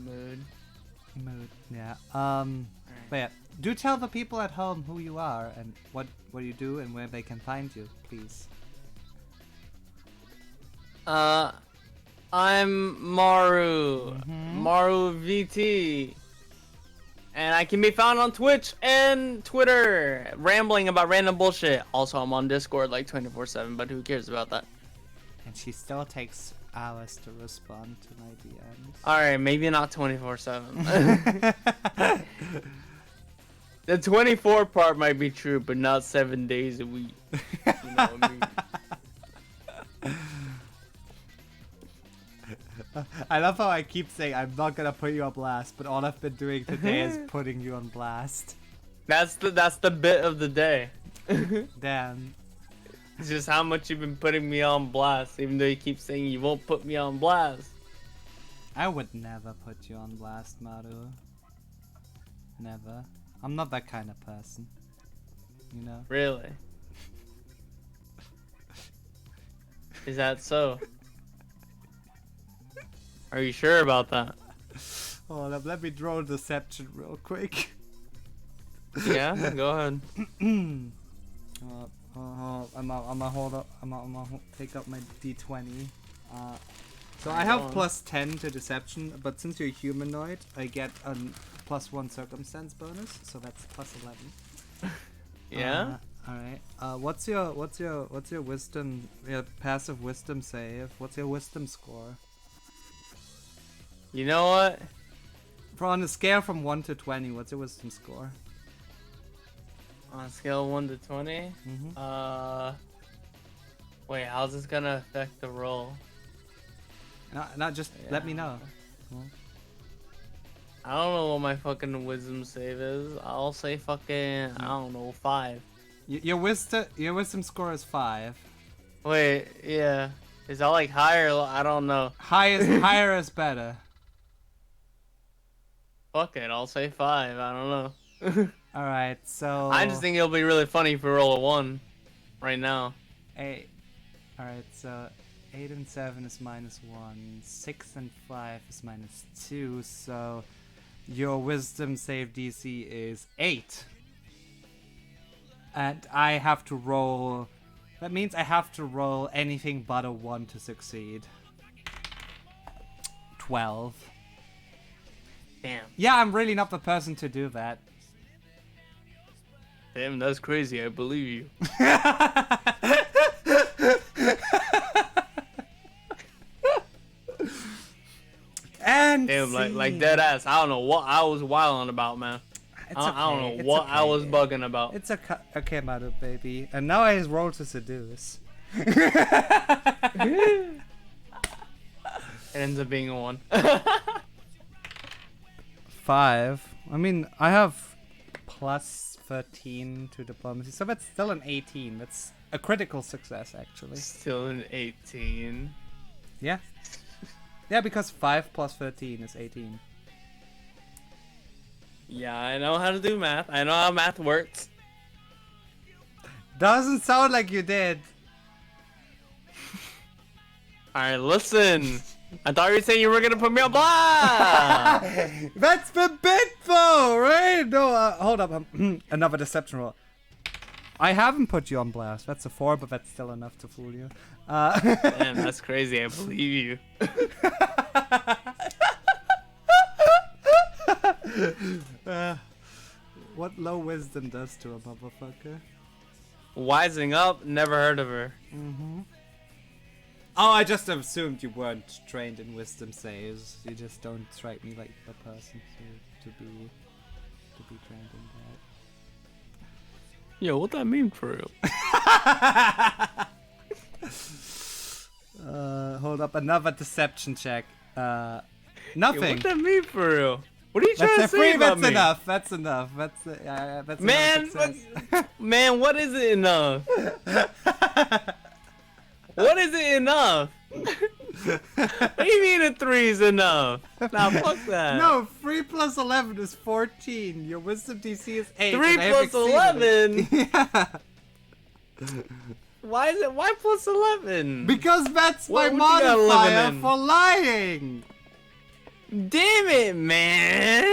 Mood. Yeah. But yeah, do tell the people at home who you are and what you do and where they can find you, please. I'm Maru. Maru VT. And I can be found on Twitch and Twitter, rambling about random bullshit. Also, I'm on Discord like 24/7, but who cares about that? And she still takes hours to respond to my DMs. Alright, maybe not 24/7. The 24 part might be true, but not 7 days a week. You know what I mean? I love how I keep saying I'm not gonna put you on blast, but all I've been doing today is putting you on blast. That's the bit of the day. Damn. It's just how much you've been putting me on blast, even though you keep saying you won't put me on blast. I would never put you on blast, Maru. Never. I'm not that kind of person. You know? Really? Is that so? Are you sure about that? Hold up, let me draw deception real quick. Yeah, go ahead. I'm gonna hold up. I'm gonna take up my d20. So I have +10 to deception, but since you're humanoid, I get a +1 circumstance bonus, so that's +11. Yeah. All right. What's your wisdom? Your passive wisdom save. What's your wisdom score? You know what? On a scale from 1 to 20, what's your wisdom score? On a scale of 1 to 20? Wait, how's this gonna affect the roll? Not just let me know. I don't know what my fucking wisdom save is. I'll say fucking, I don't know, 5. Your wisdom score is 5. Wait, yeah. Is that like higher? I don't know. Higher is better. Fuck it, I'll say 5. I don't know. All right, so I just think it'll be really funny if we roll a 1 right now. 8. All right, so 8 and 7 is -1. 6 and 5 is -2. So your wisdom save DC is 8. And I have to roll. That means I have to roll anything but a 1 to succeed. 12. Damn. Yeah, I'm really not the person to do that. Damn, that's crazy. I believe you. And Damn, like dead ass. I don't know what I was wilding about, man. I don't know what I was bugging about. It's okay, Maru, baby. And now I roll to seduce. It ends up being a 1. 5. I mean, I have +13 to diplomacy, so that's still an 18. That's a critical success, actually. Still an 18. Yeah. Yeah, because 5 plus 13 is 18. Yeah, I know how to do math. I know how math works. Doesn't sound like you did. Alright, listen. I thought you were saying you were gonna put me on blast! That's the bit, though, right? No, hold up. Another deception roll. I haven't put you on blast. That's a 4, but that's still enough to fool you. Damn, that's crazy. I believe you. What low wisdom does to a motherfucker. Wising up, never heard of her. Oh, I just assumed you weren't trained in wisdom saves. You just don't strike me like the person to be trained in that. Yo, what that mean for real? Hold up, another deception check. Yo, Nothing. what that mean for real? What are you trying to That's say about me? enough. That's enough. That's Man, enough success. man, what is it enough? What is it enough? What do you mean a 3 is enough? Nah, fuck that. No, 3 plus 11 is 14. Your wisdom DC is 8. 3 and I have plus exceeded 11? Yeah. Why is it? Why plus 11? Because that's What my you got modifier 11 in? for lying. Damn it, man!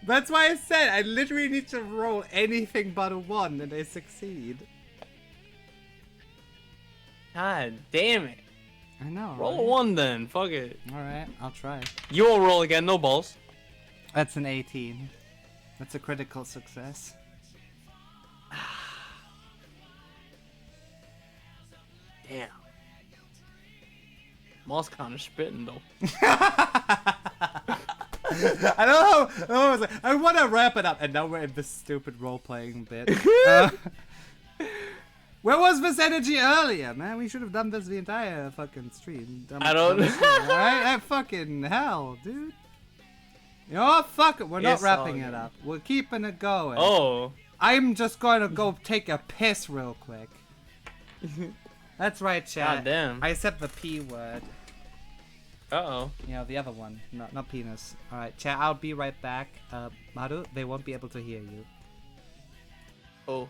That's why I said I literally need to roll anything but a 1 and I succeed. God damn it. I know. Roll a right? 1 then. Fuck it. Alright, I'll try. You won't roll again. No balls. That's an 18. That's a critical success. Damn. Moss kind of spitting though. I don't know. I want to wrap it up, and now we're in this stupid role-playing bit. Where was this energy earlier, man? We should have done this the entire fucking stream. I don't know. Alright, fucking hell, dude. You know what? Fuck it. We're not Yes, wrapping all it good. up. We're keeping it going. Oh. I'm just going to go take a piss real quick. That's right, chat. God damn. I said the P word. Uh-oh. You know, the other one. Not penis. Alright, chat, I'll be right back. Maru, they won't be able to hear you. Oh.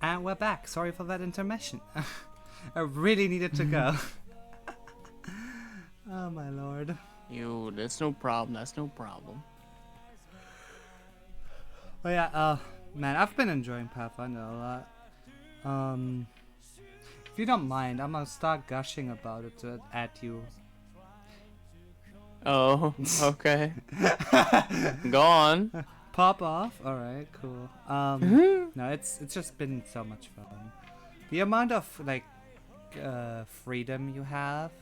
And we're back. Sorry for that intermission. I really needed to go. Oh my lord. Yo, that's no problem. That's no problem. Oh yeah, man, I've been enjoying Pathfinder a lot. If you don't mind, I'm gonna start gushing about it at you. Oh, okay. Go on. pop off. All right, cool. No, it's just been so much fun. The amount of like freedom you have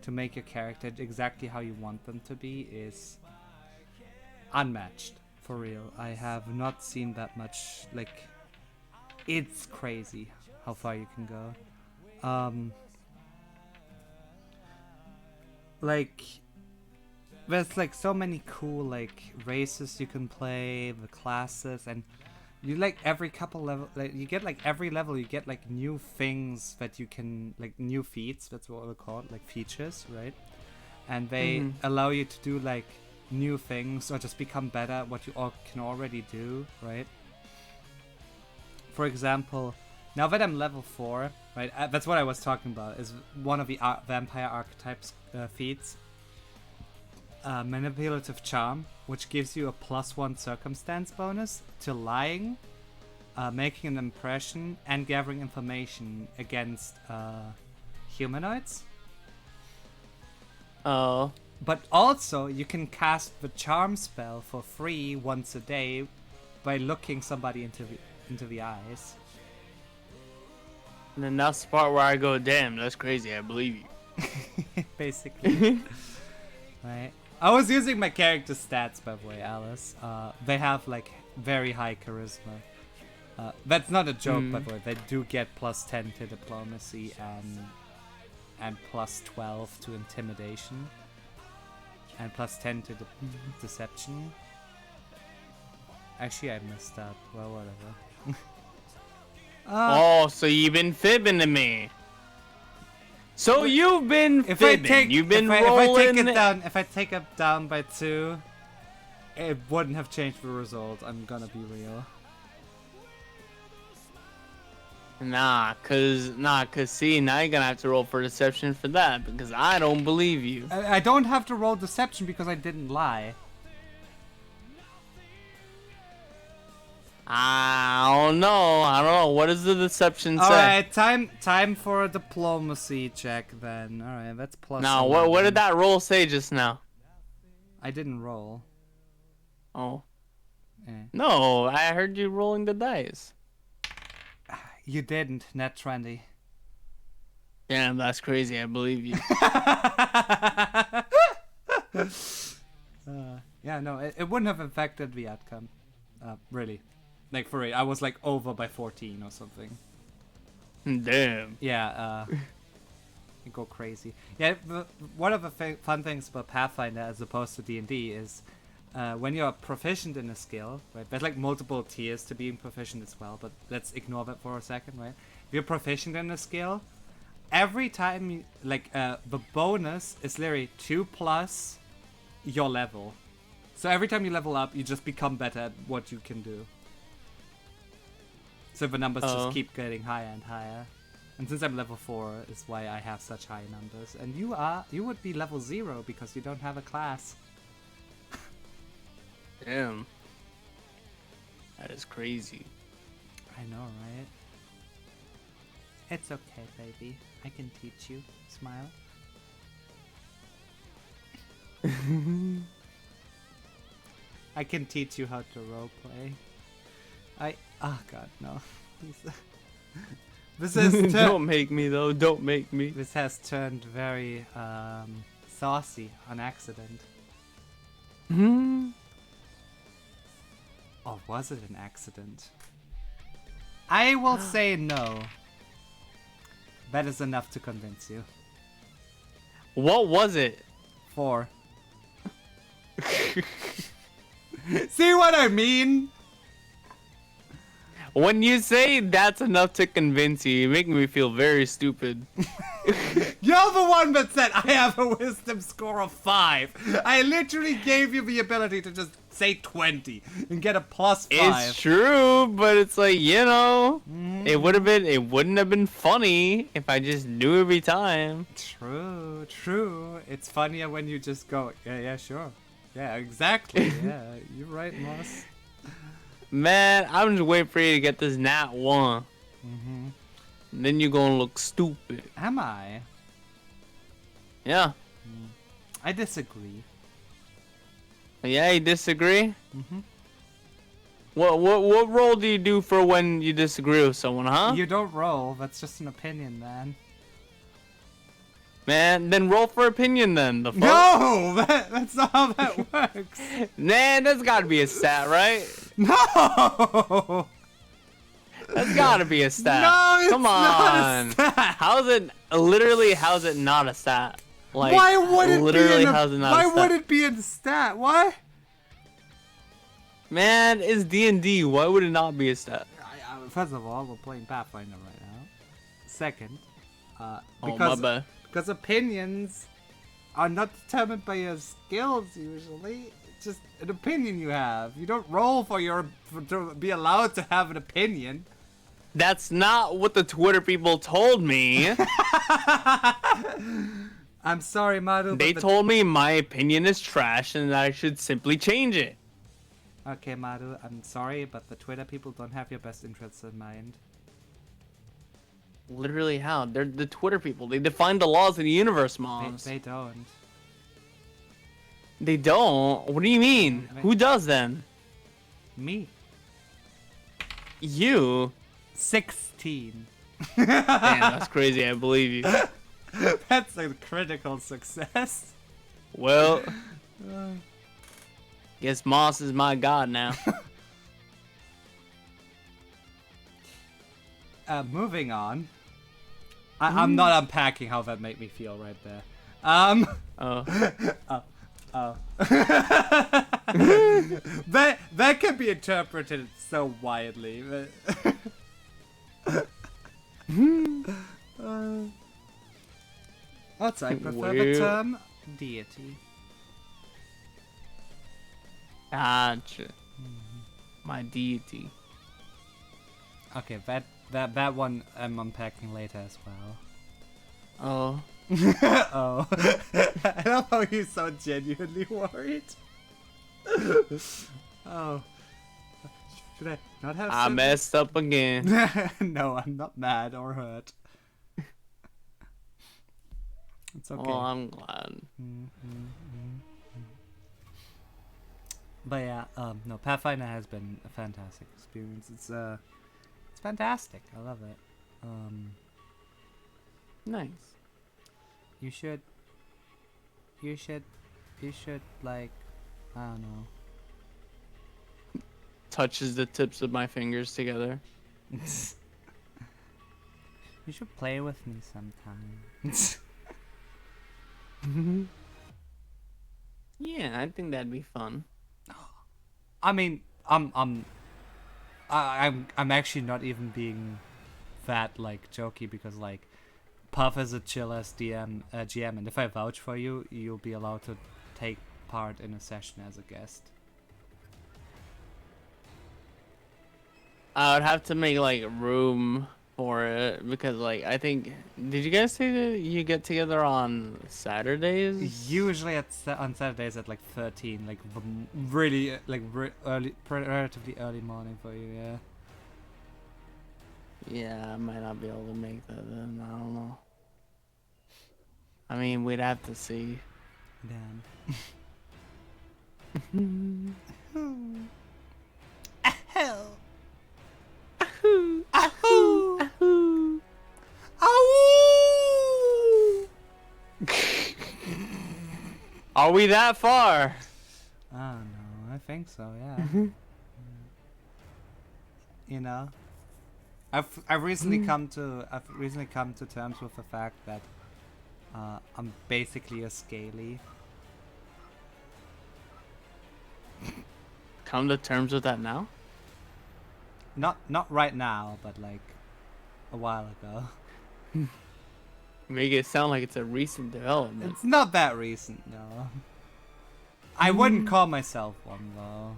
to make your character exactly how you want them to be is unmatched. For real, I have not seen that much. Like, it's crazy how far you can go. Like, there's like so many cool like races you can play, the classes, and you like every couple level, like you get like every level you get like new things that you can, like new feats. That's what we call it, like features, right? And they allow you to do like new things or just become better at what you can already do, right? For example, now that I'm level 4, right, that's what I was talking about, is one of the vampire archetypes feats, manipulative charm, which gives you a +1 circumstance bonus to lying, making an impression, and gathering information against humanoids. Oh. But also, you can cast the charm spell for free once a day by looking somebody into the eyes. And then that's the part where I go, damn, that's crazy. I believe you. Basically. Right. I was using my character stats, by the way, Alice. They have like very high charisma. That's not a joke, by the way. They do get +10 to diplomacy and +12 to intimidation. And +10 to deception. Actually, I messed up. Well, whatever. Oh, so you've been fibbing to me. So you've been fibbing. You've been rolling. If I take it down by 2, it wouldn't have changed the result. I'm gonna be real. Nah, cause see, now you're gonna have to roll for deception for that because I don't believe you. I don't have to roll deception because I didn't lie. I don't know. What does the deception say? Alright, time for a diplomacy check then. Alright, that's plus. Now, 11. what did that roll say just now? I didn't roll. Oh. Eh. No, I heard you rolling the dice. You didn't, net 20. Damn, that's crazy. I believe you. Yeah, no, it wouldn't have affected the outcome. Really. Like, for real, I was like over by 14 or something. Damn. Yeah, you go crazy. Yeah, one of the fun things about Pathfinder as opposed to D&D is when you're proficient in a skill, right? There's like multiple tiers to being proficient as well, but let's ignore that for a second, right? If you're proficient in a skill, every time you, like, the bonus is literally 2 plus your level. So every time you level up, you just become better at what you can do. So the numbers just keep getting higher and higher. And since I'm level 4 is why I have such high numbers. And you would be level 0 because you don't have a class. Damn. That is crazy. I know, right? It's okay, baby. I can teach you. Smile. I can teach you how to roleplay. Oh god, no. This is Don't make me though. Don't make me. This has turned very saucy on accident. Or was it an accident? I will say no. That is enough to convince you. What was it? 4. See what I mean? When you say that's enough to convince you, you make me feel very stupid. You're the one that said I have a wisdom score of 5. I literally gave you the ability to just say 20 and get a +5. It's true, but it's like, you know, it wouldn't have been funny if I just knew every time. True. It's funnier when you just go, yeah, sure. Yeah, exactly. Yeah, you're right, Moss. Man, I'm just waiting for you to get this nat 1. And then you're gonna look stupid. Am I? Yeah. I disagree. Yeah, you disagree? What role do you do for when you disagree with someone, huh? You don't roll. That's just an opinion, man. Man, then roll for opinion then. The fuck? No, that's not how that works. Man, that's gotta be a stat, right? No. That's gotta be a stat. No, it's Come not a on. stat. How's it literally? How's it not a stat? Like, Why would it literally, be in how's it not why a stat? would it be in stat? Why? Man, it's D&D. Why would it not be a stat? First of all, we're playing Pathfinder right now. Second, Oh, my because bad. because opinions are not determined by your skills usually. It's just an opinion you have. You don't roll to be allowed to have an opinion. That's not what the Twitter people told me. I'm sorry, Maru. They but told me my opinion is trash and that I should simply change it. Okay, Maru. I'm sorry, but the Twitter people don't have your best interests in mind. Literally how? They're the Twitter people. They define the laws of the universe, moms. They don't. They don't? What do you mean? Who does then? Me. You? 16. Damn, that's crazy. I believe you. That's a critical success. Well, guess Moss is my god now. Moving on. I'm not unpacking how that made me feel right there. Oh. that can be interpreted so widely. Also, I prefer the Well. term deity. Gotcha. My deity. Okay, that one I'm unpacking later as well. Oh. Oh. I love how you sound genuinely worried. Oh. Should I not have I said messed up again. that? No, I'm not mad or hurt. It's okay. Oh, I'm glad. But yeah, no, Pathfinder has been a fantastic experience. It's fantastic. I love it. Nice. You should like, I don't know. Touches the tips of my fingers together. You should play with me sometime. Yeah, I think that'd be fun. I mean, I'm actually not even being that like jokey because like Puff is a chill ass GM, and if I vouch for you, you'll be allowed to take part in a session as a guest. I would have to make like room for it because like I think did you guys say that you get together on Saturdays? Usually on Saturdays at like 13, like really like early, relatively early morning for you, yeah. Yeah, I might not be able to make that then. I don't know. I mean, we'd have to see. Damn. Hell. Ahoo! Ahoo! Ahoo! Are we that far? I don't know. I think so. Yeah. You know, I've recently come to terms with the fact that I'm basically a scaly. Come to terms with that now? Not right now, but like a while ago. Make it sound like it's a recent development. It's not that recent, no. I wouldn't call myself one though.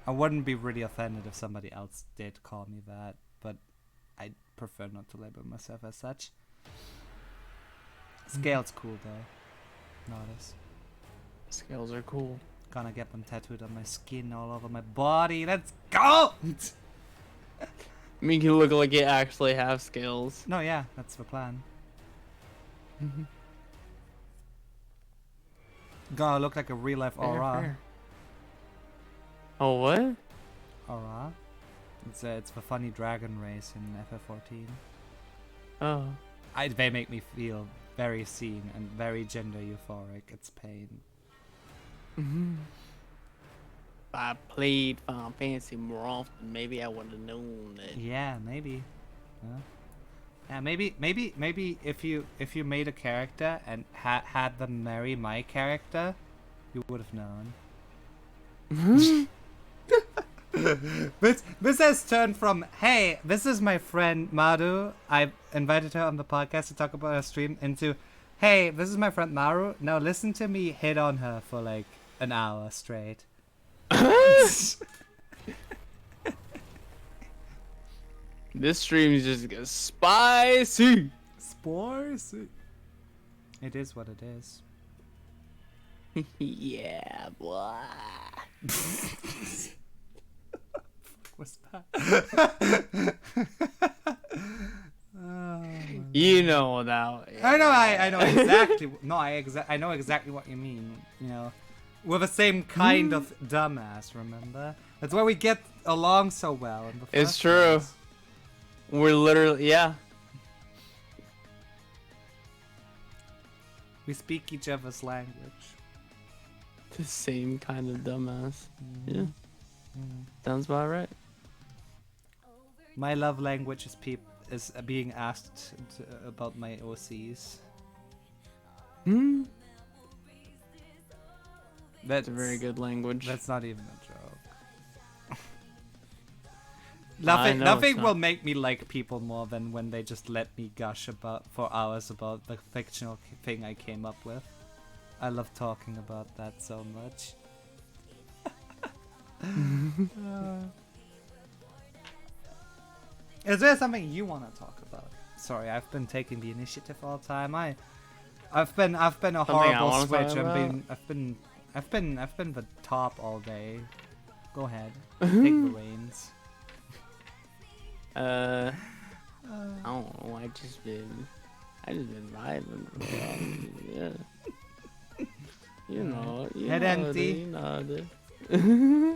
I wouldn't be really offended if somebody else did call me that, but I prefer not to label myself as such. Scale's cool though. Notice. Scales are cool. Gonna get them tattooed on my skin all over my body. Let's go! Make you look like you actually have scales. No, yeah, that's the plan. Gonna look like a real life Fair, aura. fair. Oh, what? Aura. It's the funny dragon race in FF14. Oh. They make me feel very seen and very gender euphoric. It's pain. If I played Final Fantasy more often, maybe I would have known that. Yeah, maybe. Yeah, maybe if you made a character and had them marry my character, you would have known. This has turned from, hey, this is my friend Maru, I invited her on the podcast to talk about her stream, into, hey, this is my friend Maru, now listen to me hit on her for like an hour straight. This stream is just spicy. Spicy. It is what it is. Yeah, boy. What's that? You know now. I know. I know exactly. No, I know exactly what you mean. You know, we're the same kind of dumbass. Remember? That's why we get along so well. In the It's first true. place. We're literally, yeah. We speak each other's language. The same kind of dumbass. Yeah. Mm. Sounds about right. My love language is being asked about my OCs. Hmm. That's It's a very good language. That's not even a joke. I Nothing, know nothing it's not. will make me like people more than when they just let me gush for hours about the fictional thing I came up with. I love talking about that so much. Is there something you want to talk about? Sorry, I've been taking the initiative all the time. I've been a Something I horrible wanna switch. talk I've been the top all day. Go ahead, take the reins. I don't know. I just been vibing. Yeah. You know. Head empty. You know the,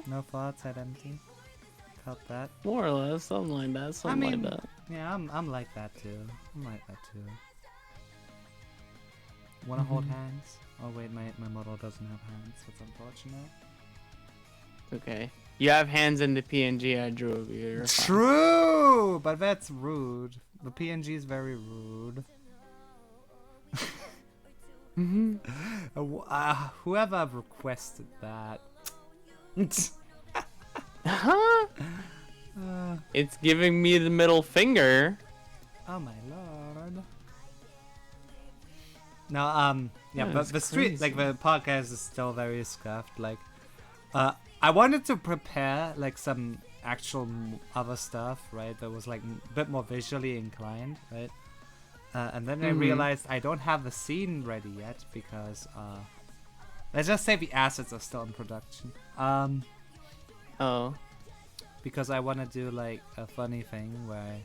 No thoughts, head empty. Felt that. more or less, something like that. Something mean, like that. Yeah, I'm like that too. I'm like that too. Wanna hold hands? Oh wait, my model doesn't have hands. That's unfortunate. Okay. You have hands in the PNG I drew of you. You're fine. True, but that's rude. The PNG is very rude. Whoever requested that. It's giving me the middle finger. Oh my lord. No, yeah, Yeah, but it's the street, crazy. like the podcast is still very scuffed. Like, I wanted to prepare like some actual other stuff, right? That was like a bit more visually inclined, right? And then I realized I don't have the scene ready yet because, let's just say the assets are still in production. Oh. Because I want to do like a funny thing where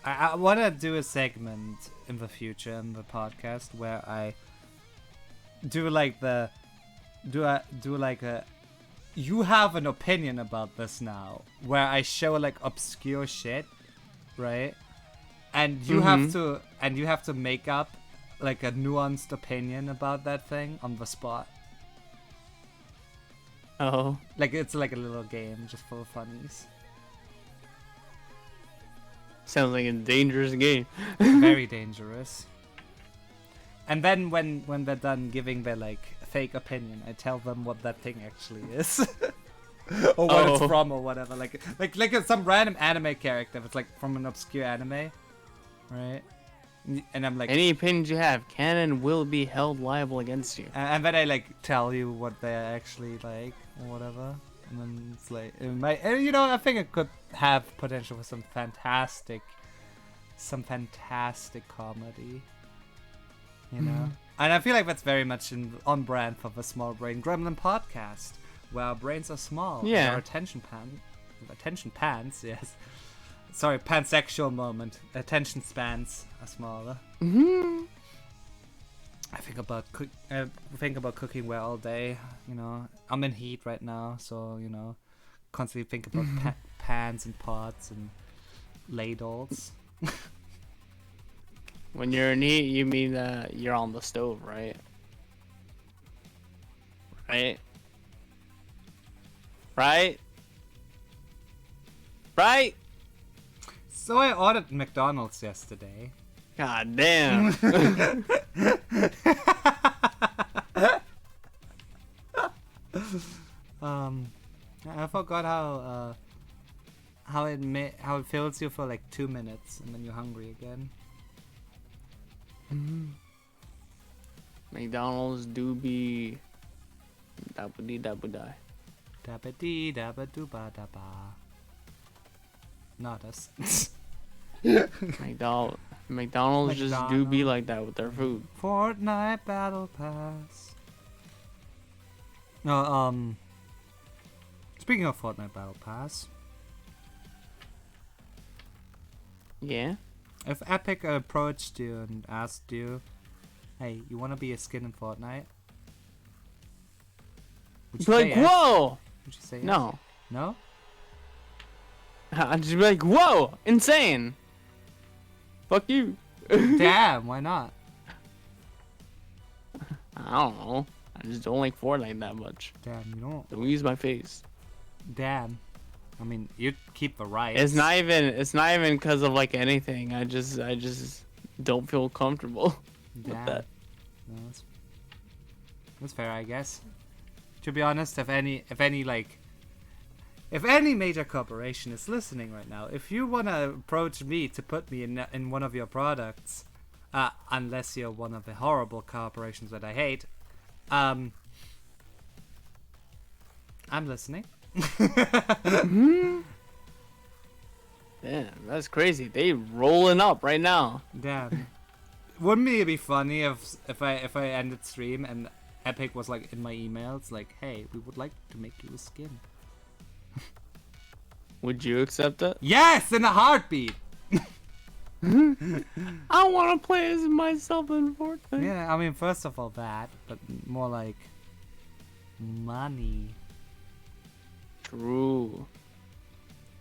I want to do a segment in the future in the podcast where I do like you have an opinion about this now, where I show like obscure shit, right? And you have to make up like a nuanced opinion about that thing on the spot. Oh. Like it's like a little game just full of funnies. Sounds like a dangerous game. Very dangerous. And then when they're done giving their like fake opinion, I tell them what that thing actually is. Or what it's from or whatever. Like some random anime character that's like from an obscure anime. Right? And I'm like, Any opinions you have can and will be held liable against you. and then I like tell you what they're actually like or whatever. And then it's like it might, and, you know, I think it could have potential for some fantastic comedy. You know? And I feel like that's very much on brand for the Small Brain Gremlin podcast, where our brains are small. and Yeah. Our attention pans, yes. Sorry, pansexual moment. Attention spans are smaller. I think about cooking well all day. You know, I'm in heat right now, so you know, constantly think about pans and pots and ladles. When you're in heat, you mean you're on the stove, right? Right? Right? Right? So I ordered McDonald's yesterday. God damn. I forgot how it fills you for like 2 minutes and then you're hungry again. McDonald's do be dabba-dee dabba-die. Dabba dee dabba dooba dabba. Not us. McDonald's just do be like that with their food. Fortnite Battle Pass. No, speaking of Fortnite Battle Pass, Yeah? if Epic approached you and asked you, hey, you want to be a skin in Fortnite? Would you Like, say yes? whoa! Would you say yes? No. No? I'd just be like, whoa! Insane! Fuck you. Damn, why not? I don't know. I just don't like Fortnite that much. Damn, you don't. Don't use my face. Damn. I mean, you keep the rights. It's not even because of like anything. I just don't feel comfortable with Damn. that. No, that's fair, I guess. To be honest, if any major corporation is listening right now, if you wanna approach me to put me in one of your products, unless you're one of the horrible corporations that I hate, I'm listening. Damn, that's crazy. They rolling up right now. Damn. Wouldn't it be funny if I ended stream and Epic was like in my emails like, hey, we would like to make you a skin. Would you accept it? Yes, in a heartbeat. I want to play as myself in Fortnite. Yeah, I mean, first of all that, but more like money. True.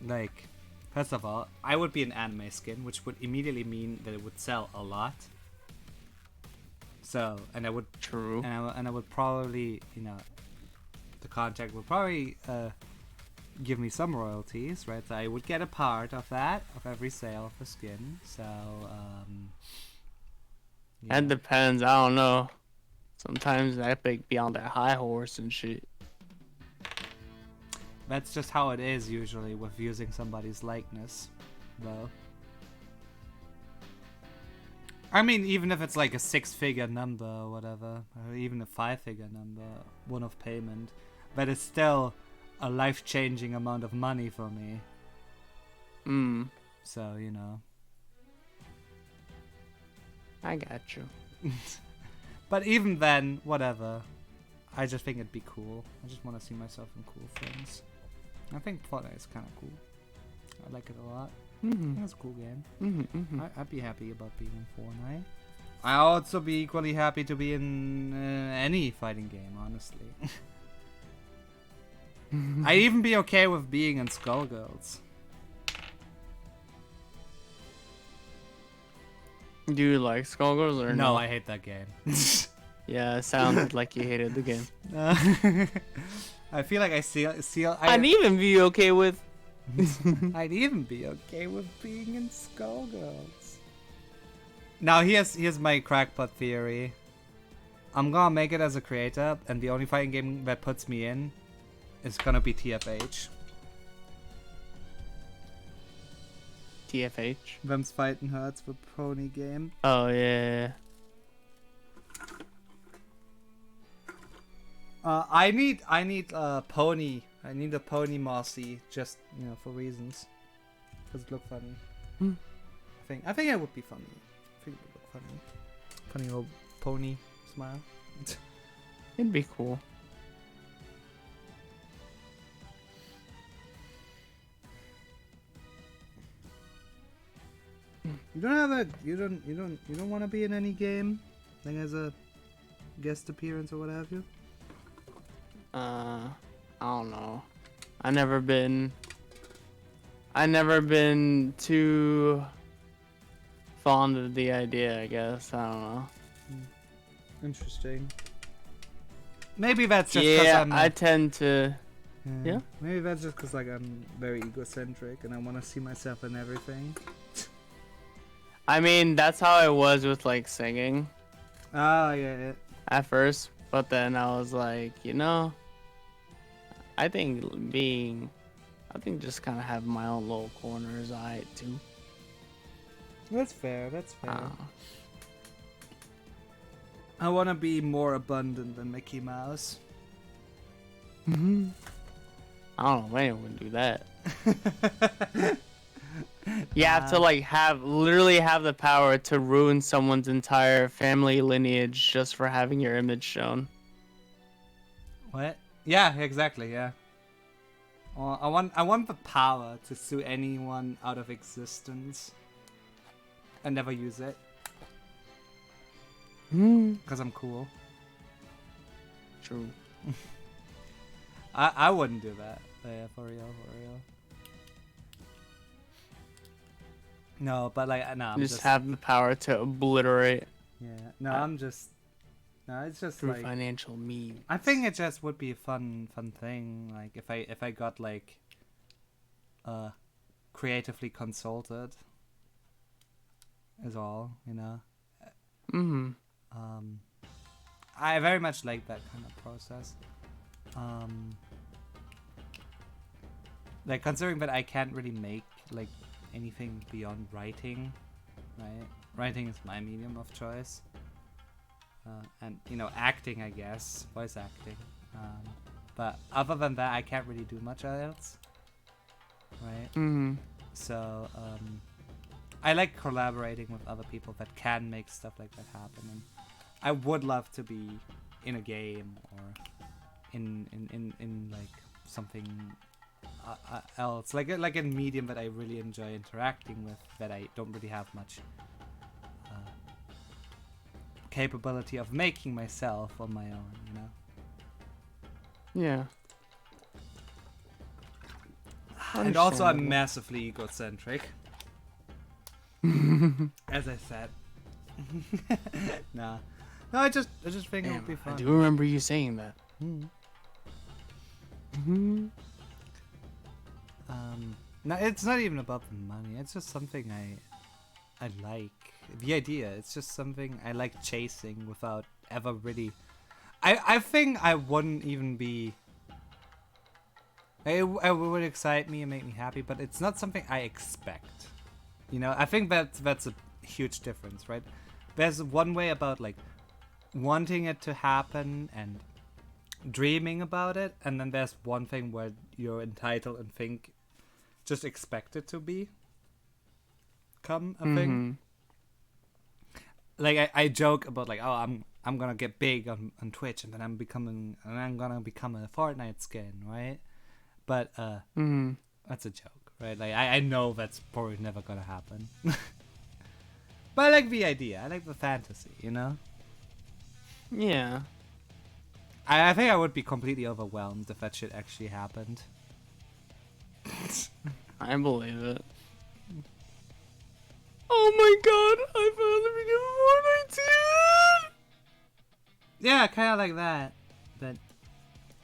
Like, first of all, I would be an anime skin, which would immediately mean that it would sell a lot. So, and I would, True. and I would probably, the contract would probably give me some royalties, right? So I would get a part of that, of every sale of a skin. So, yeah. That depends. I don't know. Sometimes Epic be on that high horse and shit. That's just how it is usually with using somebody's likeness, though. I mean, even if it's like a 6-figure number or whatever, or even a 5-figure number, one of payment, but it's still a life-changing amount of money for me. So, I got you. But even then, whatever. I just think it'd be cool. I just want to see myself in cool things. I think Fortnite is kind of cool. I like it a lot. I think it's a cool game. I'd be happy about being in Fortnite. I'd also be equally happy to be in any fighting game, honestly. I'd even be okay with being in Skullgirls. Do you like Skullgirls or no? No, I hate that game. Yeah, it sounded like you hated the game. I feel like I'd even be okay with. I'd even be okay with being in Skullgirls. Now here's my crackpot theory. I'm gonna make it as a creator, and the only fighting game that puts me in is gonna be TFH. TFH. Them's Fighting Hurts with Pony game. Oh yeah. I need pony. I need a pony mossy, just for reasons, because it look funny. I think it would be funny. I think it would look funny. Funny little pony smile. It'd be cool. You don't want to be in any game, like as a guest appearance or what have you. I don't know. I never been too fond of the idea, I guess. I don't know. Interesting. Maybe that's just because Yeah, I'm. I tend to. Yeah? Maybe that's just because like I'm very egocentric and I want to see myself in everything. I mean, that's how I was with like singing Oh yeah. at first, but then I was like, I think just kind of have my own little corner is alright too. That's fair. That's fair. Uh, I want to be more abundant than Mickey Mouse. I don't know if anyone would do that. You have to like literally have the power to ruin someone's entire family lineage just for having your image shown. What? Yeah, exactly. Yeah. Well, I want the power to sue anyone out of existence and never use it because I'm cool. True. I wouldn't do that. Yeah, for real, for real. No, but like no, I'm Just have the power to obliterate yeah. No, I'm just. No, it's just through like. financial means. I think it just would be a fun thing. Like if I got like. Creatively consulted. Is all, you know. I very much like that kind of process. Like considering that I can't really make like anything beyond writing, right? Writing is my medium of choice, and acting, I guess, voice acting. But other than that, I can't really do much else, right? So I like collaborating with other people that can make stuff like that happen, and I would love to be in a game or in like something else, like a medium that I really enjoy interacting with, that I don't really have much capability of making myself on my own, Yeah. And also I'm massively egocentric. As I said. No, I just think it would be fun. I do remember you saying that. No, it's not even about the money. It's just something I like. The idea. It's just something I like chasing without ever really. I think I wouldn't even be. It would excite me and make me happy, but it's not something I expect. I think that's a huge difference, right? There's one way about like wanting it to happen and dreaming about it, and then there's one thing where you're entitled and think just expect it to become a thing. Like I joke about like, oh, I'm gonna get big on Twitch and then I'm gonna become a Fortnite skin, right? But that's a joke, right? Like I know that's probably never gonna happen. But I like the idea. I like the fantasy, Yeah. I think I would be completely overwhelmed if that shit actually happened. I believe it. Oh my god, I finally became a Fortnite too! Yeah, kind of like that, but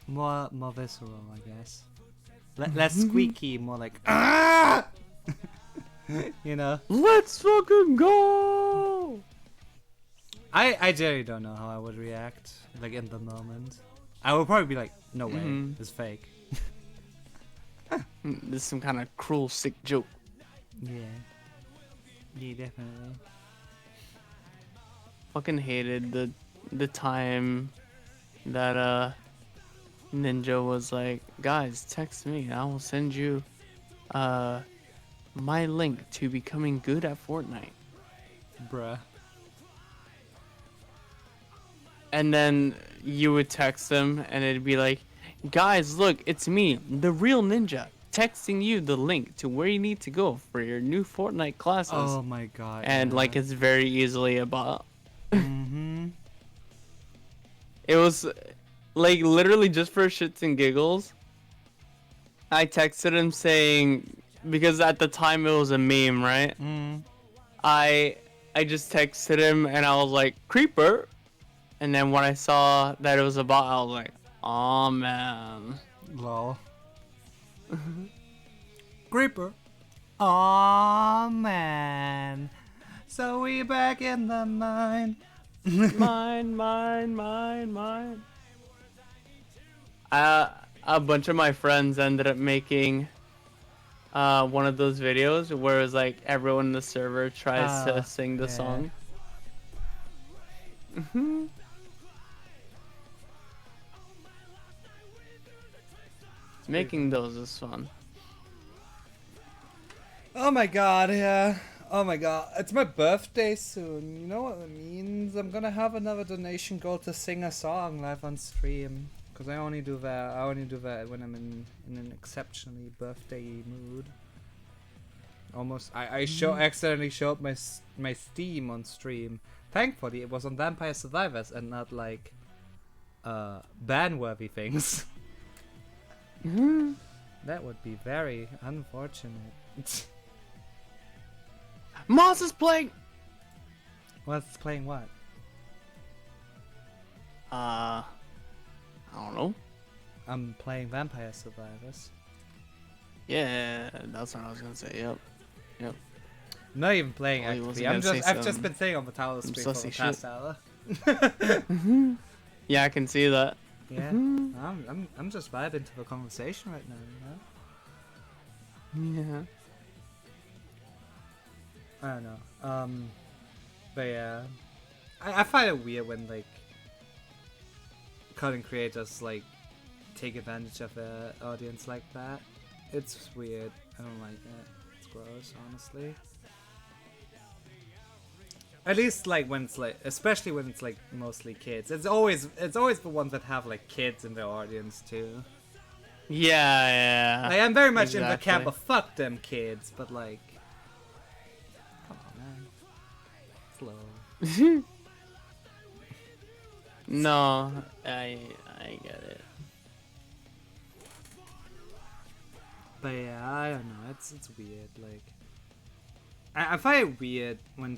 more visceral, I guess. Less squeaky, more like ah! Let's fucking go! I generally don't know how I would react, like in the moment. I would probably be like, no way, it's fake. This is some kind of cruel, sick joke. Yeah, definitely. Fucking hated the time that Ninja was like, guys, text me and I will send you my link to becoming good at Fortnite. Bruh. And then you would text them and it'd be like, guys, look, it's me, the real Ninja, texting you the link to where you need to go for your new Fortnite classes. Oh my god. And yeah. like, it's very easily a bot. Mm-hmm. It was like literally just for shits and giggles. I texted him saying, because at the time it was a meme, right? I just texted him and I was like, creeper. And then when I saw that it was a bot, I was like, oh man. Lol. Creeper. Aw, man. So we back in the mine. Mine. A bunch of my friends ended up making one of those videos where it was like everyone in the server tries to sing the song. Making those is fun. Oh my god, yeah. Oh my god, it's my birthday soon. You know what that means? I'm gonna have another donation goal to sing a song live on stream. Cause I only do that. I only do that when I'm in an exceptionally birthday mood. Almost, I accidentally showed my Steam on stream. Thankfully, it was on Vampire Survivors and not like ban-worthy things. That would be very unfortunate. Moss is playing. What's playing what? I don't know. I'm playing Vampire Survivors. Yeah, that's what I was gonna say. Yep. I'm not even playing Oh, he wasn't actively. gonna say I've just some- been sitting on the tower some stream for the sussy past shit. hour. Yeah, I can see that. Yeah, I'm just vibing to the conversation right now. You know? Yeah. I don't know. But yeah, I find it weird when like content creators like take advantage of the audience like that. It's weird. I don't like it. It's gross, honestly. At least like when it's like, especially when it's like mostly kids. It's always the ones that have like kids in their audience too. Yeah. Like, I'm very much in the Exactly. camp of fuck them kids, but like, come on, man, slow. No, I get it. But yeah, I don't know. It's weird. Like, I find it weird when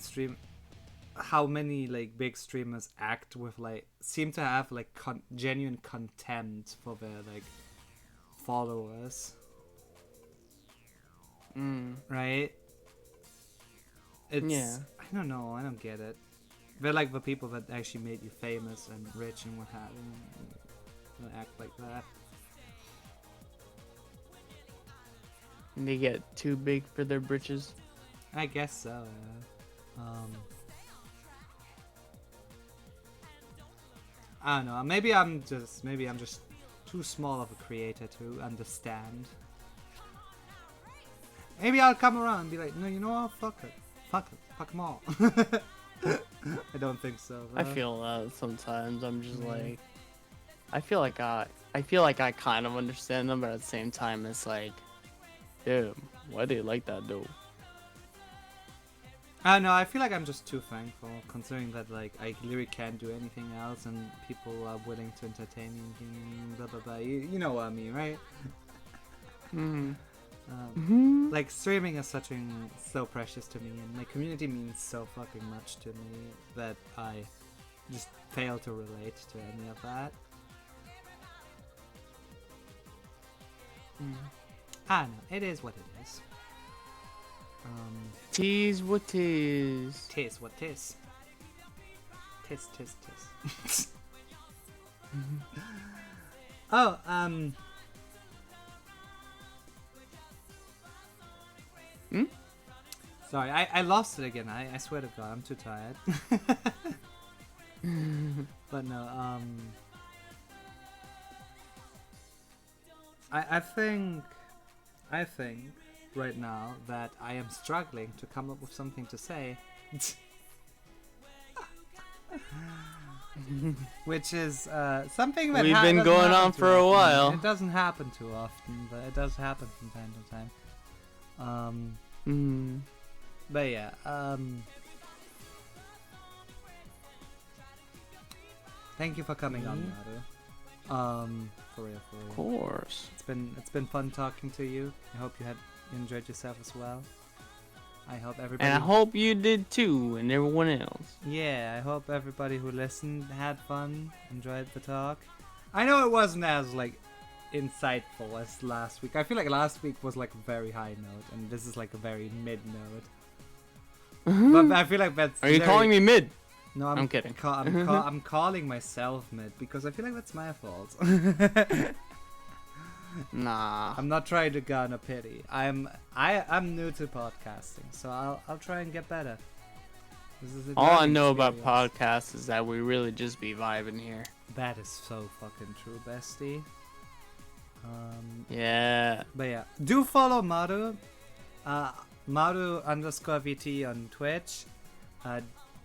how many like big streamers act with like seem to have like genuine contempt for their like followers. Right? It's Yeah. I don't know. I don't get it. They're like the people that actually made you famous and rich and what have you. And act like that. And they get too big for their britches. I guess so. Yeah. I don't know. Maybe I'm just too small of a creator to understand. Maybe I'll come around and be like, no, you know what? Fuck them all. I don't think so. I Bro. feel that sometimes. I'm just like, I feel like I kind of understand them, but at the same time, it's like, dude, why do you like that, dude? I don't know. I feel like I'm just too thankful, considering that like I literally can't do anything else, and people are willing to entertain me. And blah blah blah. You know what I mean, right? Like streaming is so precious to me, and my community means so fucking much to me that I just fail to relate to any of that. I don't know. It is what it is. Tease what tease. Tis what tis. Tis tis tis. Oh, Sorry, I lost it again. I swear to God, I'm too tired. But no, I think right now that I am struggling to come up with something to say. Which is something that We've been doesn't going happen on too for a often. while. It doesn't happen too often, but it does happen from time to time. But yeah, thank you for coming on, Maru. For real, for real. Of course. It's been fun talking to you. I hope you enjoyed yourself as well. I hope everybody. And I hope you did too, and everyone else. Yeah, I hope everybody who listened had fun, enjoyed the talk. I know it wasn't as like insightful as last week. I feel like last week was like a very high note, and this is like a very mid note. But I feel like that's. Are you calling me mid? No, I'm kidding. I'm calling myself mid because I feel like that's my fault. Nah. I'm not trying to garner pity. I'm new to podcasting, so I'll try and get better. This is a All I learning know about experience. podcasts is that we really just be vibing here. That is so fucking true, bestie. Yeah. But yeah, do follow Maru. Maru_VT on Twitch.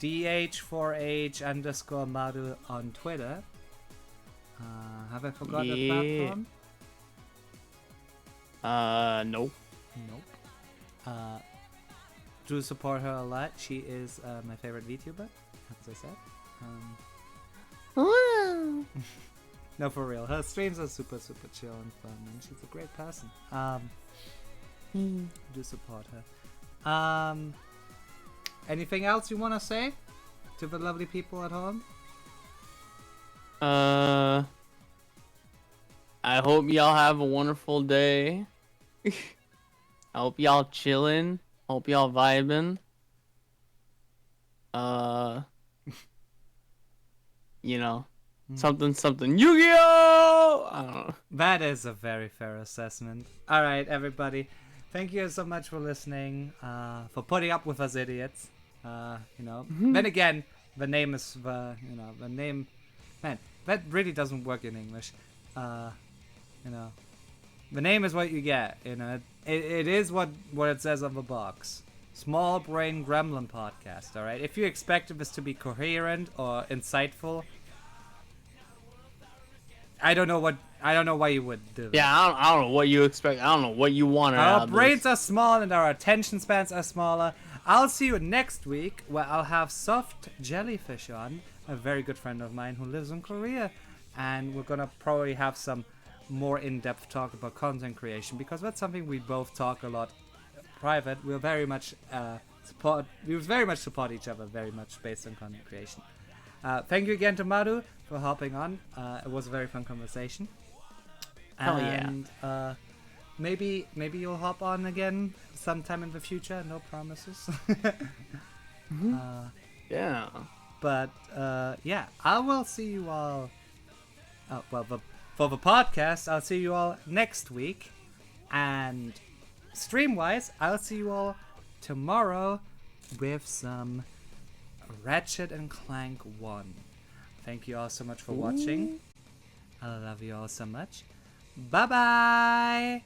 DH4H_Maru on Twitter. Have I forgotten a platform? Nope. Nope. Do support her a lot. She is my favorite VTuber, as I said. No, for real. Her streams are super, super chill and fun, and she's a great person. Do support her. Anything else you want to say to the lovely people at home? I hope y'all have a wonderful day. I hope y'all chilling. Hope y'all vibing. You know, something Yu-Gi-Oh! I don't know. That is a very fair assessment. All right, everybody. Thank you so much for listening, for putting up with us idiots. Then again, the name is the name. Man, that really doesn't work in English. The name is what you get. It is what it says on the box. Small Brain Gremlin Podcast. All right. If you expected this to be coherent or insightful, I don't know why you would do that. Yeah, I don't know what you expect. I don't know what you want. Our brains are small and our attention spans are smaller. I'll see you next week where I'll have Soft Jellyfish on, a very good friend of mine who lives in Korea. And we're going to probably have some more in-depth talk about content creation because that's something we both talk a lot private. We're very much support each other very much based on content creation. Thank you again to Maru for hopping on. It was a very fun conversation. Hell and maybe you'll hop on again sometime in the future. No promises. Yeah. But yeah, I will see you all. For the podcast, I'll see you all next week, and stream-wise, I'll see you all tomorrow with some Ratchet and Clank 1. Thank you all so much for watching. I love you all so much. Bye bye.